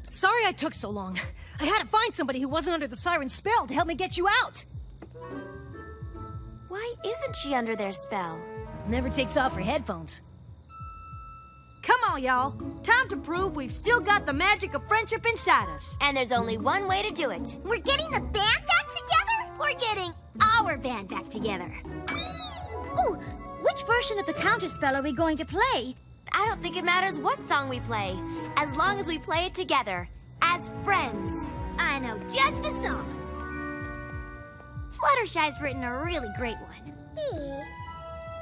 Sorry I took so long. I had to find somebody who wasn't under the siren's spell to help me get you out. Why isn't she under their spell? Never takes off her headphones. Come on, y'all. Time to prove we've still got the magic of friendship inside us. And there's only one way to do it. We're getting the band back together? We're getting our band back together. Ooh, which version of the counterspell are we going to play? I don't think it matters what song we play, as long as we play it together, as friends. I know just the song. Fluttershy's written a really great one.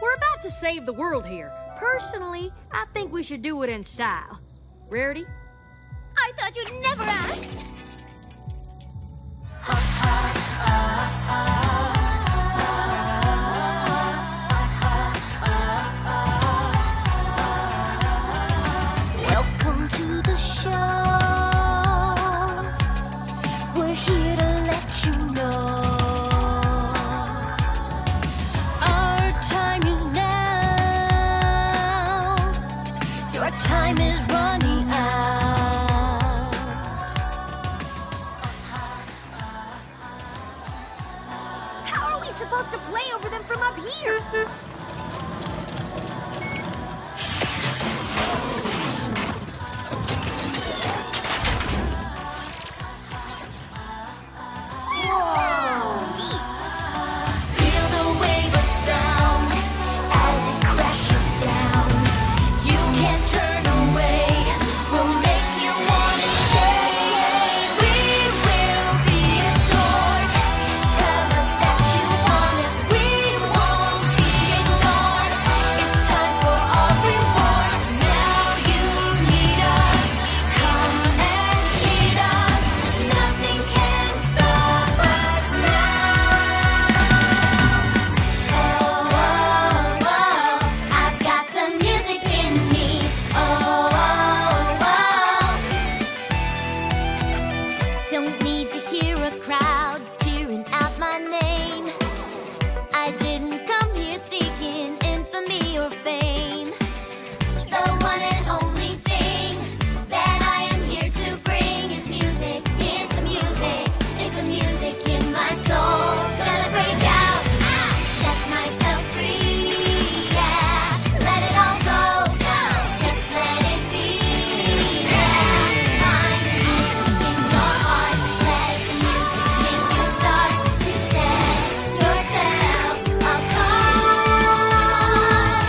We're about to save the world here. Personally, I think we should do it in style. Rarity? I thought you'd never ask. Welcome to the show. We're here to let you know. Our time is now. Your time is running out. How are we supposed to play over them from up here? Feel the wave of sound as it crashes down. You can't turn away. We'll make you wanna stay. We will be adored. Tell us that you want us. We won't be ignored. It's time for our reward. Now you need us. Come and hit us. Nothing can stop us now. I've got the music in me. Don't need to hear a crowd cheering out my name. I didn't come here seeking infamy or fame. The one and only thing that I am here to bring is music, is the music, is the music in my soul. Gonna break out, set myself free, yeah. Let it all go, just let it be, yeah. Find the music in your heart, let the music make you start to set yourself apart.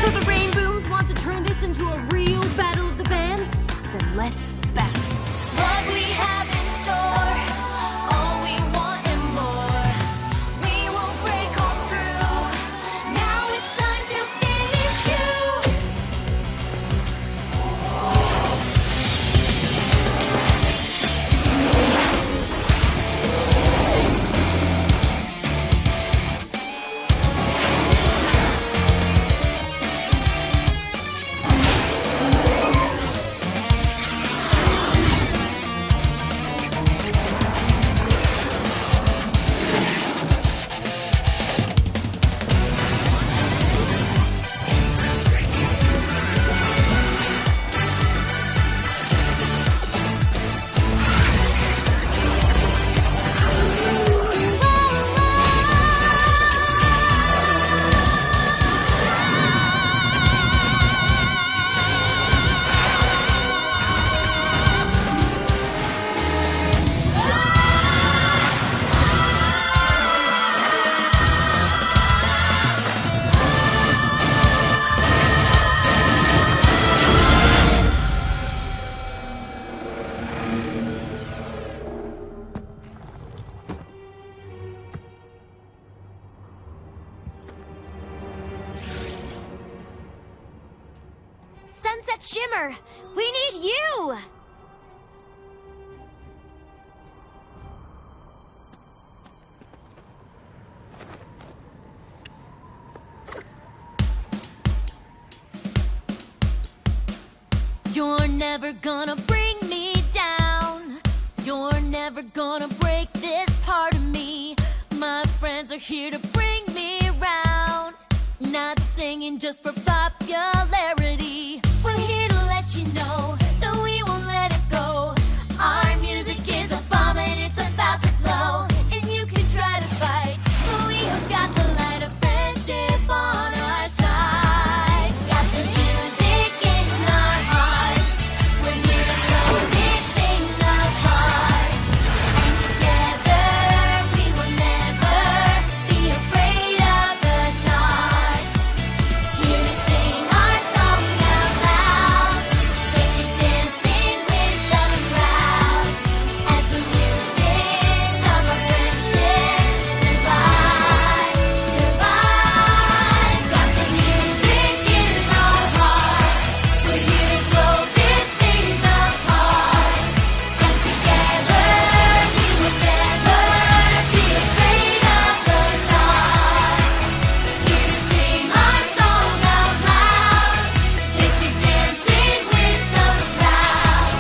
So the Rainbows want to turn this into a real battle of the bands? Then let's battle. What we have in store, all we want and more. We will break on through. Now it's time to finish you. Sunset Shimmer, we need you! never gonna bring me down. You're never gonna break this part of me. My friends are here to bring me around. Not singing just for popularity. We're here to let you know that we won't let it go. Our music is a bomb and it's about to blow. And you can try to fight, but we have got the light of friendship on our side. Got the music in our hearts. We're here to blow this thing apart. And together we will never be afraid of the dark. Here to sing our song out loud. Get you dancing with the crowd. As the music of our friendship survives, survives. Got the music in our hearts. We're here to blow this thing apart. And together we will never be afraid of the dark. Here to sing our song out loud. Get you dancing with the crowd.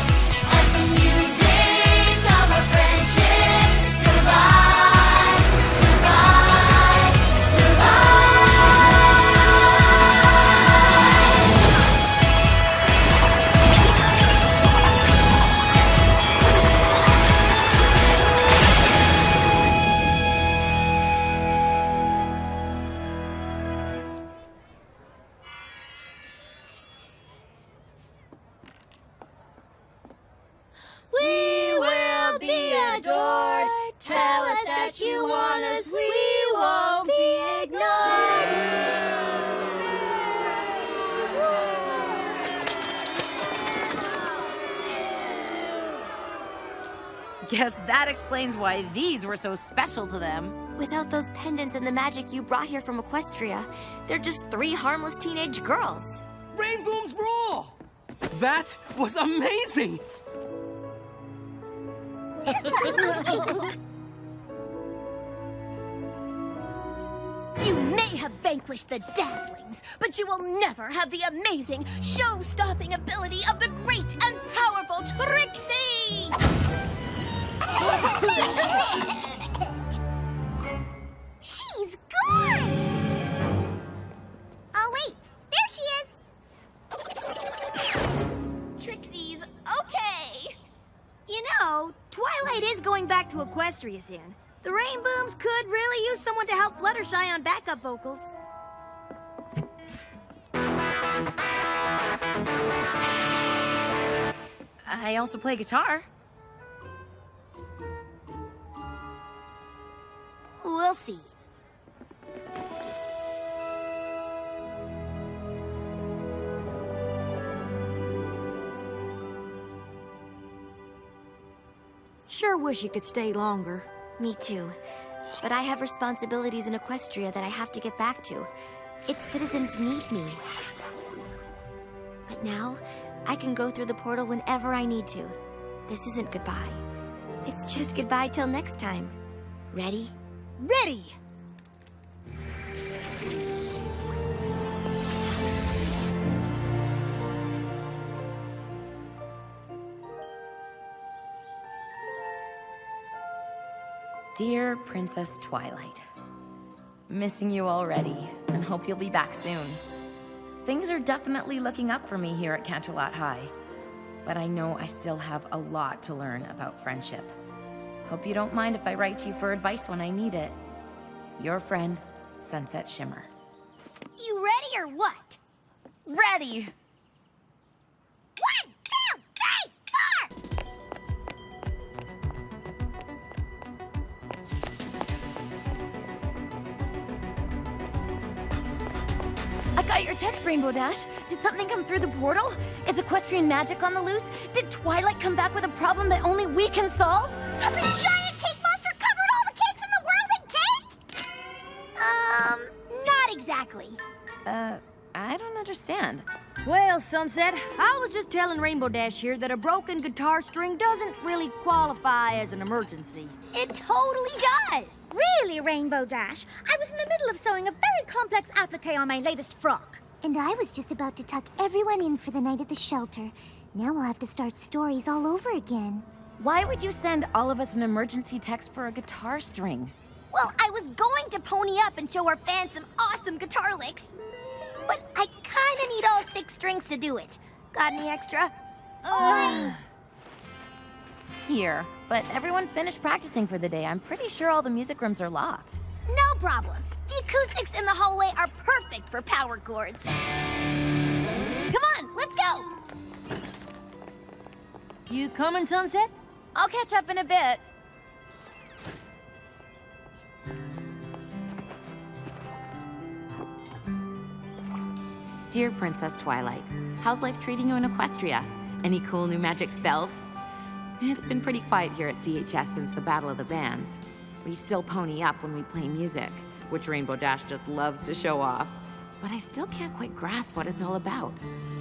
As the music of our friendship survives, survives, we will be adored. Tell us that you want us, we won't be ignored. Guess that explains why these were so special to them. Without those pendants and the magic you brought here from Equestria, they're just 3 harmless teenage girls. Rainboom's rule! That was amazing! You may have vanquished the Dazzlings, but you will never have the amazing, show-stopping ability of the great and powerful Trixie! She's gone! Oh, wait. There she is! Trixie's okay. You know, Twilight is going back to Equestria soon. The Rainbooms could really use someone to help Fluttershy on backup vocals. I also play guitar. We'll see. Sure wish you could stay longer. Me too. But I have responsibilities in Equestria that I have to get back to. Its citizens need me. But now, I can go through the portal whenever I need to. This isn't goodbye. It's just goodbye till next time. Ready? Ready! Dear Princess Twilight, missing you already, and hope you'll be back soon. Things are definitely looking up for me here at Canterlot High, but I know I still have a lot to learn about friendship. Hope you don't mind if I write to you for advice when I need it. Your friend, Sunset Shimmer. You ready or what? Ready! 1, 2, 3, 4! I got your text, Rainbow Dash. Did something come through the portal? Is equestrian magic on the loose? Did Twilight come back with a problem that only we can solve? Has a giant cake monster covered all the cakes in the world in cake? Not exactly. I don't understand. Well, Sunset, I was just telling Rainbow Dash here that a broken guitar string doesn't really qualify as an emergency. It totally does! Really, Rainbow Dash? I was in the middle of sewing a very complex applique on my latest frock. And I was just about to tuck everyone in for the night at the shelter. Now we'll have to start stories all over again. Why would you send all of us an emergency text for a guitar string? Well, I was going to pony up and show our fans some awesome guitar licks. But I kinda need all 6 strings to do it. Got any extra? Here, but everyone finished practicing for the day. I'm pretty sure all the music rooms are locked. No problem. The acoustics in the hallway are perfect for power chords. Come on, let's go! You coming, Sunset? I'll catch up in a bit. Dear Princess Twilight, how's life treating you in Equestria? Any cool new magic spells? It's been pretty quiet here at CHS since the Battle of the Bands. We still pony up when we play music, which Rainbow Dash just loves to show off. But I still can't quite grasp what it's all about.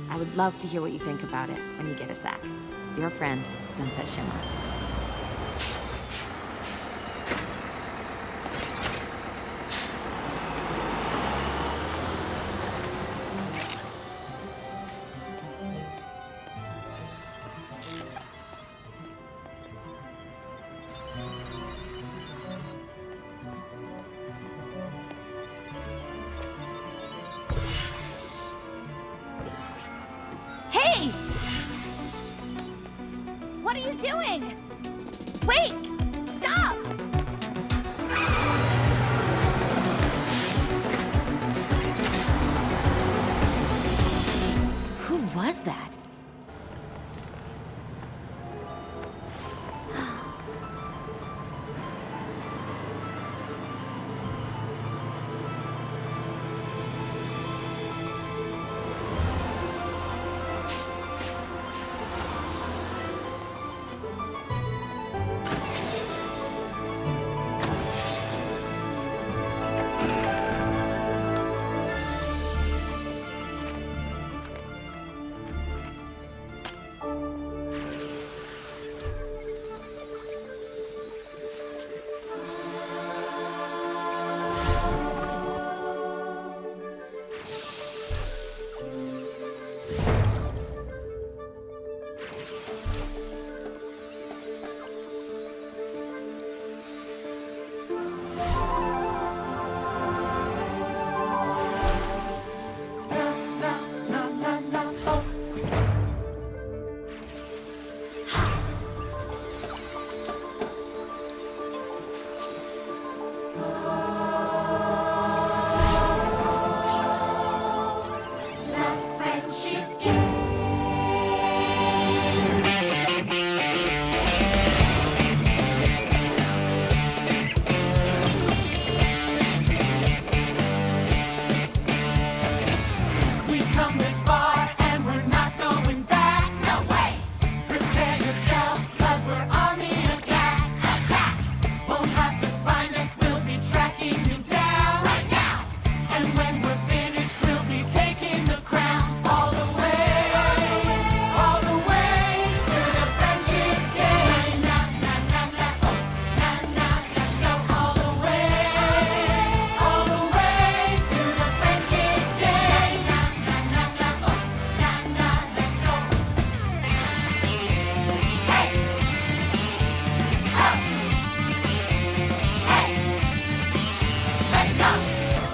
I would love to hear what you think about it when you get a sec. Your friend, Sunset Shimmer. Hey! What are you doing? Wait! Stop! Who was that?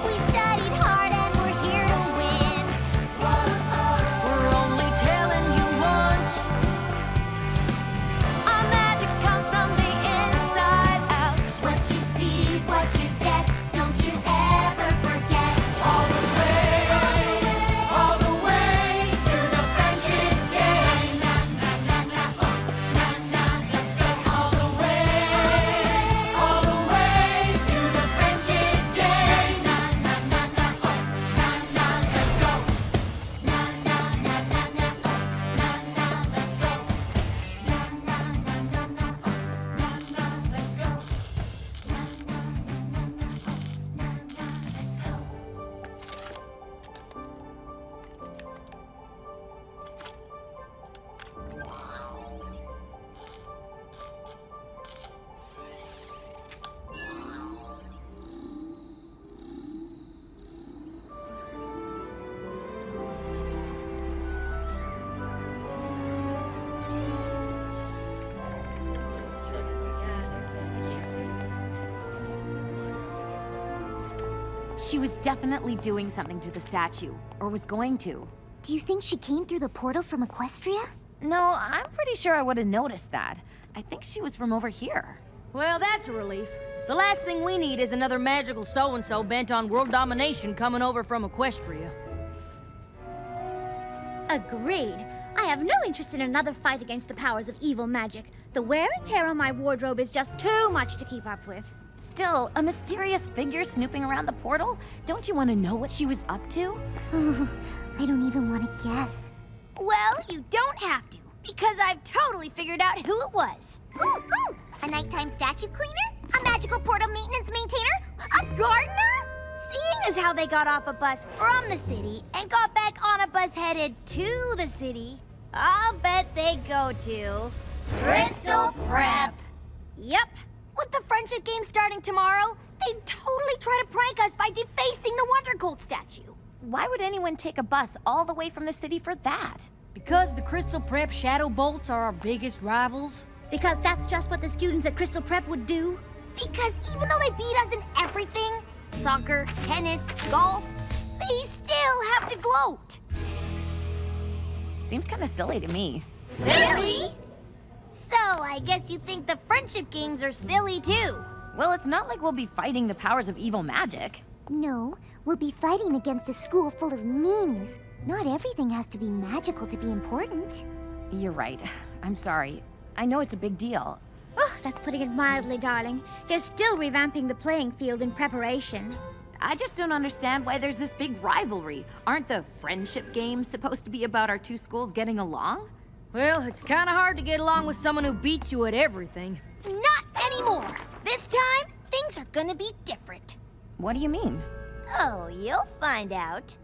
We studied hard She was definitely doing something to the statue, or was going to. Do you think she came through the portal from Equestria? No, I'm pretty sure I would have noticed that. I think she was from over here. Well, that's a relief. The last thing we need is another magical so-and-so bent on world domination coming over from Equestria. Agreed. I have no interest in another fight against the powers of evil magic. The wear and tear on my wardrobe is just too much to keep up with. Still, a mysterious figure snooping around the portal? Don't you want to know what she was up to? Ooh, I don't even want to guess. Well, you don't have to, because I've totally figured out who it was. Ooh! A nighttime statue cleaner? A magical portal maintenance maintainer? A gardener? Seeing as how they got off a bus from the city and got back on a bus headed to the city, I'll bet they go to... Crystal Prep! Yep. With the friendship game starting tomorrow, they'd totally try to prank us by defacing the Wonder Colt statue. Why would anyone take a bus all the way from the city for that? Because the Crystal Prep Shadow Bolts are our biggest rivals? Because that's just what the students at Crystal Prep would do. Because even though they beat us in everything, soccer, tennis, golf, they still have to gloat. Seems kind of silly to me. Silly? So, I guess you think the friendship games are silly too. Well, it's not like we'll be fighting the powers of evil magic. No, we'll be fighting against a school full of meanies. Not everything has to be magical to be important. You're right. I'm sorry. I know it's a big deal. Oh, that's putting it mildly, darling. They're still revamping the playing field in preparation. I just don't understand why there's this big rivalry. Aren't the friendship games supposed to be about our two schools getting along? Well, it's kind of hard to get along with someone who beats you at everything. Not anymore. This time, things are gonna be different. What do you mean? Oh, you'll find out.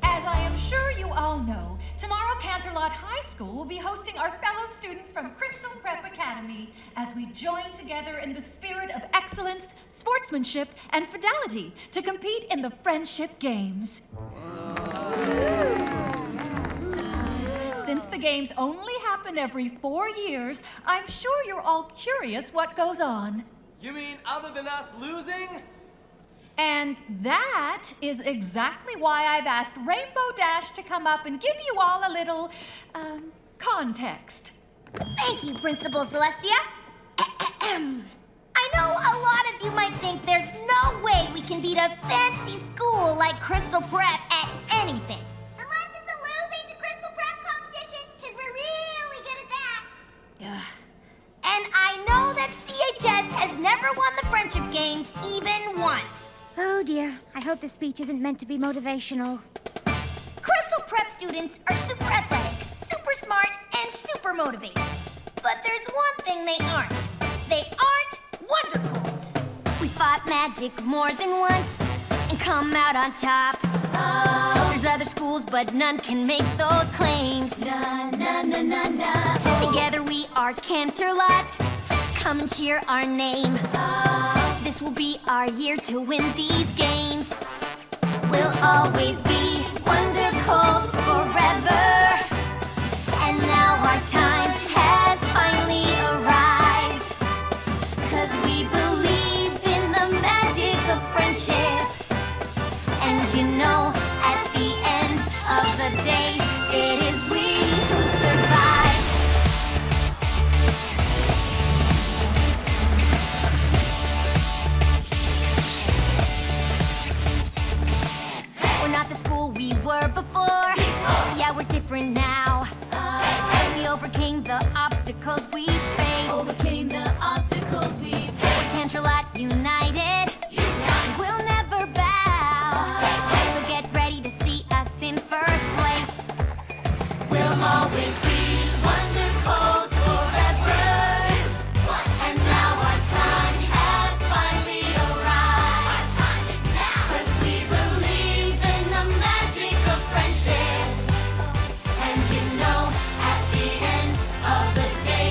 As I am sure you all know, tomorrow Canterlot High School will be hosting our fellow students from Crystal Prep Academy as we join together in the spirit of excellence, sportsmanship, and fidelity to compete in the Friendship Games. Since the games only happen every 4 years, I'm sure you're all curious what goes on. You mean other than us losing? And that is exactly why I've asked Rainbow Dash to come up and give you all a little, context. Thank you, Principal Celestia. I know a lot of you might think there's no way we can beat a fancy school like Crystal Prep at anything. Unless it's a losing to Crystal Prep competition, because we're really good at that. And I know that CHS has never won the Friendship Games even once. Oh dear, I hope this speech isn't meant to be motivational. Crystal Prep students are super athletic, super smart, and super motivated. But there's one thing they aren't. They aren't Wonder Colts. We fought magic more than once and come out on top. Oh. There's other schools, but none can make those claims. Na, na, na, na, na. Together we are Canterlot. Come and cheer our name. Oh. This will be our year to win these games. We'll always be Wonder Colts forever. And now our time has finally arrived. 'Cause we believe in the magic of friendship. And you know, at the end of the day, it is we who survive. We're not the school we were before. Yeah, we're different now. We overcame the obstacles we faced. We're Canterlot united. We'll never bow. So get ready to see us in first place. We'll always be Wonder Colts forever. And now our time has finally arrived. 'Cause we believe in the magic of friendship. And you know, at the end of the day,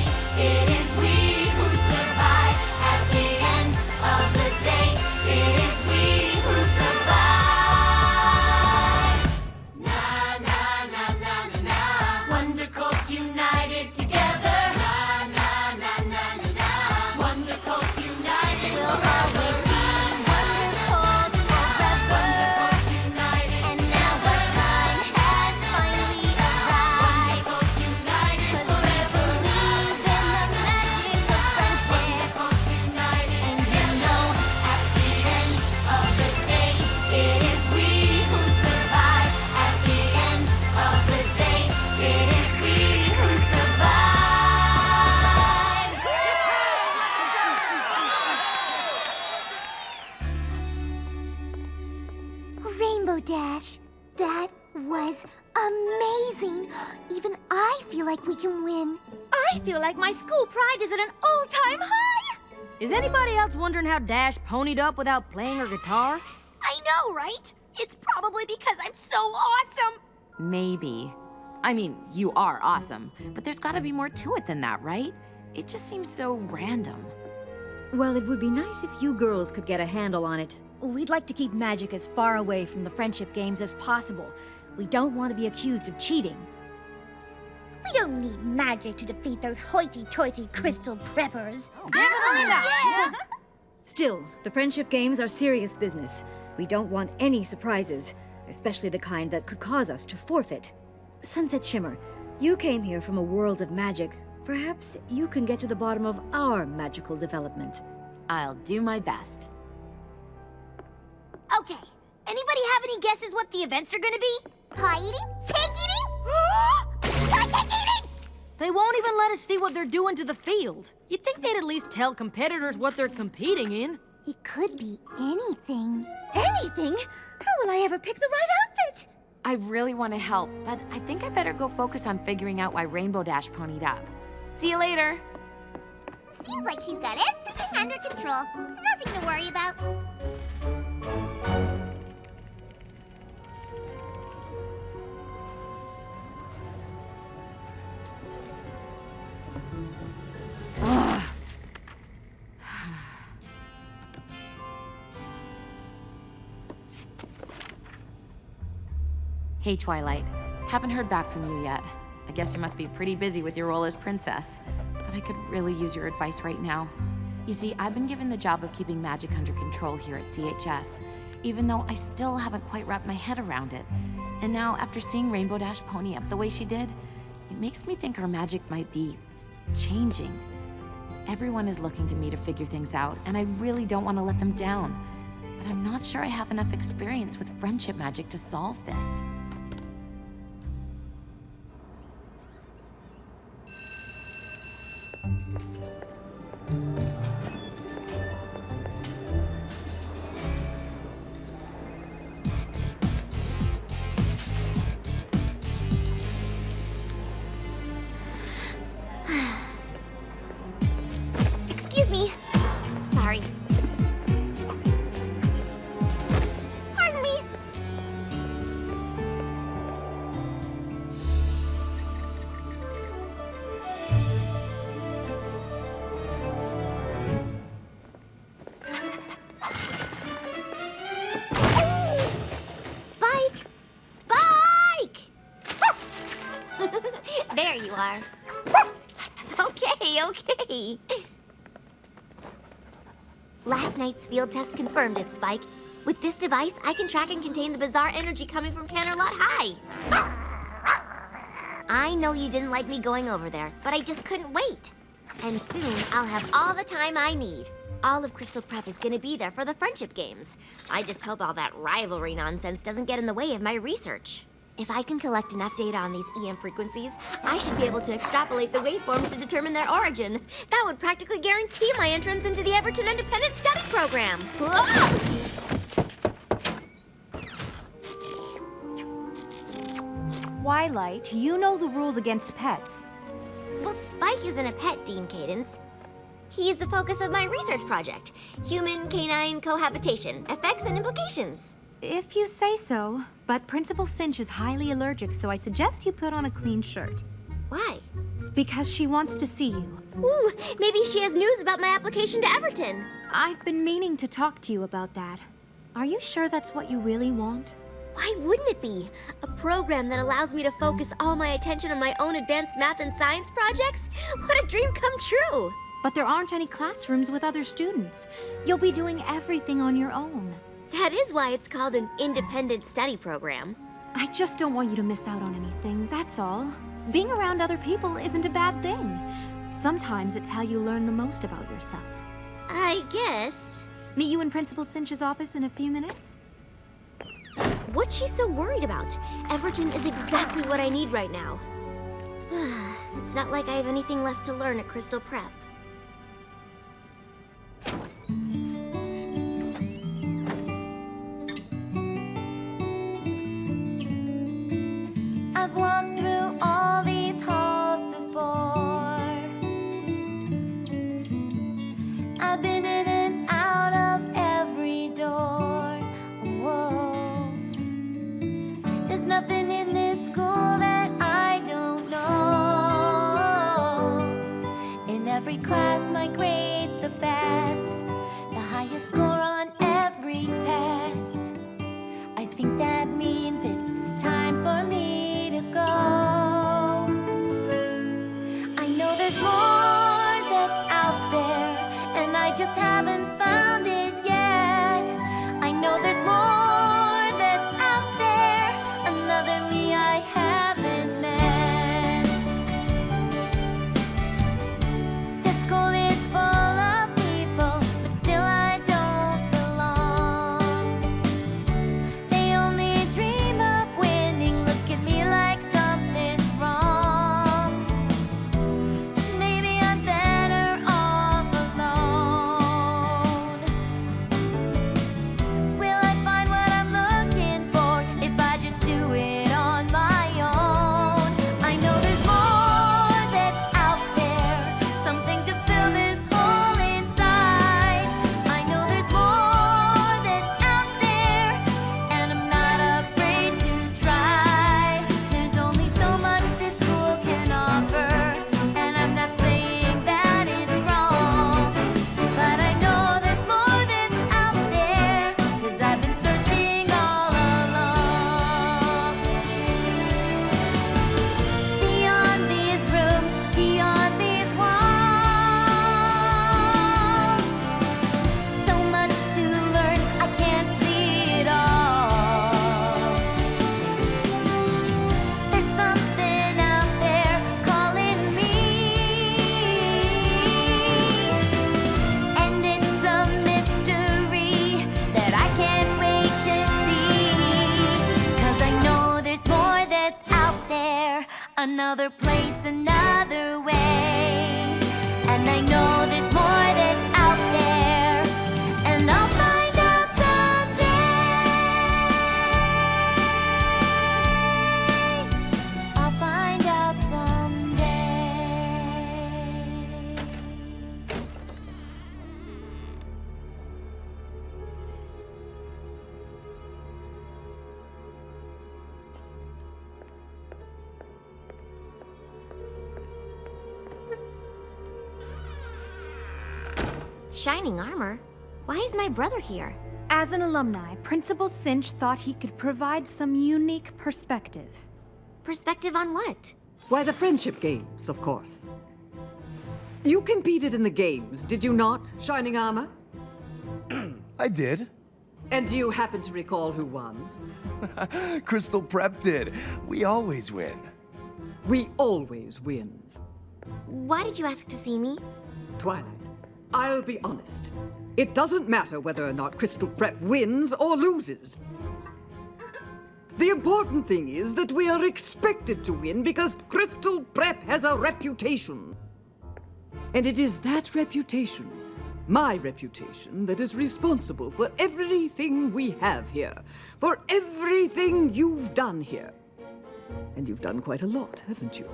it is we who survive. At the end of the day, it is we who survive. Na na na na na na. Wonder Colts Rainbow Dash. That was amazing. Even I feel like we can win. I feel like my school pride is at an all-time high. Is anybody else wondering how Dash ponied up without playing her guitar? I know, right? It's probably because I'm so awesome. Maybe. I mean, you are awesome, but there's gotta be more to it than that, right? It just seems so random. Well, it would be nice if you girls could get a handle on it. We'd like to keep magic as far away from the friendship games as possible. We don't want to be accused of cheating. We don't need magic to defeat those hoity-toity crystal preppers. Still, the friendship games are serious business. We don't want any surprises, especially the kind that could cause us to forfeit. Sunset Shimmer, you came here from a world of magic. Perhaps you can get to the bottom of our magical development. I'll do my best. Okay, anybody have any guesses what the events are gonna be? Pie eating? Cake eating? Cake eating! They won't even let us see what they're doing to the field. You'd think they'd at least tell competitors what they're competing in. It could be anything. Anything? How will I ever pick the right outfit? I really want to help, but I think I better go focus on figuring out why Rainbow Dash ponied up. See you later. Seems like she's got everything under control. Nothing to worry about. Hey, Twilight. Haven't heard back from you yet. I guess you must be pretty busy with your role as princess. But I could really use your advice right now. You see, I've been given the job of keeping magic under control here at CHS, even though I still haven't quite wrapped my head around it. And now, after seeing Rainbow Dash pony up the way she did, it makes me think our magic might be changing. Everyone is looking to me to figure things out, and I really don't want to let them down. But I'm not sure I have enough experience with friendship magic to solve this. Excuse me. Sorry. Pardon me. Spike! Spike! There you are. Okay. Last night's field test confirmed it, Spike. With this device, I can track and contain the bizarre energy coming from Canterlot High. I know you didn't like me going over there, but I just couldn't wait. And soon, I'll have all the time I need. All of Crystal Prep is gonna be there for the friendship games. I just hope all that rivalry nonsense doesn't get in the way of my research. If I can collect enough data on these EM frequencies, I should be able to extrapolate the waveforms to determine their origin. That would practically guarantee my entrance into the Everton Independent Study Program. Whoa! Twilight, you know the rules against pets. Well, Spike isn't a pet, Dean Cadence. He's the focus of my research project. Human-canine cohabitation, effects and implications. If you say so, but Principal Cinch is highly allergic, so I suggest you put on a clean shirt. Why? Because she wants to see you. Ooh, maybe she has news about my application to Everton. I've been meaning to talk to you about that. Are you sure that's what you really want? Why wouldn't it be? A program that allows me to focus all my attention on my own advanced math and science projects? What a dream come true! But there aren't any classrooms with other students. You'll be doing everything on your own. That is why it's called an independent study program. I just don't want you to miss out on anything, that's all. Being around other people isn't a bad thing. Sometimes it's how you learn the most about yourself. I guess. Meet you in Principal Cinch's office in a few minutes? What's she so worried about? Everton is exactly what I need right now. It's not like I have anything left to learn at Crystal Prep. another place, another way. And I know there's more that's out there, and I'll find out someday. I'll find out someday. Shining armor? Why is my brother here? As an alumni, Principal Cinch thought he could provide some unique perspective. Perspective on what? Why, the friendship games, of course. You competed in the games, did you not, Shining Armor? I did. And do you happen to recall who won? Crystal Prep did. We always win. We always win. Why did you ask to see me? Twilight, I'll be honest. It doesn't matter whether or not Crystal Prep wins or loses. The important thing is that we are expected to win because Crystal Prep has a reputation. And it is that reputation, my reputation, that is responsible for everything we have here, for everything you've done here. And you've done quite a lot, haven't you?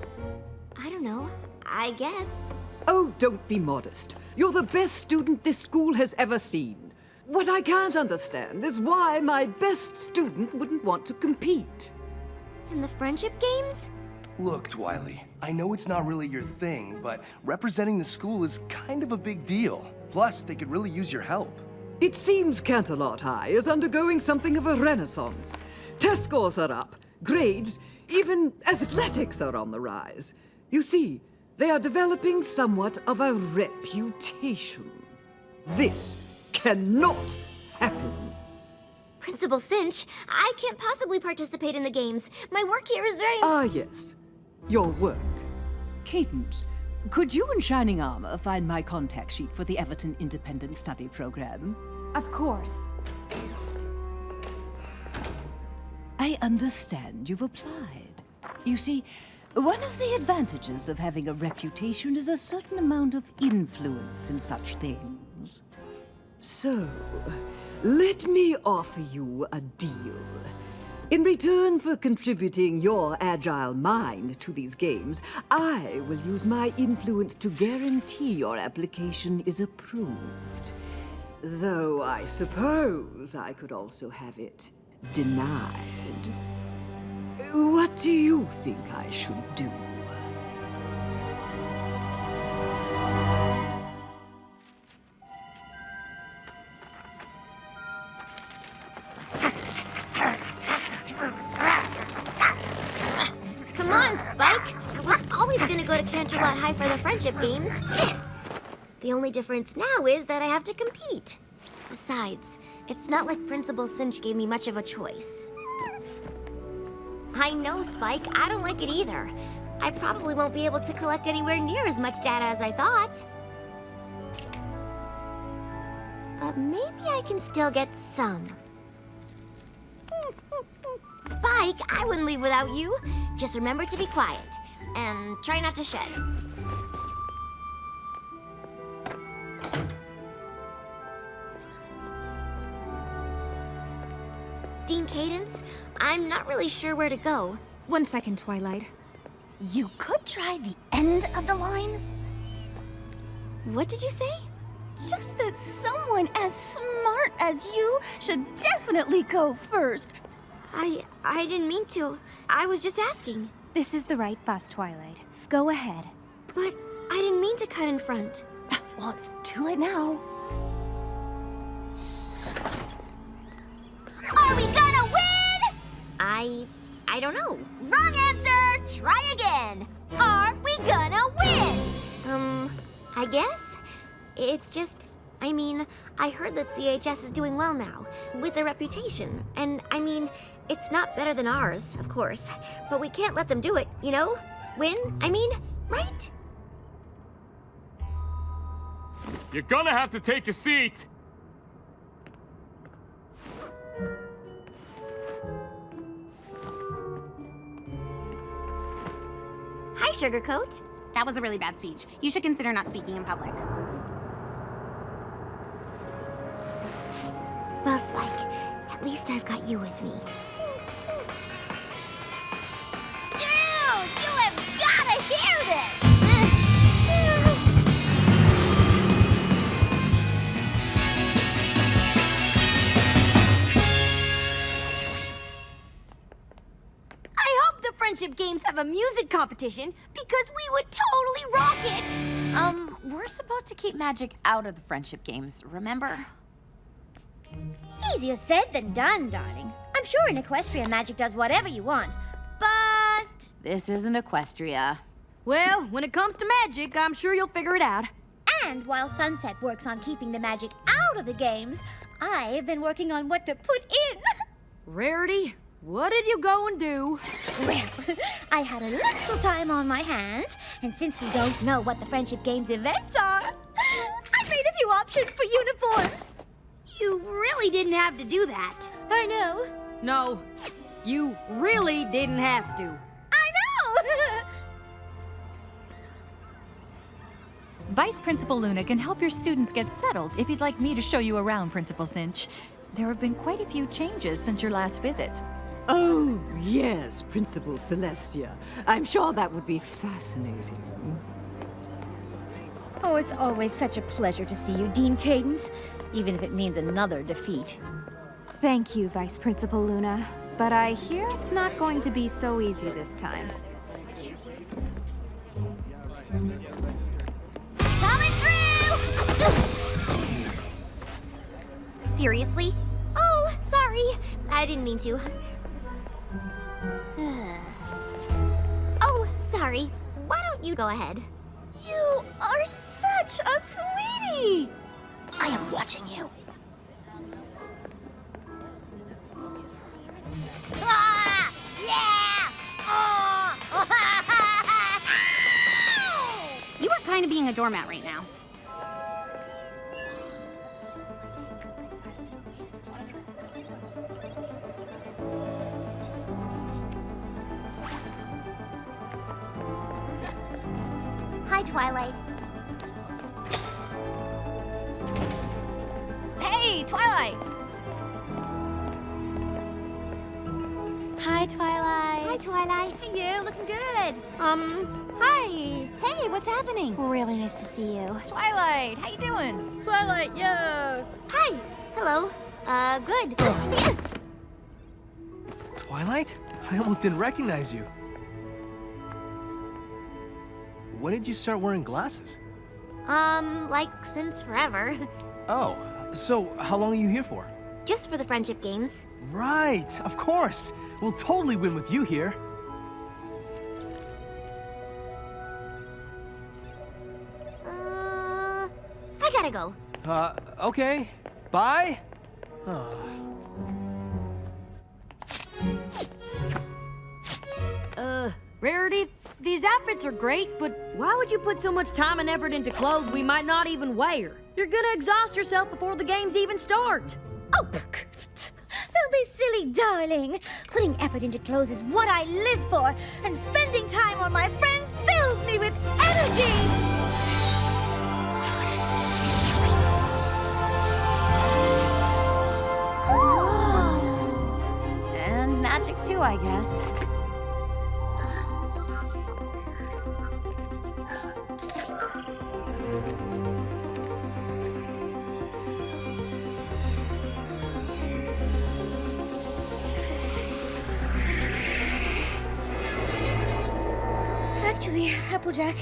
I don't know. I guess. Oh, don't be modest. You're the best student this school has ever seen. What I can't understand is why my best student wouldn't want to compete. In the friendship games? Look, Twily, I know it's not really your thing, but representing the school is kind of a big deal. Plus, they could really use your help. It seems Canterlot High is undergoing something of a renaissance. Test scores are up, grades, even athletics are on the rise. You see, they are developing somewhat of a reputation. This cannot happen. Principal Cinch, I can't possibly participate in the games. My work here is very... Ah, yes. Your work. Cadence, could you and Shining Armor find my contact sheet for the Everton Independent Study Program? Of course. I understand you've applied. You see, one of the advantages of having a reputation is a certain amount of influence in such things. So, let me offer you a deal. In return for contributing your agile mind to these games, I will use my influence to guarantee your application is approved. Though I suppose I could also have it denied. What do you think I should do? Come on, Spike! I was always gonna go to Canterlot High for the friendship games. The only difference now is that I have to compete. Besides, it's not like Principal Cinch gave me much of a choice. I know, Spike. I don't like it either. I probably won't be able to collect anywhere near as much data as I thought. But maybe I can still get some. Spike, I wouldn't leave without you. Just remember to be quiet. And try not to shed. Dean Cadence, I'm not really sure where to go. 1 second, Twilight. You could try the end of the line. What did you say? Just that someone as smart as you should definitely go first. I didn't mean to. I was just asking. This is the right bus, Twilight. Go ahead. But I didn't mean to cut in front. Well, it's too late now. Are we gonna win? I don't know. Wrong answer! Try again! Are we gonna win? I guess? It's just... I mean, I heard that CHS is doing well now, with their reputation. And, I mean, it's not better than ours, of course. But we can't let them do it, you know? Win, I mean, right? You're gonna have to take a seat! Sugarcoat. That was a really bad speech. You should consider not speaking in public. Well, Spike, at least I've got you with me. Dude, you have gotta hear this! I hope the Friendship Games have a music competition because we would totally rock it! We're supposed to keep magic out of the friendship games, remember? Easier said than done, darling. I'm sure in Equestria magic does whatever you want, but... This isn't Equestria. Well, when it comes to magic, I'm sure you'll figure it out. And while Sunset works on keeping the magic out of the games, I've been working on what to put in. Rarity, what did you go and do? Well, I had a little time on my hands, and since we don't know what the Friendship Games events are, I made a few options for uniforms. You really didn't have to do that. I know. No, you really didn't have to. I know! Vice Principal Luna can help your students get settled if you'd like me to show you around, Principal Cinch. There have been quite a few changes since your last visit. Oh, yes, Principal Celestia. I'm sure that would be fascinating. Oh, it's always such a pleasure to see you, Dean Cadence, even if it means another defeat. Thank you, Vice Principal Luna. But I hear it's not going to be so easy this time. Coming through! Seriously? Oh, sorry. I didn't mean to. Oh, sorry. Why don't you go ahead? You are such a sweetie! I am watching you. Ah! Yeah! Oh! You are kind of being a doormat right now. Hi, Twilight. Hey, Twilight! Hi, Twilight. Hi, Twilight. Hey, you. Looking good. Hi. Hey, what's happening? Really nice to see you. Twilight, how you doing? Twilight, yo! Hi. Hello. Good. Twilight? I almost didn't recognize you. When did you start wearing glasses? Like since forever. Oh, so how long are you here for? Just for the Friendship Games. Right, of course. We'll totally win with you here. I gotta go. Okay. Bye. Oh. Rarity, these outfits are great, but why would you put so much time and effort into clothes we might not even wear? You're gonna exhaust yourself before the games even start. Oh, don't be silly, darling. Putting effort into clothes is what I live for, and spending time on my friends fills me with energy. And magic too, I guess. Actually, Applejack,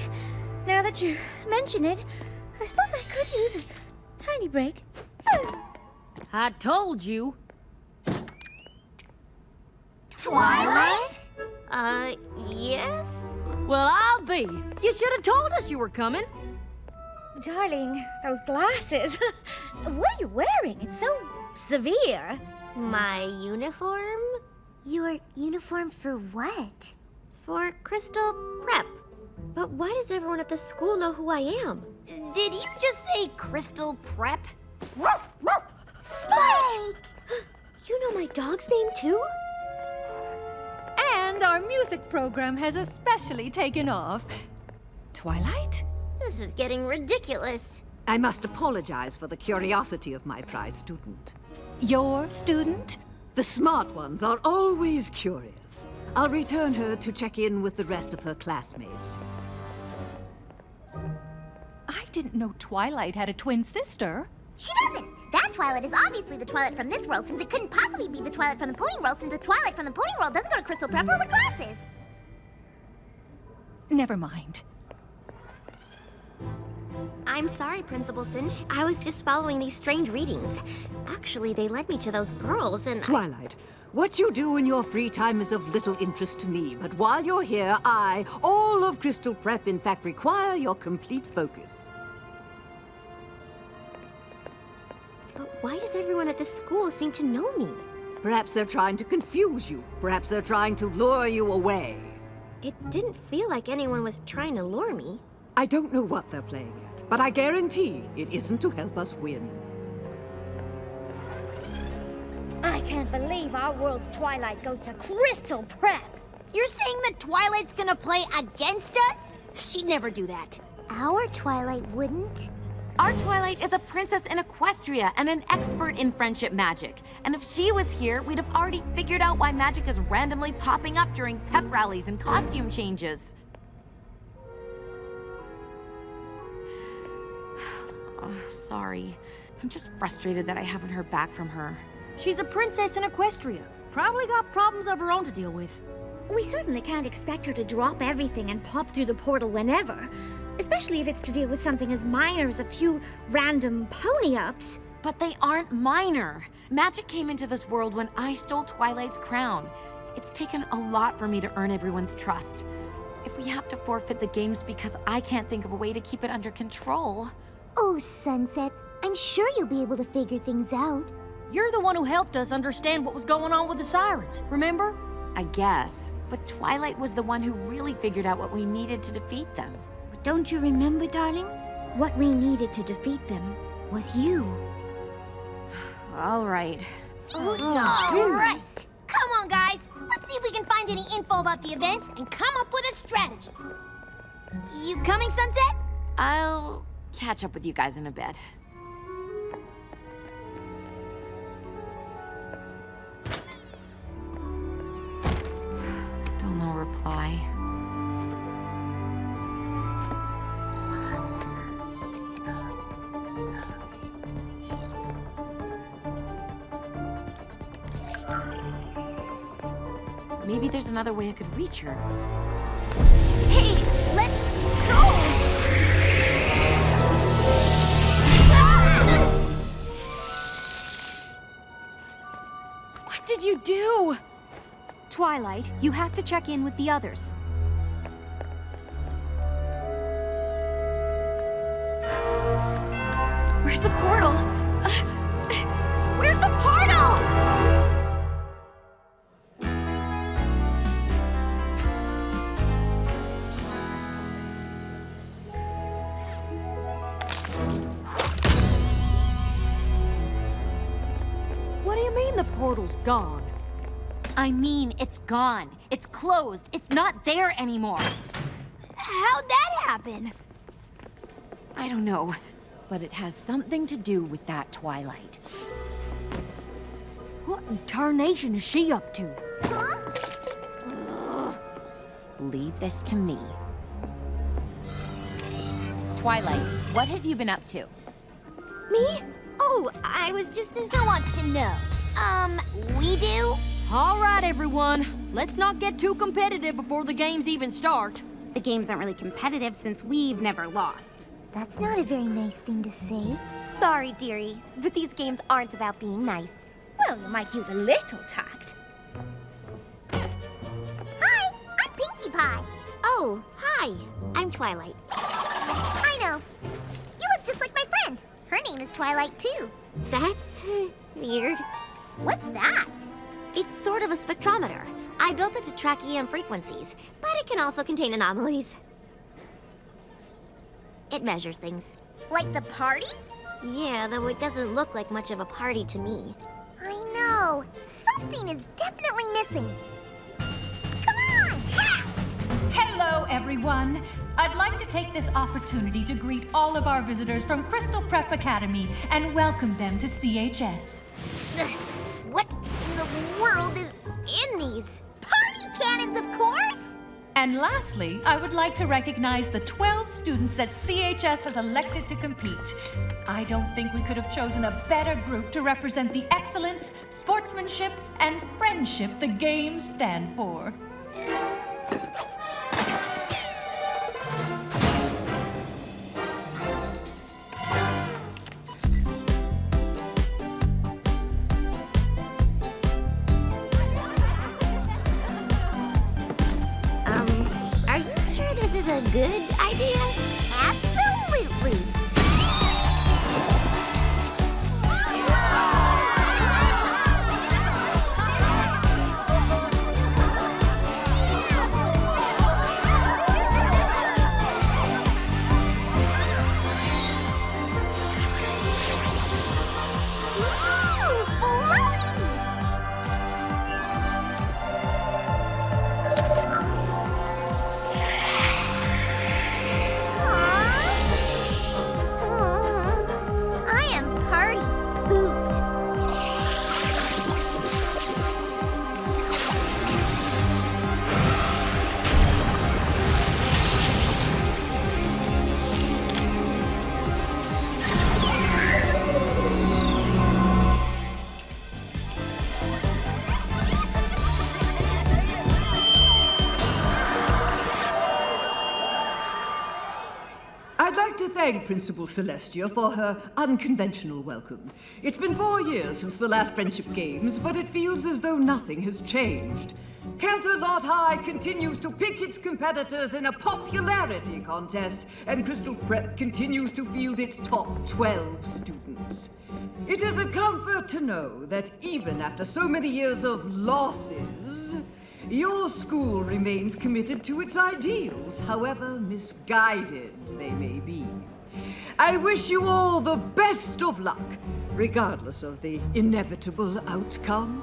now that you mention it, I suppose I could use a tiny break. I told you. Twilight? Yes? Well, I'll be. You should have told us you were coming. Darling, those glasses. What are you wearing? It's so severe. My uniform? Your uniform for what? For Crystal Prep. But why does everyone at the school know who I am? Did you just say Crystal Prep? Spike! You know my dog's name too? And And our music program has especially taken off. Twilight? This is getting ridiculous. I must apologize for the curiosity of my prize student. Your student? The smart ones are always curious. I'll return her to check in with the rest of her classmates. I didn't know Twilight had a twin sister. She doesn't! That Twilight is obviously the Twilight from this world, since it couldn't possibly be the Twilight from the Pony World, since the Twilight from the Pony World doesn't go to Crystal Prep or wear glasses! Never mind. I'm sorry, Principal Cinch. I was just following these strange readings. Actually, they led me to those girls and Twilight, what you do in your free time is of little interest to me, but while you're here, all of Crystal Prep, in fact, require your complete focus. But why does everyone at this school seem to know me? Perhaps they're trying to confuse you. Perhaps they're trying to lure you away. It didn't feel like anyone was trying to lure me. I don't know what they're playing at, but I guarantee it isn't to help us win. I can't believe our world's Twilight goes to Crystal Prep. You're saying that Twilight's gonna play against us? She'd never do that. Our Twilight wouldn't? Our Twilight is a princess in Equestria and an expert in friendship magic. And if she was here, we'd have already figured out why magic is randomly popping up during pep rallies and costume changes. Oh, sorry. I'm just frustrated that I haven't heard back from her. She's a princess in Equestria. Probably got problems of her own to deal with. We certainly can't expect her to drop everything and pop through the portal whenever. Especially if it's to deal with something as minor as a few random pony-ups. But they aren't minor. Magic came into this world when I stole Twilight's crown. It's taken a lot for me to earn everyone's trust. If we have to forfeit the games because I can't think of a way to keep it under control... Oh, Sunset, I'm sure you'll be able to figure things out. You're the one who helped us understand what was going on with the sirens, remember? I guess. But Twilight was the one who really figured out what we needed to defeat them. But don't you remember, darling? What we needed to defeat them was you. All right. All right. Come on, guys. Let's see if we can find any info about the events and come up with a strategy. You coming, Sunset? I'll catch up with you guys in a bit. Still no reply. Maybe there's another way I could reach her. Hey, let's go! What did you do? Twilight, you have to check in with the others. Where's the portal? Where's the portal? What do you mean the portal's gone? I mean, it's gone. It's closed. It's not there anymore. How'd that happen? I don't know, but it has something to do with that Twilight. What in tarnation is she up to? Leave this to me. Twilight, what have you been up to? Me? Oh, I was just who wants to know? We do? All right, everyone. Let's not get too competitive before the games even start. The games aren't really competitive since we've never lost. That's not a very nice thing to say. Sorry, dearie, but these games aren't about being nice. Well, you might use a little tact. Hi, I'm Pinkie Pie. Oh, hi. I'm Twilight. I know. You look just like my friend. Her name is Twilight, too. That's weird. What's that? It's sort of a spectrometer. I built it to track EM frequencies, but it can also contain anomalies. It measures things. Like the party? Yeah, though it doesn't look like much of a party to me. I know. Something is definitely missing. Come everyone. I'd like to take this opportunity to greet all of our visitors from Crystal Prep Academy and welcome them to CHS. What in the world is in these? Party cannons, of course! And lastly, I would like to recognize the 12 students that CHS has elected to compete. I don't think we could have chosen a better group to represent the excellence, sportsmanship, and friendship the games stand for. Are you sure this is a good idea? Absolutely! I am party pooped. I'd like to thank Principal Celestia for her unconventional welcome. It's been 4 years since the last Friendship Games, but it feels as though nothing has changed. Canterlot High continues to pick its competitors in a popularity contest, and Crystal Prep continues to field its top 12 students. It is a comfort to know that even after so many years of losses, your school remains committed to its ideals, however misguided they may be. I wish you all the best of luck, regardless of the inevitable outcome.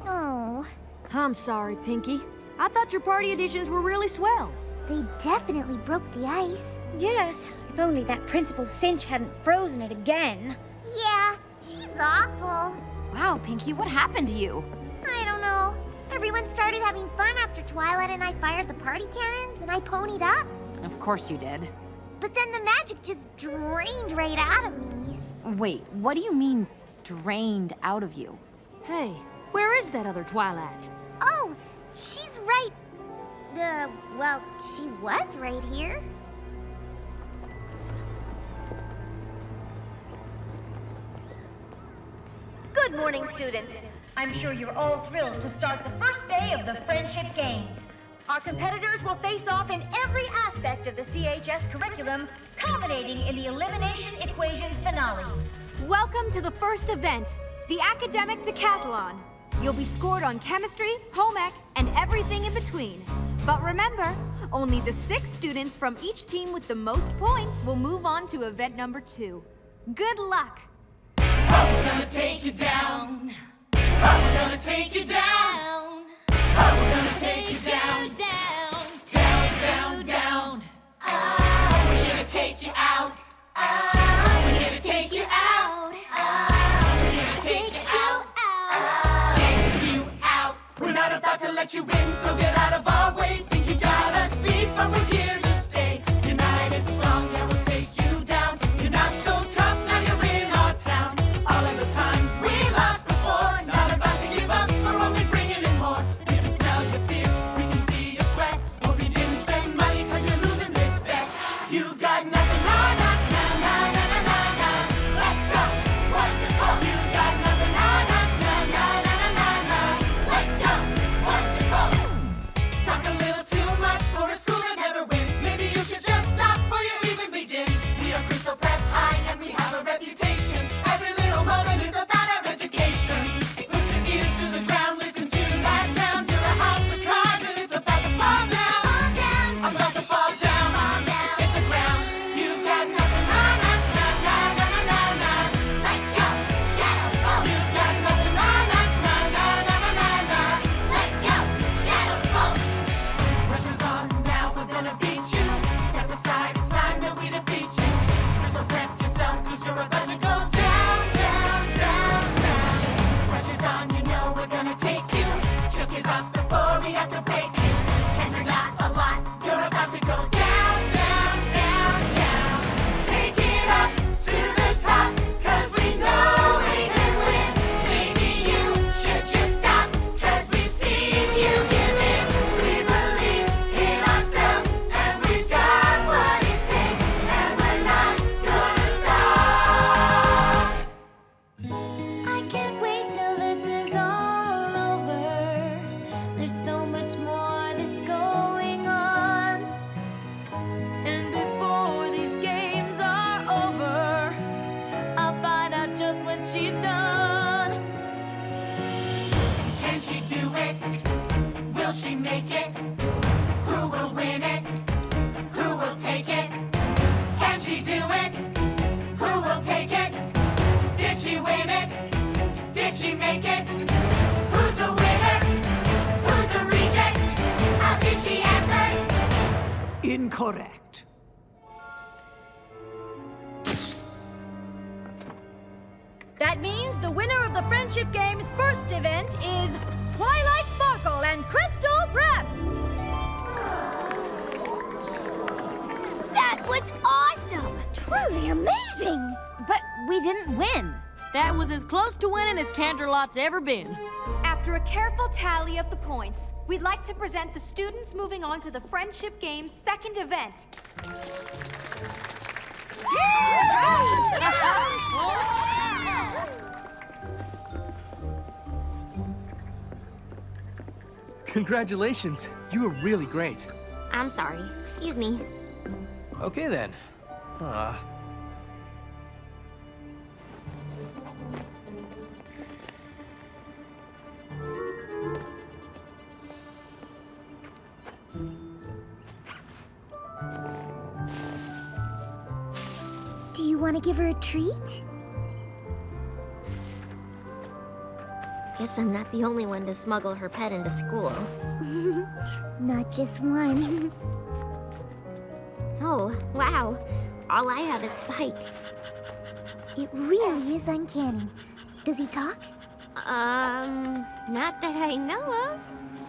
Oh. I'm sorry, Pinky. I thought your party editions were really swell. They definitely broke the ice. Yes, if only that Principal Cinch hadn't frozen it again. Yeah, she's awful. Wow, Pinky, what happened to you? I don't know. Everyone started having fun after Twilight and I fired the party cannons and I ponied up. Of course you did. But then the magic just drained right out of me. Wait, what do you mean, drained out of you? Hey, where is that other Twilight? Oh, she's right. Well, she was right here. Good morning, students. I'm sure you're all thrilled to start the first day of the Friendship Games. Our competitors will face off in every aspect of the CHS curriculum, culminating in the Elimination Equations finale. Welcome to the first event, the Academic Decathlon. You'll be scored on chemistry, home ec, and everything in between. But remember, only the 6 students from each team with the most points will move on to event number 2. Good luck! We're gonna take you down. We're gonna take you down. We're gonna take you down, down, down, down, down. We're here to take you out. We're here to take you out. We're here to take you out. Take you out. We're not about to let you in, so get out of our way. Think you got us beat, but we're here to stay. United, strong, yeah, we'll take you down. You're not so tough, now you're in our town. All of the times we lost before, not about to give up, we're only bringing in more. We can smell your fear, we can see your sweat. Hope you didn't spend money cause you're losing this bet. You've got nothing on us, na na na na na na. Let's go, wonderful. You've got nothing on us, na na na na na na. Let's go, wonderful. make it? Who will win it? Who will take it? Can she do it? Who will take it? Did she win it? Did she make it? Who's the winner? Who's the reject? How did she answer? Incorrect. That means the winner of the Friendship Games' first event is Twilight Sparkle and Crystal Prep! That was awesome! Truly amazing! But we didn't win. That was as close to winning as Canterlot's ever been. After a careful tally of the points, we'd like to present the students moving on to the Friendship Games' second event. Congratulations. You were really great. I'm sorry. Excuse me. Okay then. Do you want to give her a treat? Guess I'm not the only one to smuggle her pet into school. Not just one. Oh, wow. All I have is Spike. It really is uncanny. Does he talk? Not that I know of.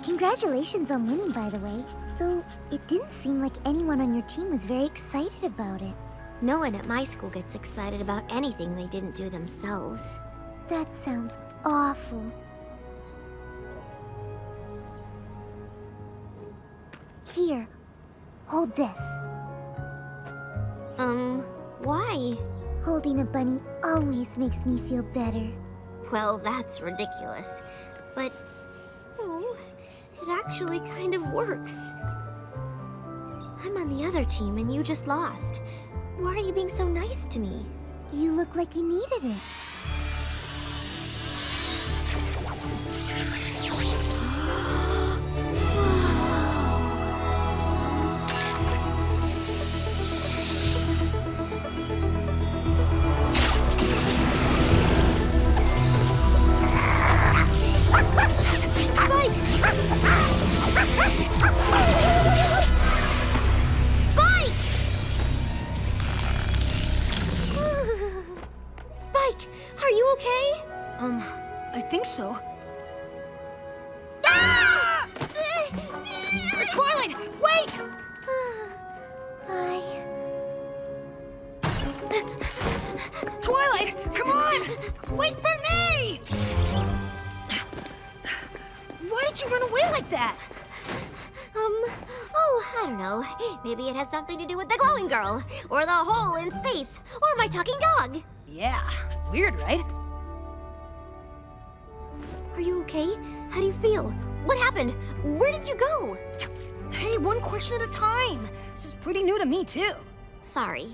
Congratulations on winning, by the way. Though, it didn't seem like anyone on your team was very excited about it. No one at my school gets excited about anything they didn't do themselves. That sounds awful. Here, hold this. Why? Holding a bunny always makes me feel better. Well, that's ridiculous. But, oh, it actually kind of works. I'm on the other team and you just lost. Why are you being so nice to me? You look like you needed it. Spike, are you okay? I think so. Ah! Twilight, wait! Twilight, come on! Wait for me! Why did you run away like that? Oh, I don't know. Maybe it has something to do with the glowing girl, or the hole in space, or my talking dog. Yeah, weird, right? Are you okay? How do you feel? What happened? Where did you go? Hey, one question at a time. This is pretty new to me, too. Sorry.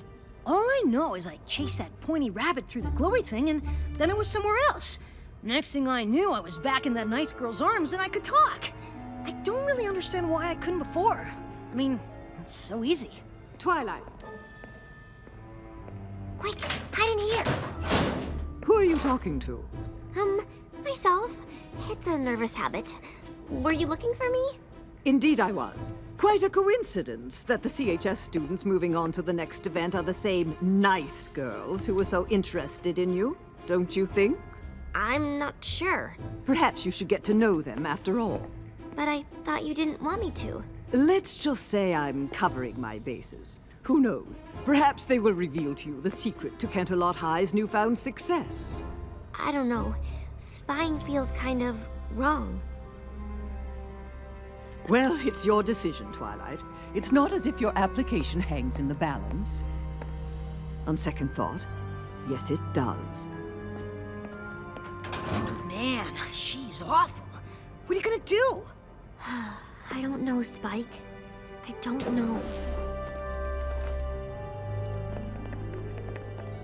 All I know is I chased that pointy rabbit through the glowy thing, and then I was somewhere else. Next thing I knew, I was back in that nice girl's arms, and I could talk. I don't really understand why I couldn't before. I mean, it's so easy. Twilight. Quick, hide in here. Who are you talking to? Myself. It's a nervous habit. Were you looking for me? Indeed I was. Quite a coincidence that the CHS students moving on to the next event are the same nice girls who were so interested in you, don't you think? I'm not sure. Perhaps you should get to know them after all. But I thought you didn't want me to. Let's just say I'm covering my bases. Who knows? Perhaps they will reveal to you the secret to Canterlot High's newfound success. I don't know. Spying feels kind of wrong. Well, it's your decision, Twilight. It's not as if your application hangs in the balance. On second thought, yes, it does. Man, she's awful. What are you gonna do? I don't know, Spike. I don't know.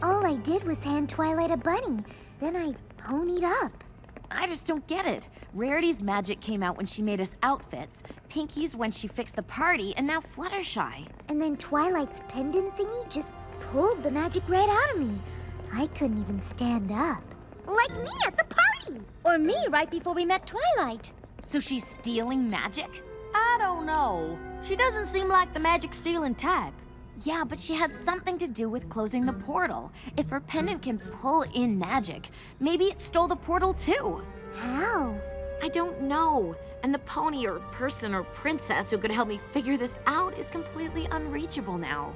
All I did was hand Twilight a bunny. Then I ponied up. I just don't get it. Rarity's magic came out when she made us outfits, Pinky's when she fixed the party, and now Fluttershy. And then Twilight's pendant thingy just pulled the magic right out of me. I couldn't even stand up. Like me at the party! Or me right before we met Twilight. So she's stealing magic? I don't know. She doesn't seem like the magic-stealing type. Yeah, but she had something to do with closing the portal. If her pendant can pull in magic, maybe it stole the portal too. How? I don't know. And the pony or person or princess who could help me figure this out is completely unreachable now.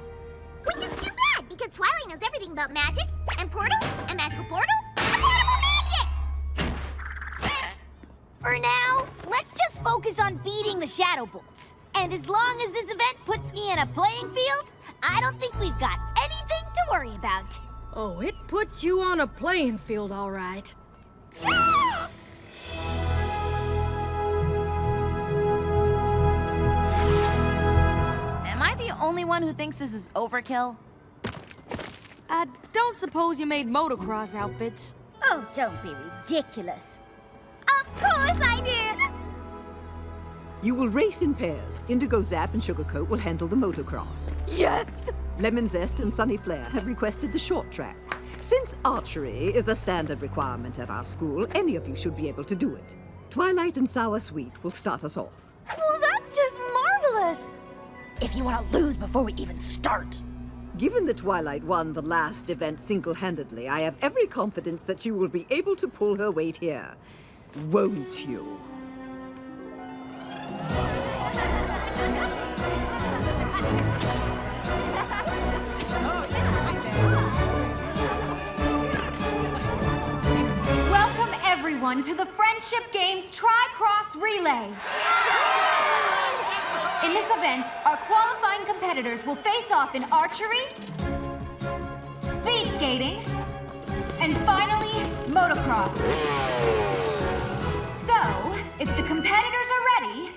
Which is too bad, because Twilight knows everything about magic, and portals, and magical portals, and portable magics! For now, let's just focus on beating the Shadow Bolts. And as long as this event puts me in a playing field, I don't think we've got anything to worry about. Oh, it puts you on a playing field, all right. Am I the only one who thinks this is overkill? I don't suppose you made motocross outfits. Oh, don't be ridiculous. Of course I did! You will race in pairs. Indigo Zap and Sugarcoat will handle the motocross. Yes! Lemon Zest and Sunny Flare have requested the short track. Since archery is a standard requirement at our school, any of you should be able to do it. Twilight and Sour Sweet will start us off. Well, that's just marvelous! If you want to lose before we even start. Given that Twilight won the last event single-handedly, I have every confidence that she will be able to pull her weight here. Won't you? Welcome everyone to the Friendship Games Tri-Cross Relay. In this event, our qualifying competitors will face off in archery, speed skating, and finally, motocross. So, if the competitors are ready,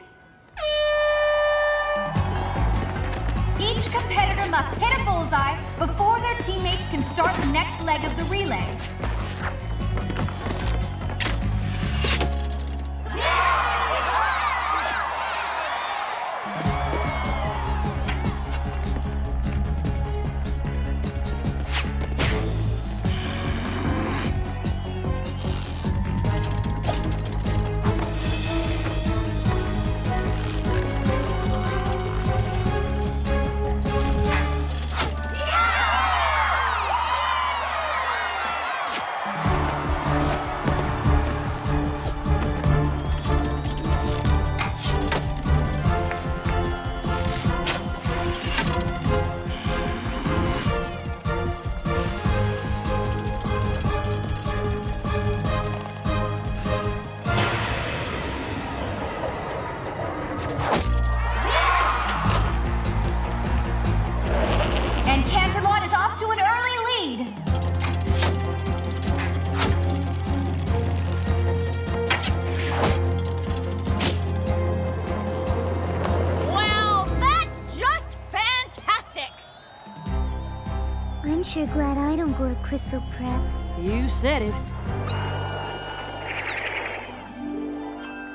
each competitor must hit a bullseye before their teammates can start the next leg of the relay. I'm sure glad I don't go to Crystal Prep. You said it.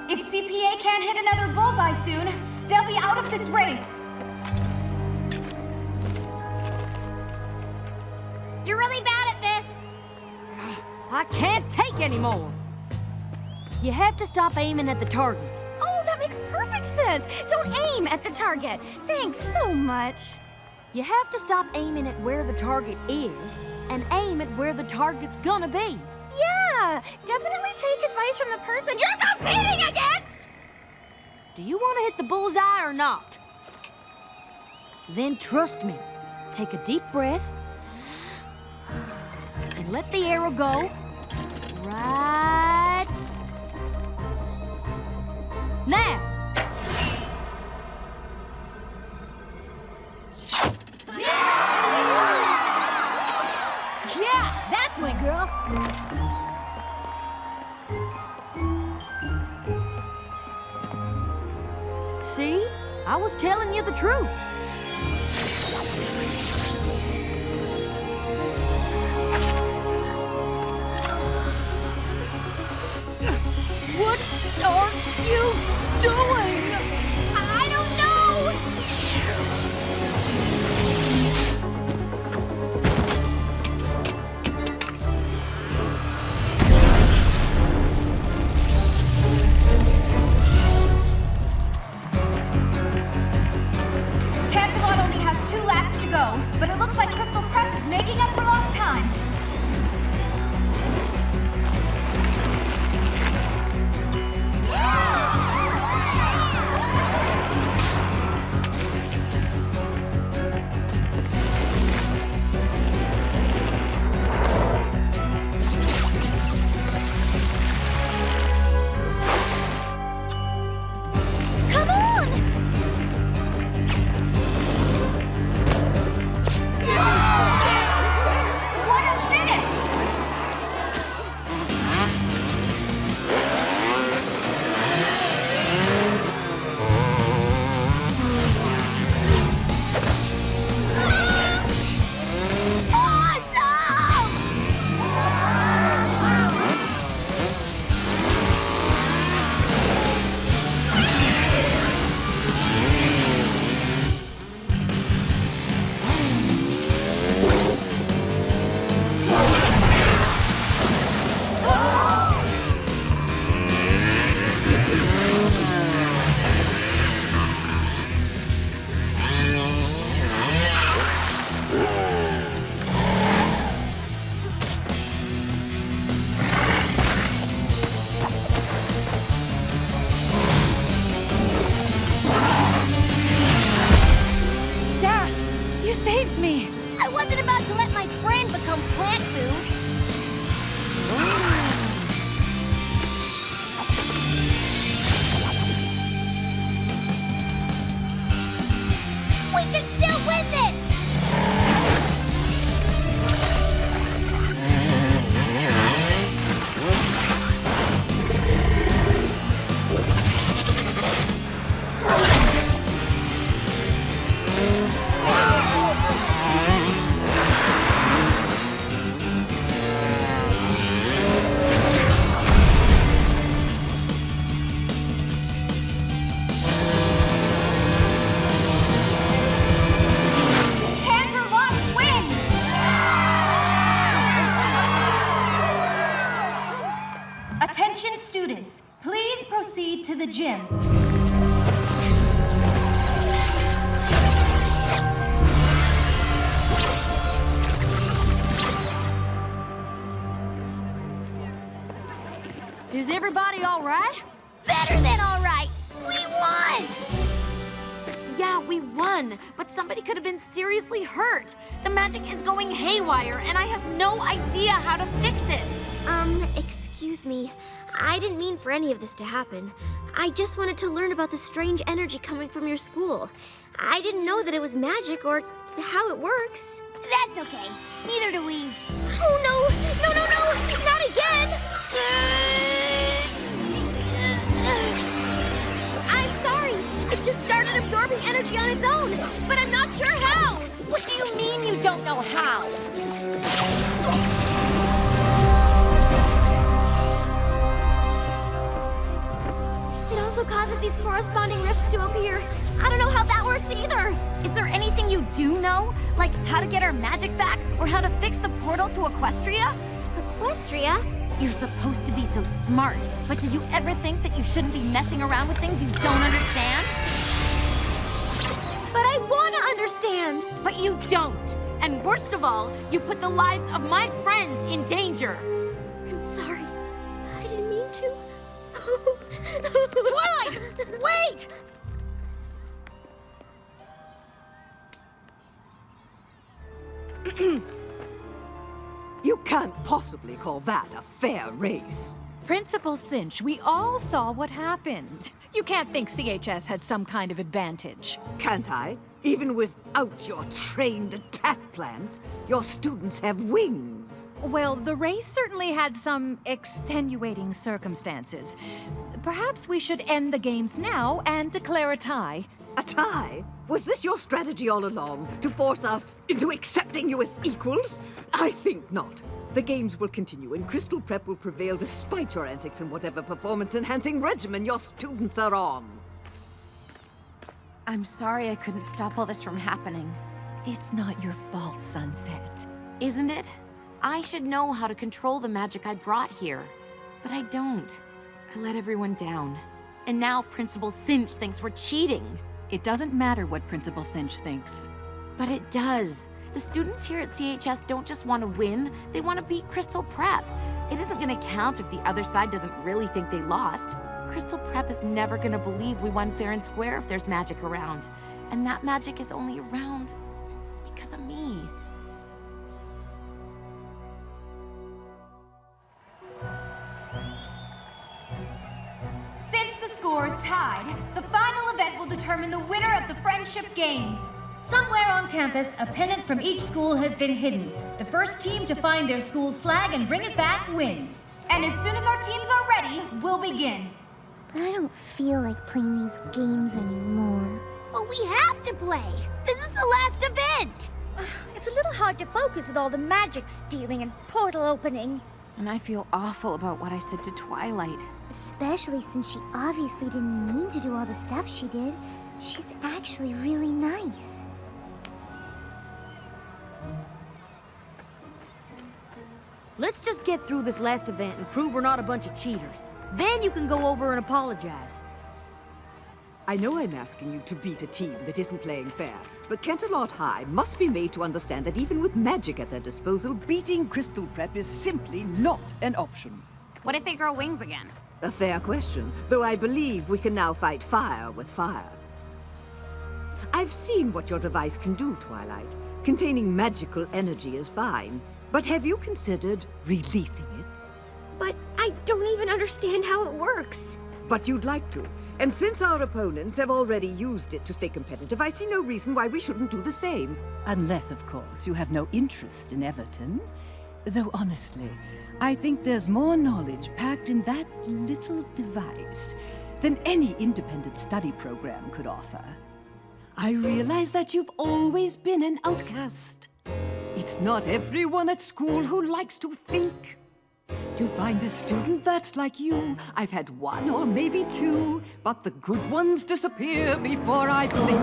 If CPA can't hit another bullseye soon, they'll be out of this race. You're really bad at this. I can't take anymore. You have to stop aiming at the target. Oh, that makes perfect sense. Don't aim at the target. Thanks so much. You have to stop aiming at where the target is and aim at where the target's gonna be. Yeah, definitely take advice from the person you're competing against! Do you want to hit the bullseye or not? Then trust me. Take a deep breath and let the arrow go right now. Yeah, that's my girl. See? I was telling you the truth. Attention students, please proceed to the gym. Is everybody all right? Better than all right! We won! Yeah, we won, but somebody could have been seriously hurt. The magic is going haywire, and I have no idea how to fix it. Excuse me. I didn't mean for any of this to happen. I just wanted to learn about the strange energy coming from your school. I didn't know that it was magic or how it works. That's okay. Neither do we. Oh no! No, no, no! Not again! I'm sorry. It just started absorbing energy on its own, but I'm not sure how. What do you mean you don't know how? It also causes these corresponding rifts to appear. I don't know how that works either. Is there anything you do know? Like how to get our magic back? Or how to fix the portal to Equestria? Equestria? You're supposed to be so smart, but did you ever think that you shouldn't be messing around with things you don't understand? But I want to understand. But you don't. And worst of all, you put the lives of my friends in danger. I'm sorry. I didn't mean to. Twilight! Wait! You can't possibly call that a fair race. Principal Cinch, we all saw what happened. You can't think CHS had some kind of advantage. Can't I? Even without your trained attack plans, your students have wings. Well, the race certainly had some extenuating circumstances. Perhaps we should end the games now and declare a tie. A tie? Was this your strategy all along, to force us into accepting you as equals? I think not. The games will continue and Crystal Prep will prevail despite your antics and whatever performance-enhancing regimen your students are on. I'm sorry I couldn't stop all this from happening. It's not your fault, Sunset. Isn't it? I should know how to control the magic I brought here. But I don't. I let everyone down. And now Principal Cinch thinks we're cheating. It doesn't matter what Principal Cinch thinks. But it does. The students here at CHS don't just want to win, they want to beat Crystal Prep. It isn't going to count if the other side doesn't really think they lost. Crystal Prep is never going to believe we won fair and square if there's magic around. And that magic is only around because of me. Since the scores tied, the final event will determine the winner of the Friendship Games. Somewhere on campus, a pennant from each school has been hidden. The first team to find their school's flag and bring it back wins. And as soon as our teams are ready, we'll begin. But I don't feel like playing these games anymore. But we have to play. This is the last event. It's a little hard to focus with all the magic stealing and portal opening. And I feel awful about what I said to Twilight. Especially since she obviously didn't mean to do all the stuff she did. She's actually really nice. Let's just get through this last event and prove we're not a bunch of cheaters. Then you can go over and apologize. I know I'm asking you to beat a team that isn't playing fair, but Canterlot High must be made to understand that even with magic at their disposal, beating Crystal Prep is simply not an option. What if they grow wings again? A fair question, though I believe we can now fight fire with fire. I've seen what your device can do, Twilight. Containing magical energy is fine, but have you considered releasing it? But I don't even understand how it works. But you'd like to. And since our opponents have already used it to stay competitive, I see no reason why we shouldn't do the same. Unless, of course, you have no interest in Everton. Though honestly, I think there's more knowledge packed in that little device than any independent study program could offer. I realize that you've always been an outcast. It's not everyone at school who likes to think. To find a student that's like you, I've had one or maybe two, but the good ones disappear before I blink.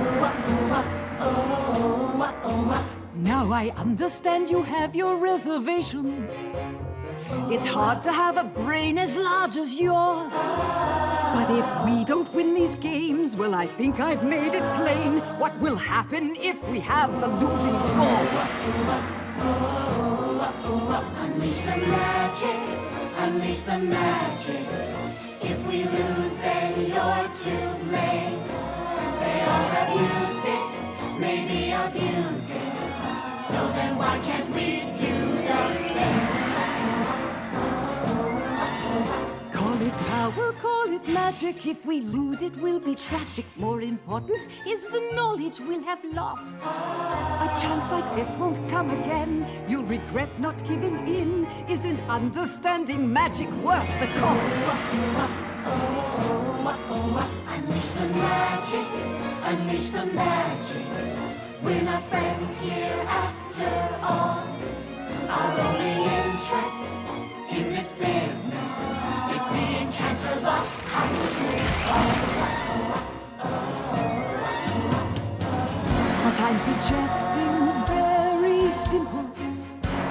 Now I understand you have your reservations. It's hard to have a brain as large as yours. But if we don't win these games, well, I think I've made it plain what will happen if we have the losing score. Unleash the magic, unleash the magic. If we lose, then you're to blame. They all have used it, maybe abused it. So then why can't we do the same? Call it power, call it magic. If we lose, it will be tragic. More important is the knowledge we'll have lost. A chance like this won't come again. You'll regret not giving in. Isn't understanding magic worth the cost? Unleash the magic, unleash the magic. We're not friends here after all. Our only interest in this business is seeing Canterlot High School fall. What I'm suggesting's very simple.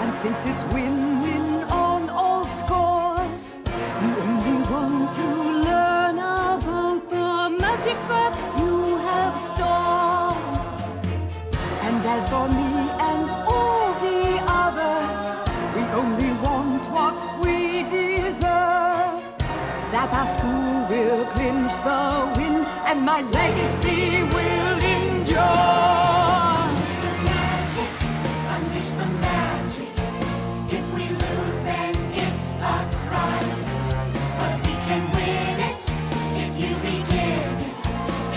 And since it's win-win on all scores, you only want to learn about the magic that you have stored. And as for me and all the others, we only want what we deserve. That our school will clinch the win, and my legacy will endure. Unleash the magic, unleash the magic. If we lose, then it's a crime. But we can win it if you begin it.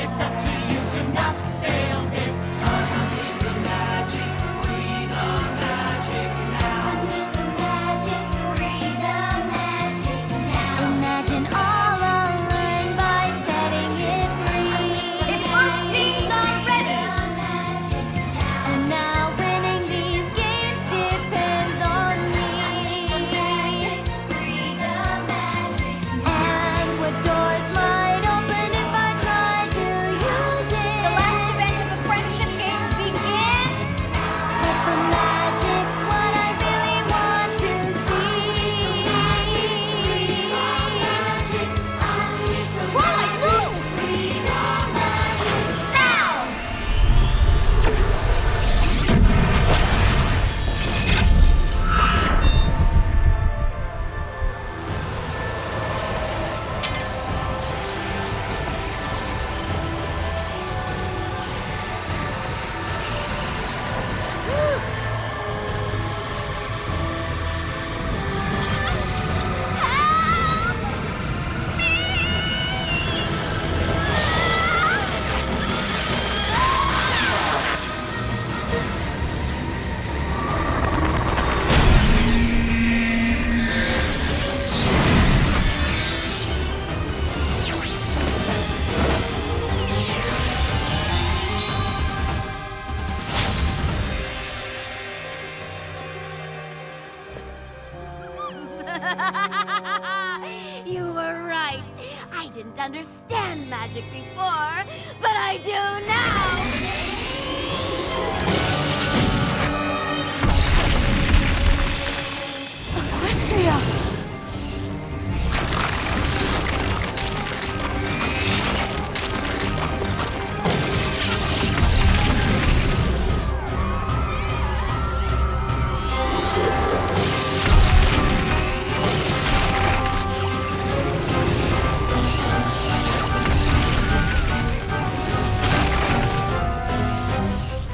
It's up to you to not fail this time. Unleash the magic, free the magic now. Unleash the magic, free the magic now. Imagine all unlearned by setting it free. If our teams are ready, and now winning these games depends on me. And what doors might open if I try to use it. The last event of the Friendship Games begins! But the magic's what I really want to see. Twilight, move! Now! You were right. I didn't understand magic before, but I do now. Equestria!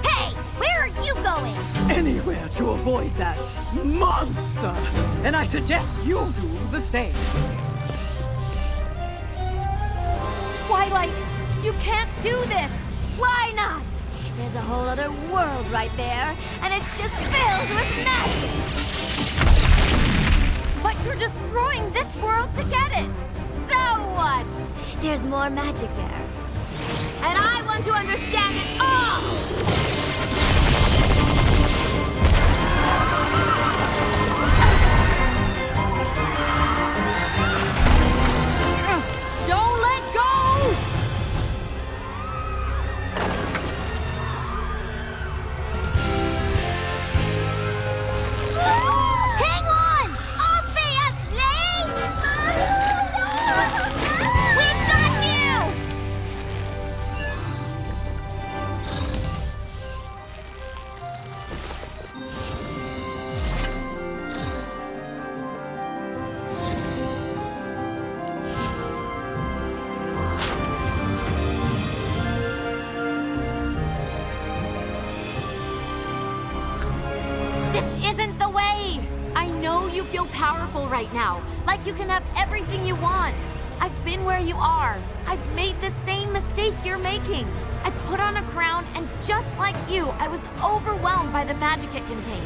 Hey, where are you going? Anywhere to avoid that monster. And I suggest you do the same. Twilight, you can't do this. Why not? There's a whole other world right there, and it's just filled with magic. But you're destroying this world to get it. So what? There's more magic there. And I want to understand it all! Don't let go! Hang on! I'll fix powerful right now, like you can have everything you want. I've been where you are. I've made the same mistake you're making. I put on a crown, and just like you, I was overwhelmed by the magic it contained.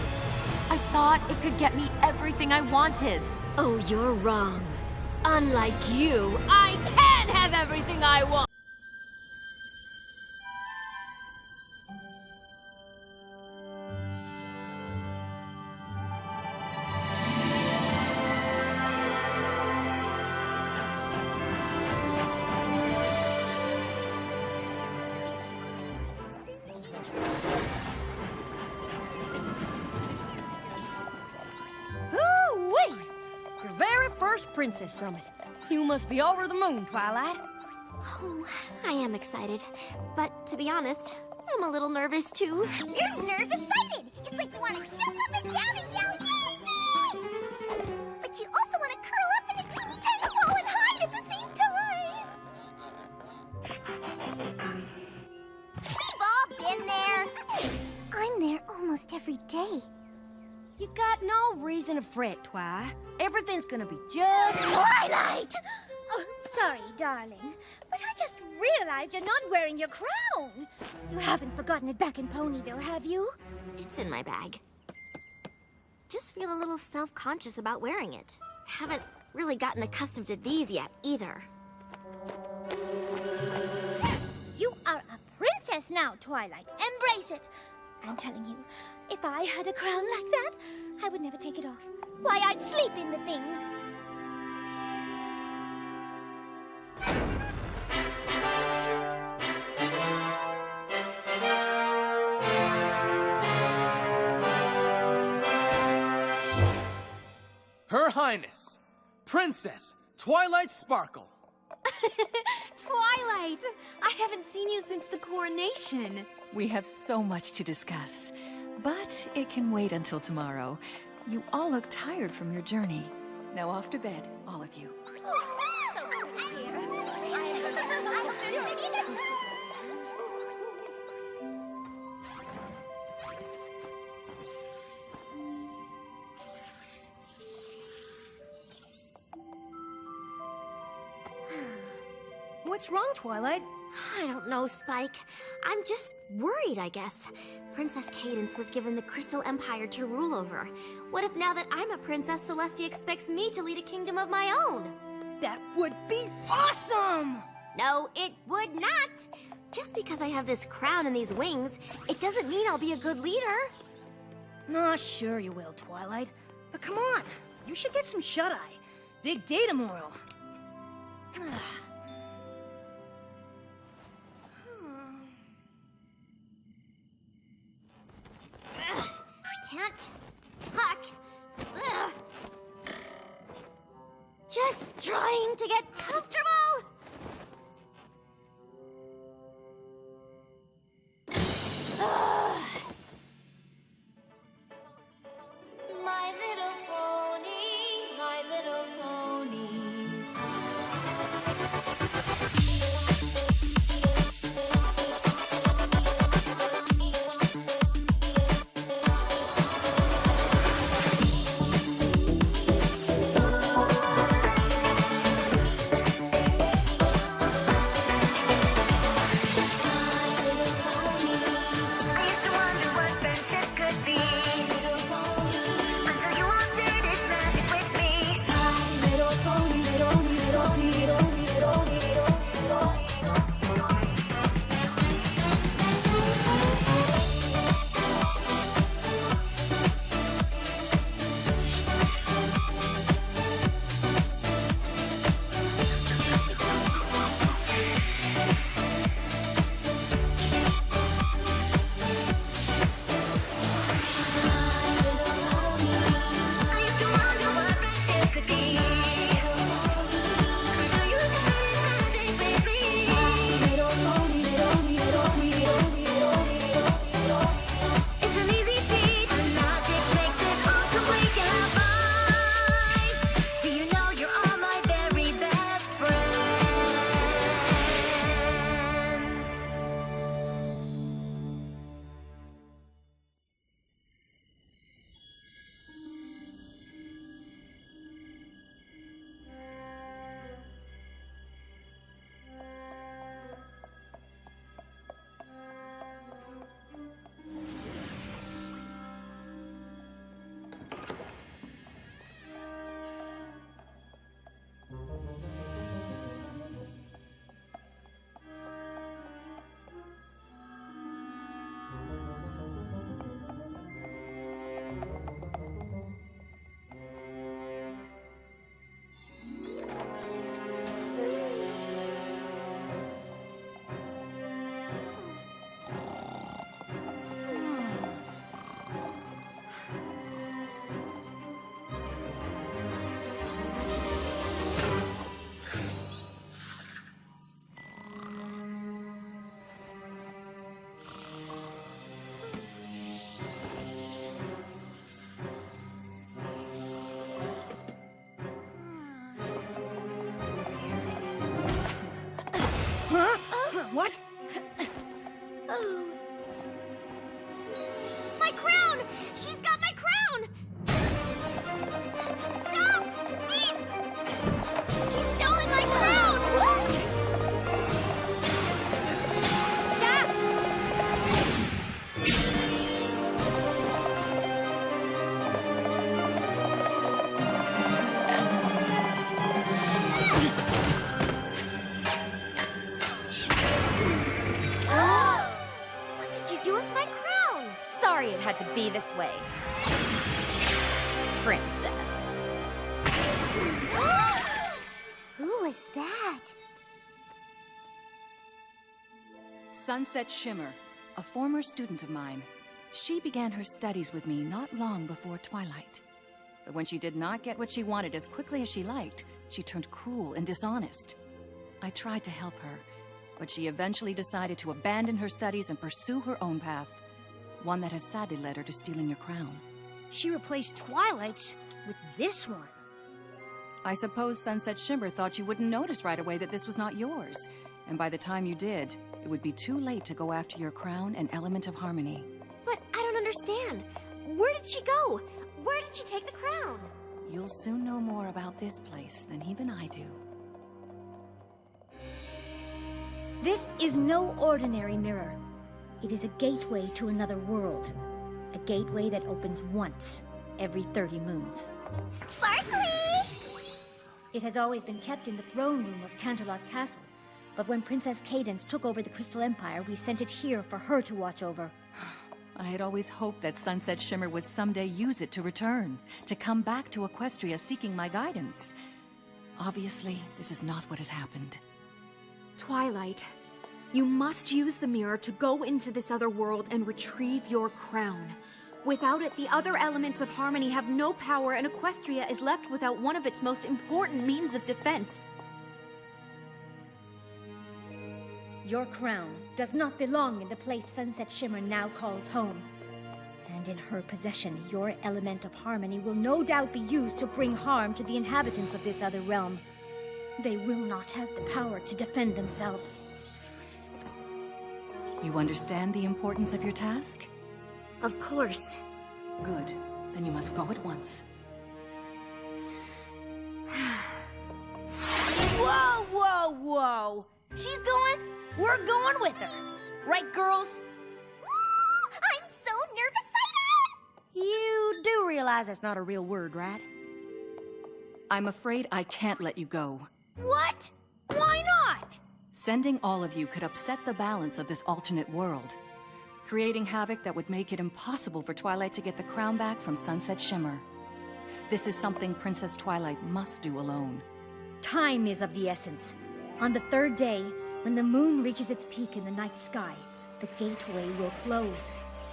I thought it could get me everything I wanted. Oh, you're wrong. Unlike you, I can have everything I want! Princess Summit. You must be over the moon, Twilight. Oh, I am excited. But to be honest, I'm a little nervous too. You're nerve-excited! It's like you want to jump up and down and yell, yay, me! But you also want to curl up in a teeny tiny ball and hide at the same time! We've all been there! I'm there almost every day. You got no reason to fret, Twi. Everything's gonna be just... Twilight! Oh, sorry, darling, but I just realized you're not wearing your crown. You haven't forgotten it back in Ponyville, have you? It's in my bag. Just feel a little self-conscious about wearing it. Haven't really gotten accustomed to these yet, either. You are a princess now, Twilight. Embrace it. I'm telling you, if I had a crown like that, I would never take it off. Why, I'd sleep in the thing. Her Highness, Princess Twilight Sparkle. Twilight! I haven't seen you since the coronation. We have so much to discuss, but it can wait until tomorrow. You all look tired from your journey. Now off to bed, all of you. What's wrong, Twilight? I don't know, Spike. I'm just worried, I guess. Princess Cadance was given the Crystal Empire to rule over. What if now that I'm a princess, Celestia expects me to lead a kingdom of my own? That would be awesome! No, it would not! Just because I have this crown and these wings, it doesn't mean I'll be a good leader. Nah, sure you will, Twilight. But come on, you should get some shut-eye. Big day tomorrow. Can't talk. Ugh. Just trying to get comfortable. My little pony, my little pony. this way. Princess. Who was that? Sunset Shimmer, a former student of mine. She began her studies with me not long before twilight. But when she did not get what she wanted as quickly as she liked, she turned cruel and dishonest. I tried to help her, but she eventually decided to abandon her studies and pursue her own path, one that has sadly led her to stealing your crown. She replaced Twilight's with this one. I suppose Sunset Shimmer thought you wouldn't notice right away that this was not yours, and by the time you did, it would be too late to go after your crown and element of harmony. But I don't understand. Where did she go? Where did she take the crown? You'll soon know more about this place than even I do. This is no ordinary mirror. It is a gateway to another world. A gateway that opens once every 30 moons. Sparkly! It has always been kept in the throne room of Canterlot Castle, but when Princess Cadence took over the Crystal Empire, we sent it here for her to watch over. I had always hoped that Sunset Shimmer would someday use it to return, to come back to Equestria seeking my guidance. Obviously, this is not what has happened. Twilight, you must use the mirror to go into this other world and retrieve your crown. Without it, the other elements of harmony have no power, and Equestria is left without one of its most important means of defense. Your crown does not belong in the place Sunset Shimmer now calls home. And in her possession, your element of harmony will no doubt be used to bring harm to the inhabitants of this other realm. They will not have the power to defend themselves. You understand the importance of your task? Of course. Good. Then you must go at once. Whoa, whoa, whoa! She's going, we're going with her. Right, girls? Ooh, I'm so nervous, You do realize that's not a real word, right? I'm afraid I can't let you go. What? Why not? Sending all of you could upset the balance of this alternate world, creating havoc that would make it impossible for Twilight to get the crown back from Sunset Shimmer. This is something Princess Twilight must do alone. Time is of the essence. On the third day, when the moon reaches its peak in the night sky, the gateway will close.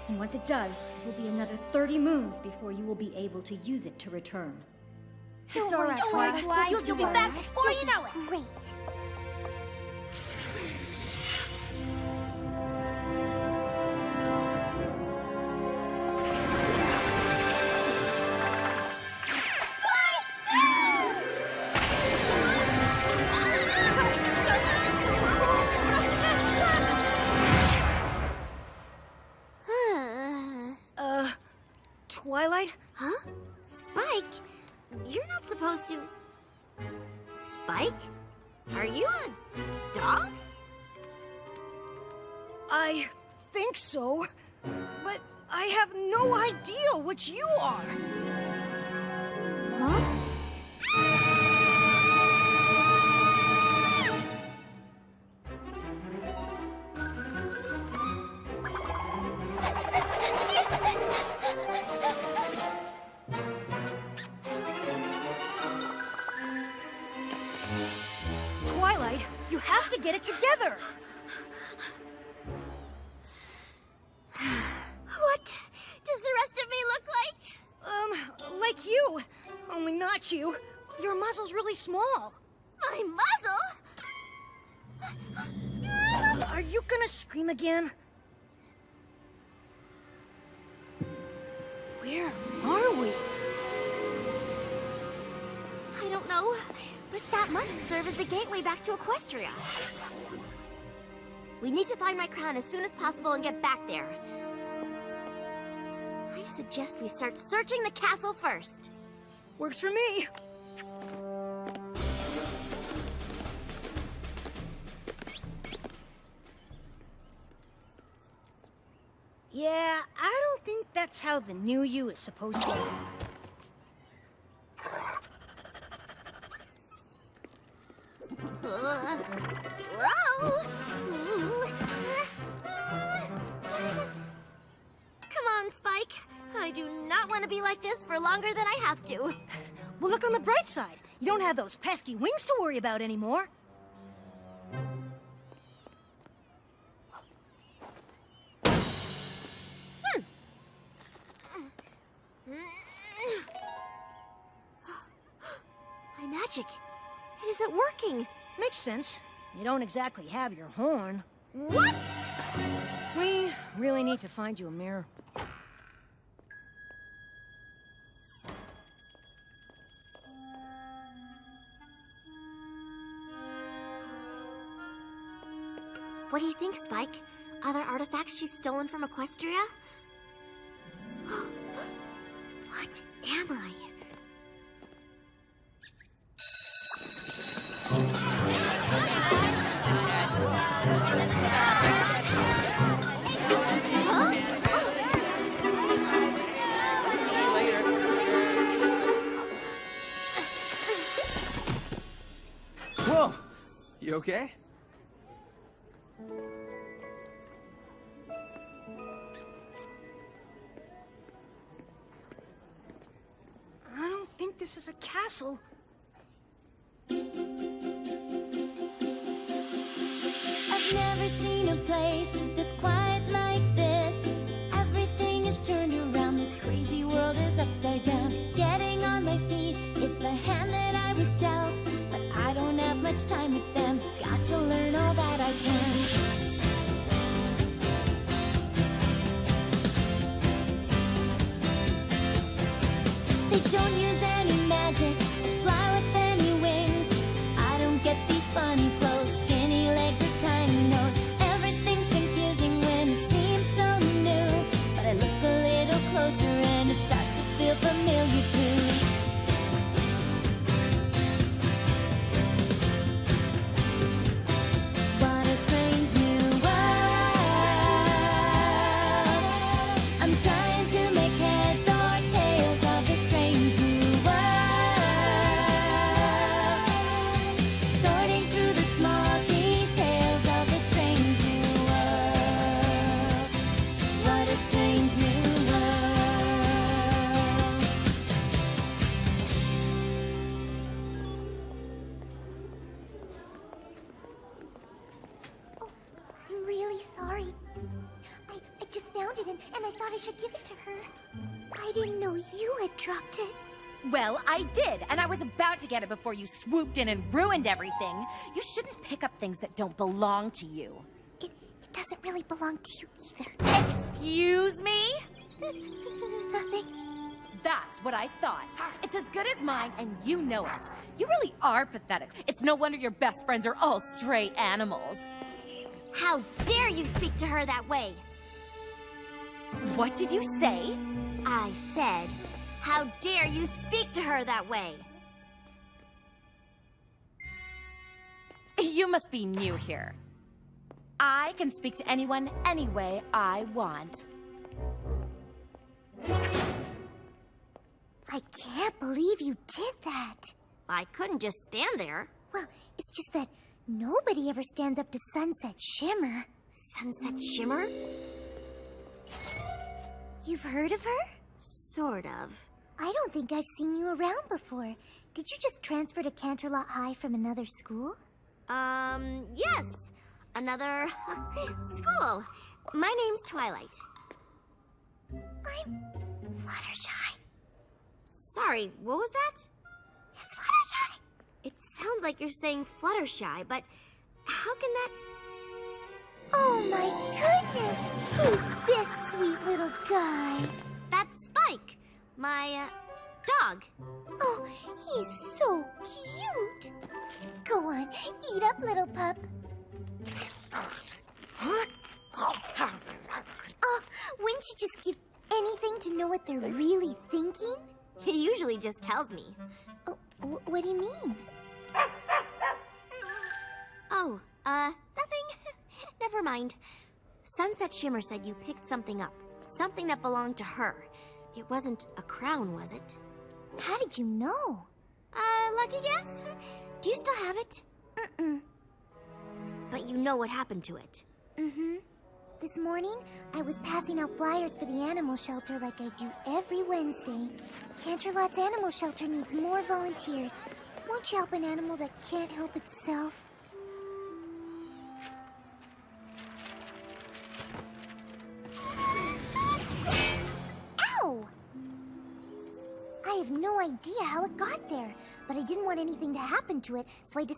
And once it does, it will be another 30 moons before you will be able to use it to return. It's all right, Twilight. You'll be back before you know it. Great. Twilight? Huh? Spike? You're not supposed to... Spike? Are you a dog? I think so, but I have no idea what you are. Huh? Twilight, you have to get it together. What does the rest of me look like? Like you. Only not you. Your muzzle's really small. My muzzle? Are you gonna scream again? Where are we? I don't know, but that must serve as the gateway back to Equestria. We need to find my crown as soon as possible and get back there. I suggest we start searching the castle first. Works for me. Yeah, I don't think that's how the new you is supposed to be. Whoa! Come on, Spike. I do not want to be like this for longer than I have to. Well, look on the bright side. You don't have those pesky wings to worry about anymore. My magic. It isn't working. Makes sense. You don't exactly have your horn. What? We really need to find you a mirror. What do you think, Spike? Other artifacts she's stolen from Equestria? What am I? Whoa! You okay? I don't think this is a castle. I've never seen a place that's quite like this. Everything is turned around, this crazy world is upside down. Getting on my feet, it's the hand that I was dealt. But I don't have much time with them, got to learn all that I can. They don't use any magic, fly with any wings. I don't get these funny clothes, skinny legs or tiny nose. Everything's confusing when it seems so new. But I look a little closer and it starts to feel familiar too. What a strange new world. I'm trying to make heads or tails of this strange new world. Sorting through the small details of this strange new world. What a strange new world. I'm really sorry. I just found it and I thought I should give it to her. I didn't know you had dropped it. Well, I did, and I was about to get it before you swooped in and ruined everything. You shouldn't pick up things that don't belong to you. It doesn't really belong to you either. Excuse me? Nothing. That's what I thought. It's as good as mine, and you know it. You really are pathetic. It's no wonder your best friends are all stray animals. How dare you speak to her that way? What did you say? I said, how dare you speak to her that way? You must be new here. I can speak to anyone any way I want. I can't believe you did that. I couldn't just stand there. Well, it's just that nobody ever stands up to Sunset Shimmer. Sunset Shimmer? You've heard of her? Sort of. I don't think I've seen you around before. Did you just transfer to Canterlot High from another school? Yes. Another school. My name's Twilight. I'm Fluttershy. Sorry, what was that? It's Fluttershy. It sounds like you're saying Fluttershy, but how can that... Oh my goodness! Who's this sweet little guy? That's Spike, my, dog. Oh, he's so cute. Go on, eat up, little pup. Huh? Oh, wouldn't you just give anything to know what they're really thinking? He usually just tells me. Oh, what do you mean? Oh, nothing. Never mind. Sunset Shimmer said you picked something up. Something that belonged to her. It wasn't a crown, was it? How did you know? Lucky guess? Do you still have it? Mm-mm. But you know what happened to it. Mm-hmm. This morning, I was passing out flyers for the animal shelter like I do every Wednesday. Canterlot's animal shelter needs more volunteers. Won't you help an animal that can't help itself? Ow! I have no idea how it got there, but I didn't want anything to happen to it, so I decided